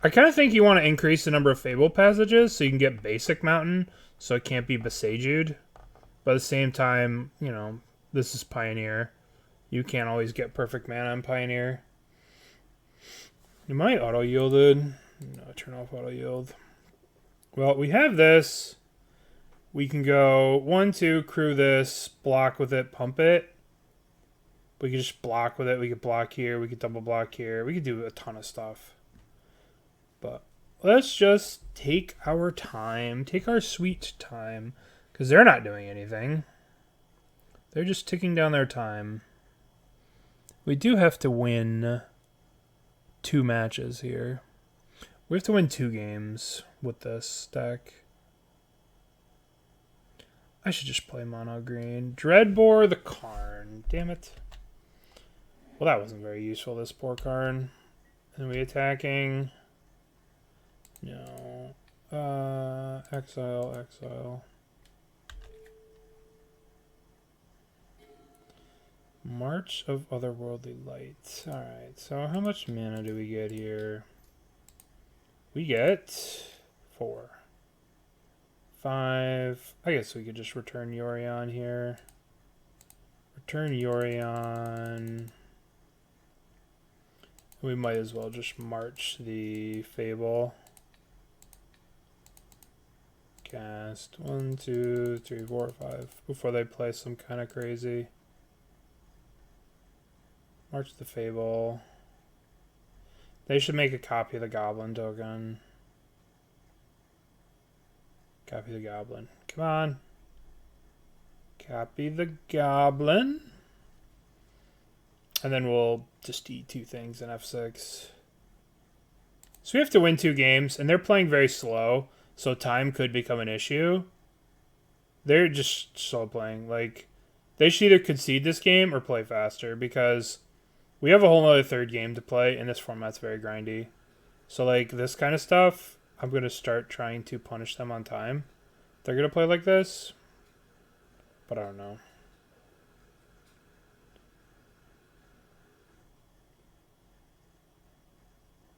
I kind of think you want to increase the number of Fable passages so you can get basic Mountain so it can't be Beseiju'd. But at the same time, you know, this is Pioneer. You can't always get perfect mana on Pioneer. You might auto-yielded. No, turn off auto-yield. Well, we have this. We can go 1-2, crew this, block with it, pump it. We could just block with it. We could block here. We could double block here. We could do a ton of stuff. But let's just take our time. Take our sweet time. Because they're not doing anything. They're just ticking down their time. We do have to win 2 matches here. We have to win 2 games with this deck. I should just play mono green. Dreadbore the Karn. Damn it. Well, that wasn't very useful, this poor Karn. And we attacking. No. Exile. March of Otherworldly Light. Alright, so how much mana do we get here? We get 4. 5. I guess we could just return Yorion here. Return Yorion. We might as well just march the Fable. Cast 1, 2, 3, 4, 5 before they play some kind of crazy. March the Fable. They should make a copy of the Goblin token. Copy the Goblin. Come on. Copy the Goblin. And then we'll just eat 2 things in F6. So we have to win 2 games, and they're playing very slow, so time could become an issue. They're just slow playing. Like, they should either concede this game or play faster because we have a whole other third game to play, and this format's very grindy. So, like, this kind of stuff, I'm going to start trying to punish them on time. They're going to play like this, but I don't know.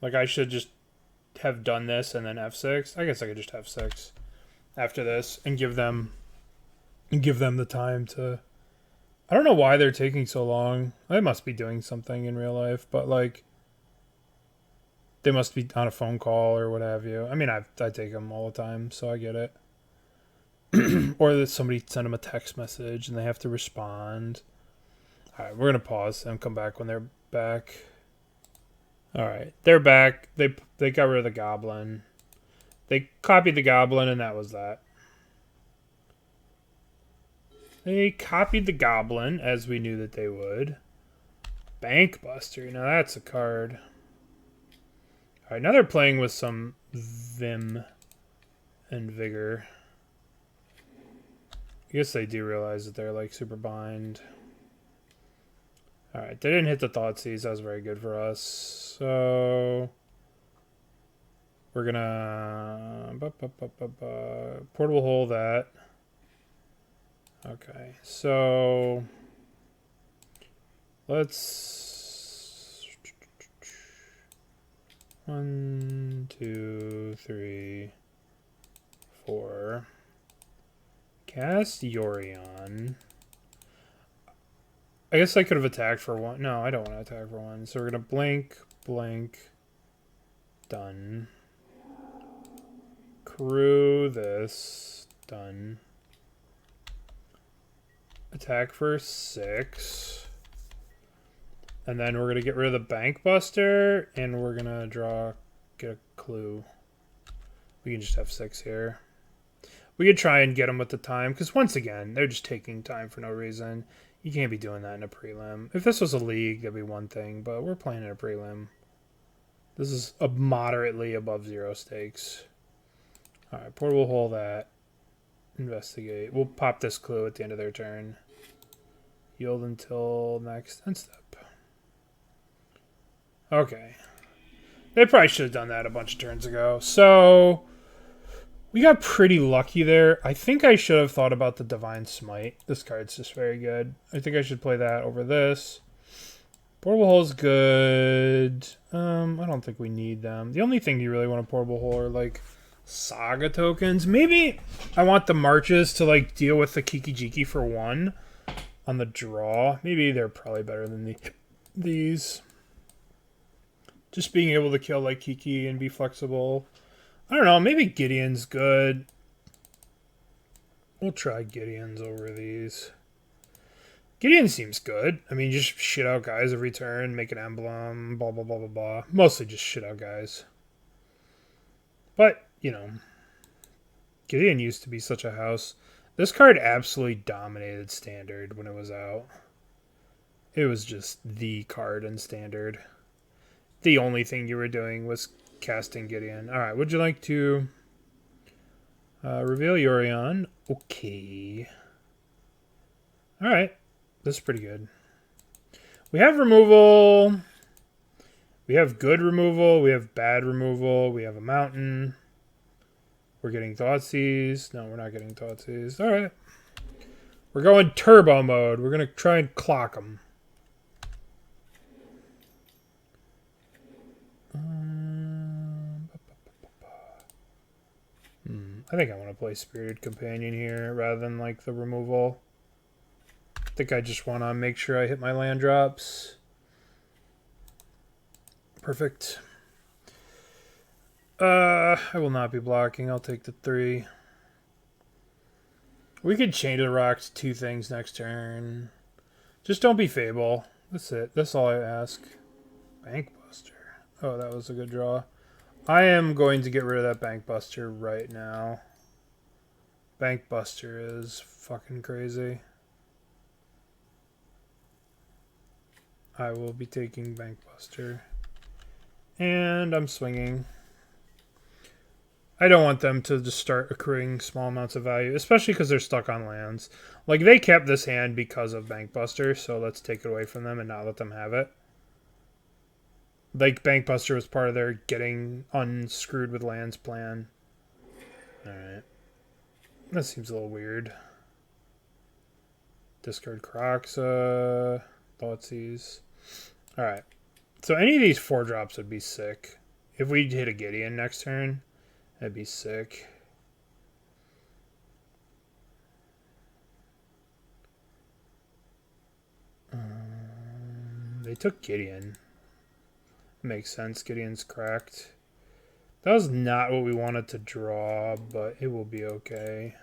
Like, I should just have done this and then F6. I guess I could just F6 after this and give them the time to. I don't know why they're taking so long. They must be doing something in real life, but like they must be on a phone call or what have you. I mean, I take them all the time, so I get it. Or that somebody sent them a text message and they have to respond. All right, we're gonna pause and come back when they're back. All right, they're back. They got rid of the goblin. They copied the goblin, and that was that. They copied the goblin, as we knew that they would. Bankbuster. Now that's a card. Alright, now they're playing with some vim and vigor. I guess they do realize that they're like super bind. Alright, they didn't hit the Thoughtseize. That was very good for us. So we're gonna portable hole that. Okay, so let's 1, 2, 3, 4. Cast Yorion. I guess I could have attacked for one. No, I don't want to attack for one. So we're gonna blink, blank, done. Crew this, done. Attack for 6. And then we're going to get rid of the Bankbuster, and we're going to get a clue. We can just have 6 here. We could try and get them with the time, because once again, they're just taking time for no reason. You can't be doing that in a prelim. If this was a league, that'd be one thing, but we're playing in a prelim. This is a moderately above 0 stakes. Alright, portable hole that. Investigate. We'll pop this clue at the end of their turn. Yield until next end step. Okay. They probably should have done that a bunch of turns ago. So we got pretty lucky there. I think I should have thought about the Divine Smite. This card's just very good. I think I should play that over this. Portable Hole's good. I don't think we need them. The only thing you really want a portable hole are like Saga tokens. Maybe I want the Marches to like deal with the Kiki Jiki for 1 on the draw. Maybe they're probably better than these. Just being able to kill like Kiki and be flexible. I don't know. Maybe Gideon's good. We'll try Gideon's over these. Gideon seems good. I mean, just shit out guys every turn, make an emblem, blah, blah, blah, blah, blah. Mostly just shit out guys. But, you know, Gideon used to be such a house. This card absolutely dominated Standard when it was out. It was just the card in Standard. The only thing you were doing was casting Gideon. Alright, would you like to reveal Yorion? Okay. Alright, this is pretty good. We have removal. We have good removal. We have bad removal. We have a mountain. We're getting Thoughtseize. No, we're not getting Thoughtseize. All right. We're going turbo mode. We're going to try and clock them. I think I want to play Spirited Companion here rather than like the removal. I think I just want to make sure I hit my land drops. Perfect. I will not be blocking. I'll take the 3. We could chain to the rocks 2 things next turn. Just don't be Fable. That's it. That's all I ask. Bankbuster. Oh, that was a good draw. I am going to get rid of that Bankbuster right now. Bankbuster is fucking crazy. I will be taking Bankbuster. And I'm swinging. I don't want them to just start accruing small amounts of value, especially because they're stuck on lands. Like, they kept this hand because of Bankbuster, so let's take it away from them and not let them have it. Like, Bankbuster was part of their getting unscrewed with lands plan. Alright. That seems a little weird. Discard Croxa. Thoughtseize. Alright. So any of these 4-drops would be sick. If we hit a Gideon next turn, that'd be sick. They took Gideon. Makes sense. Gideon's cracked. That was not what we wanted to draw, but it will be okay.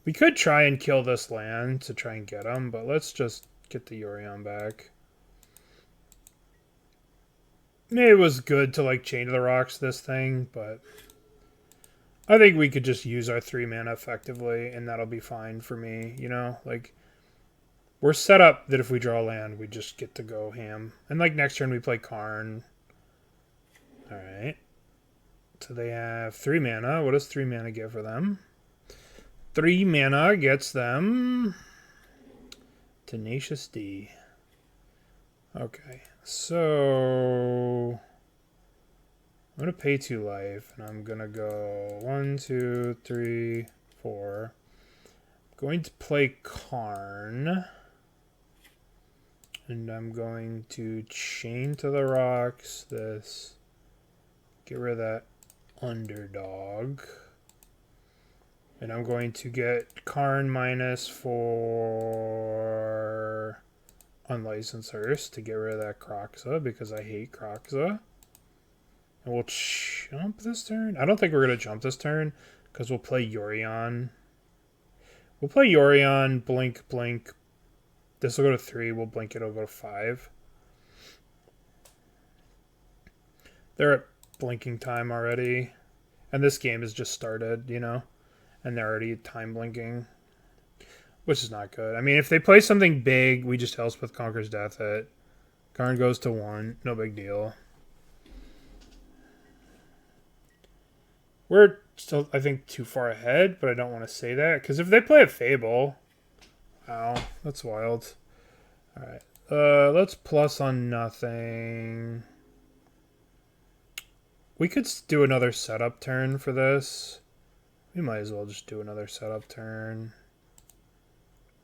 We could try and kill this land to try and get him, but let's just get the Yorion back. Maybe it was good to like Chain to the Rocks this thing, but I think we could just use our 3 mana effectively, and that'll be fine for me, you know? Like, we're set up that if we draw land, we just get to go ham. And like next turn we play Karn. Alright. So they have 3 mana. What does 3 mana give for them? 3 mana gets them Tenacious D. Okay. So I'm going to pay 2 life, and I'm going to go 1, 2, 3, 4. I'm going to play Karn. And I'm going to Chain to the Rocks this. Get rid of that Underdog. And I'm going to get Karn minus for Unlicensed Hearse to get rid of that Croxa because I hate Croxa. And we'll jump this turn. I don't think we're going to jump this turn because we'll play Yorion. We'll play Yorion, blink, blink. This will go to 3. We'll blink it. It'll go to 5. They're at blinking time already. And this game has just started, you know? And they're already time blinking. Which is not good. I mean, if they play something big, we just Elspeth Conquers Death it. Karn goes to 1. No big deal. We're still, I think, too far ahead, but I don't want to say that. Because if they play a Fable... Wow, that's wild. Alright. Let's plus on nothing. We could do another setup turn for this. We might as well just do another setup turn.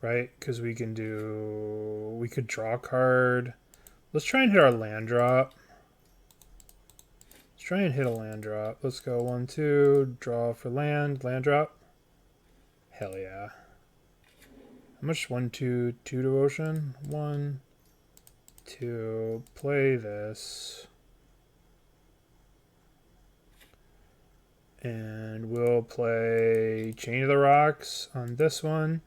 Right? Because we can do... We could draw a card. Let's try and hit our land drop. Let's try and hit a land drop. Let's go 1, 2. Draw for land. Land drop. Hell yeah. How much? 1, 2, 2 devotion? 1, 2. Play this. And we'll play Chain of the Rocks on this one.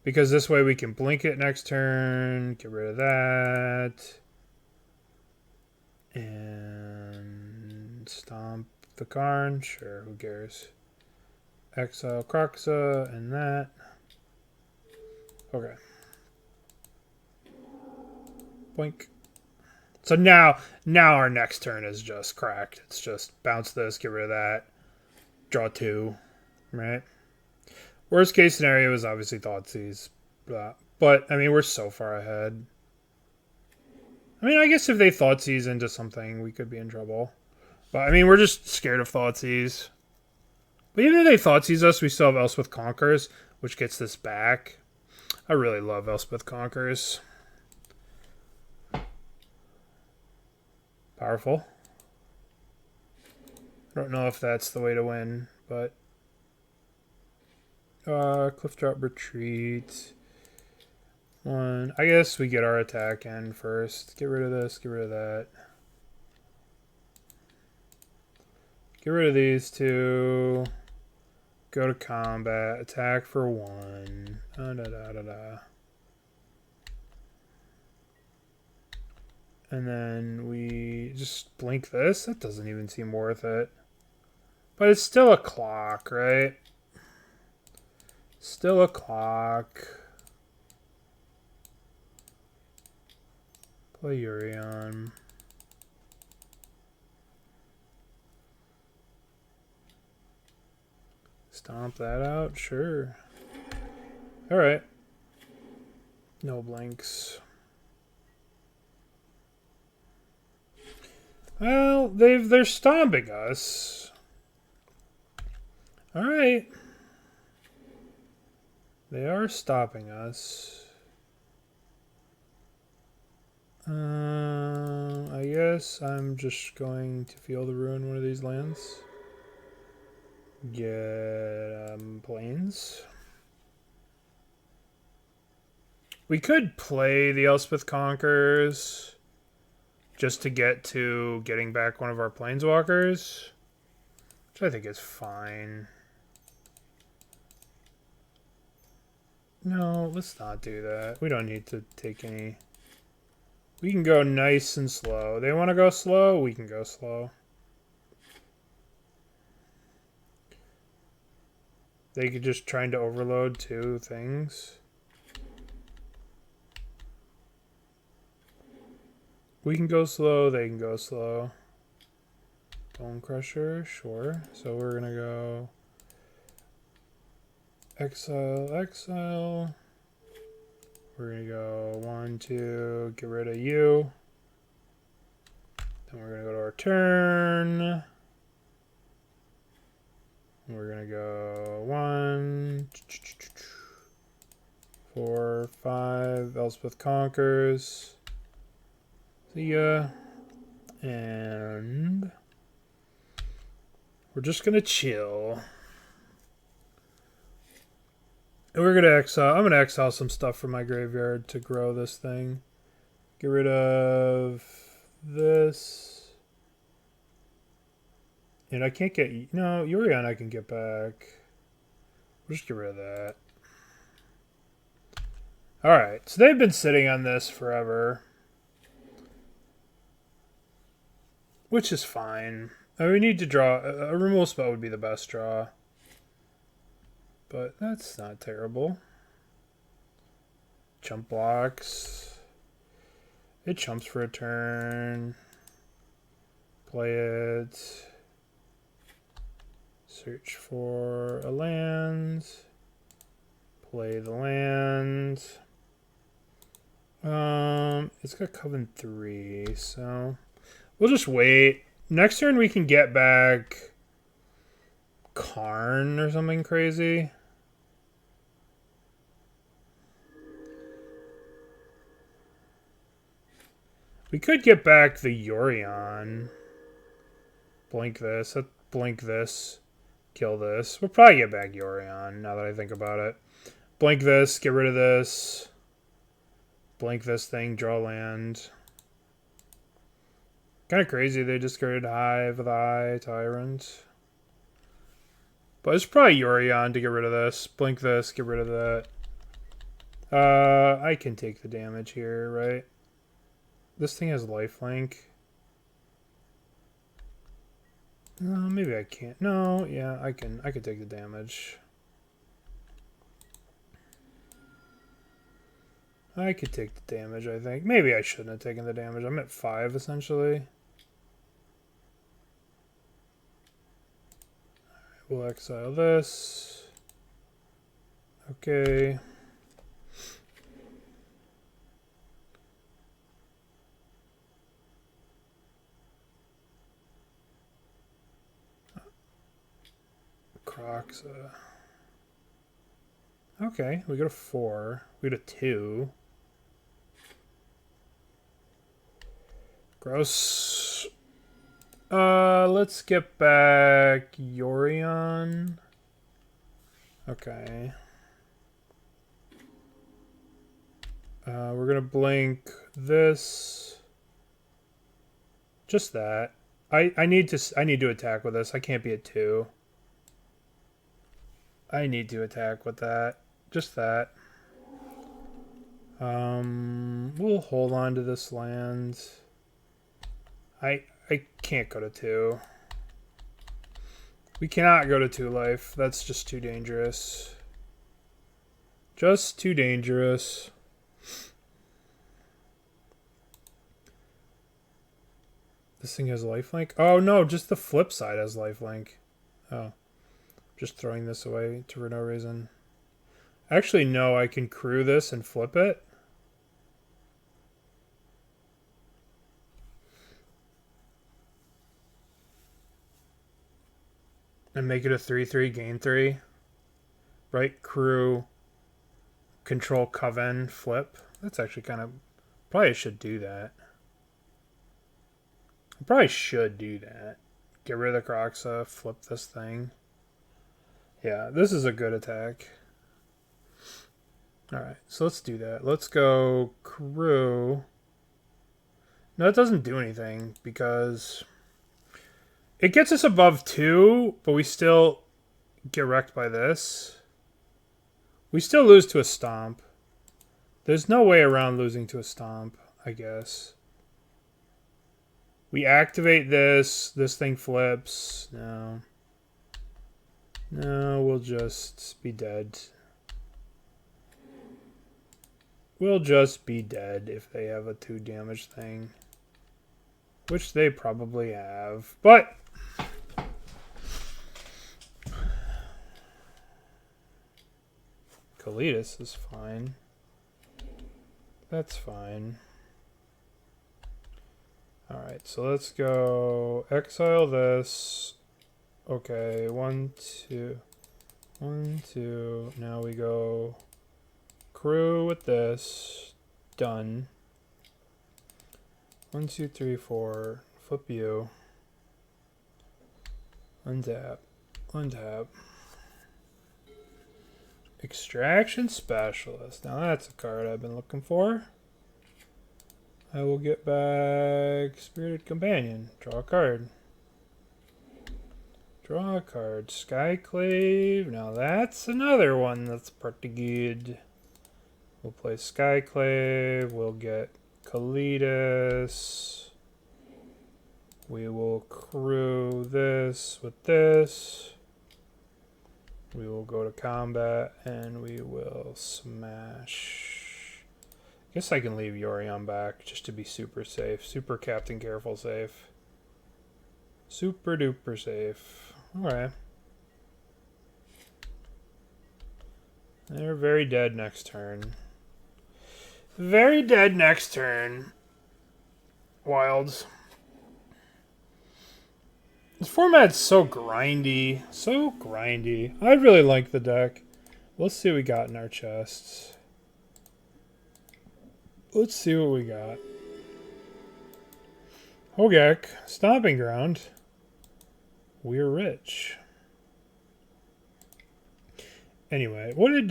Because this way we can blink it next turn. Get rid of that. And stomp the Karn. Sure, who cares? Exile Croxa and that. Okay. Blink. So now our next turn is just cracked. It's just bounce this, get rid of that, draw 2, right? Worst case scenario is obviously Thoughtseize. But, I mean, we're so far ahead. I mean, I guess if they Thoughtseize into something, we could be in trouble. But, I mean, we're just scared of Thoughtseize. But even if they Thoughtseize us, we still have Elspeth Conquers, which gets this back. I really love Elspeth Conquers. Powerful. I don't know if that's the way to win, but... Cliff Drop Retreat. 1. I guess we get our attack in first. Get rid of this, get rid of that. Get rid of these 2. Go to combat. Attack for 1. And then we just blink this. That doesn't even seem worth it. But it's still a clock, right? Still a clock. Play Yorion. Stomp that out, sure. Alright. No blanks. Well, they're stomping us. Alright. They are stopping us. I guess I'm just going to feel the ruin one of these lands. Get planes. We could play the Elspeth Conquerors just to get to getting back one of our planeswalkers, which I think is fine. No, let's not do that. We don't need to take any. We can go nice and slow. They want to go slow? We can go slow. They could just trying to overload two things. We can go slow, they can go slow. Bone Crusher, sure. So we're gonna go exile, exile. We're gonna go 1, 2, get rid of you. Then we're gonna go to our turn. We're gonna go 1, 4, 5. Elspeth Conquers. See ya. And we're just gonna chill. And we're gonna exile. I'm gonna exile some stuff from my graveyard to grow this thing. Get rid of this. And I can't get... No, Yorion I can get back. We'll just get rid of that. Alright, so they've been sitting on this forever. Which is fine. We need to draw... A removal spell would be the best draw. But that's not terrible. Chump blocks. It chumps for a turn. Play it. Search for a land. Play the land. It's got Coven 3, so we'll just wait. Next turn we can get back Karn or something crazy. We could get back the Yorion. Blink this. Blink this. Kill this. We'll probably get back Yorion now that I think about it. Blink this. Get rid of this. Blink this thing. Draw land. Kind of crazy they discarded Hive of the Eye Tyrant. But it's probably Yorion to get rid of this. Blink this. Get rid of that. I can take the damage here, right? This thing has lifelink. No, maybe I can't. No, yeah, I can take the damage. I could take the damage, I think. Maybe I shouldn't have taken the damage. I'm at 5, essentially. Alright, we'll exile this. Okay. Crocs. Okay, we got a 4. We got a 2. Gross. Let's get back Yorion. Okay. We're gonna blink this. Just that. I need to attack with this. I can't be at 2. I need to attack with that. Just that. We'll hold on to this land. I can't go to 2. We cannot go to 2 life. That's just too dangerous. Just too dangerous. This thing has lifelink? Oh no, just the flip side has lifelink. Oh. Just throwing this away for no reason. Actually, no, I can crew this and flip it. And make it a 3/3, gain 3. Right? Crew, control Coven, flip. That's actually kind of... Probably should do that. I probably should do that. Get rid of the Croxa, flip this thing. Yeah, this is a good attack. Alright, so let's do that. Let's go crew. No, it doesn't do anything because it gets us above 2, but we still get wrecked by this. We still lose to a stomp. There's no way around losing to a stomp, I guess. We activate this. This thing flips. No. No, we'll just be dead. We'll just be dead if they have a 2 damage thing. Which they probably have. But Kalidas is fine. That's fine. Alright, so let's go exile this. Okay, 1, 2. 1, 2. Now we go crew with this. Done. 1, 2, 3, 4. Flip you. Untap. Untap. Extraction Specialist. Now that's a card I've been looking for. I will get back Spirited Companion. Draw a card. Draw a card. Skyclave. Now that's another one that's pretty good. We'll play Skyclave. We'll get Kalidas. We will crew this with this. We will go to combat and we will smash. I guess I can leave Yorion back just to be super safe. Super Captain Careful safe. Super duper safe. Alright. They're very dead next turn. Very dead next turn. Wilds. This format's so grindy. So grindy. I really like the deck. Let's see what we got in our chests. Let's see what we got. Hogak, Stomping Ground. We're rich. Anyway, what did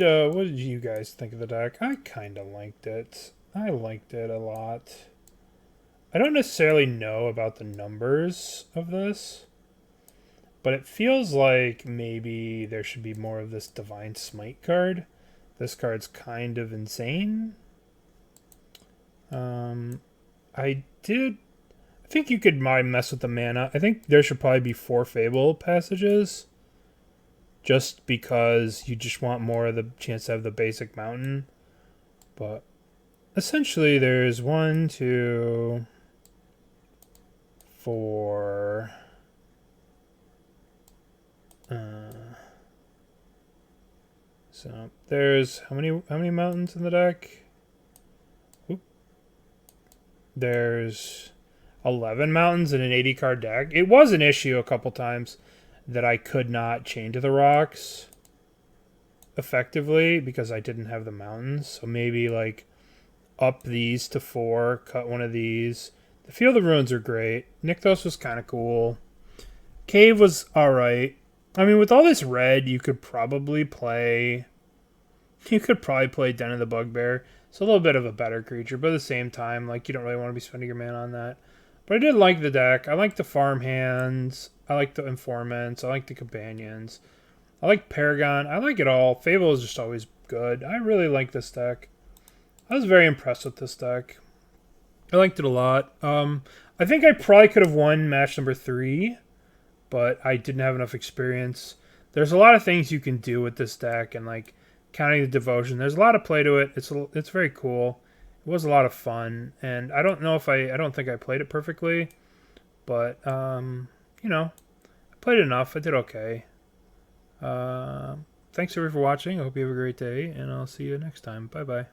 you guys think of the deck? I kind of liked it. I liked it a lot. I don't necessarily know about the numbers of this, but it feels like maybe there should be more of this Divine Smite card. This card's kind of insane. I think you could mess with the mana. I think there should probably be 4 Fable passages, just because you just want more of the chance to have the basic mountain. But essentially there's 1, 2, 4. So there's how many mountains in the deck? Oop. There's 11 mountains in an 80 card deck. It was an issue a couple times that I could not chain to the rocks effectively because I didn't have the mountains. So maybe like up these to 4, cut one of these. The Field of Ruins are great. Nykthos was kind of cool. Cave was alright. I mean, with all this red, you could probably play Den of the Bugbear. It's a little bit of a better creature, but at the same time, like, you don't really want to be spending your mana on that. But I did like the deck. I like the farm hands. I like the informants. I like the companions. I like Paragon. I like it all. Fable is just always good. I really like this deck. I was very impressed with this deck. I liked it a lot. I think I probably could have won match number 3, but I didn't have enough experience. There's a lot of things you can do with this deck, and like counting the devotion. There's a lot of play to it. It's very cool. It was a lot of fun, and I don't think I played it perfectly, but you know, I played enough. I did okay. Thanks everyone for watching. I hope you have a great day, and I'll see you next time. Bye bye.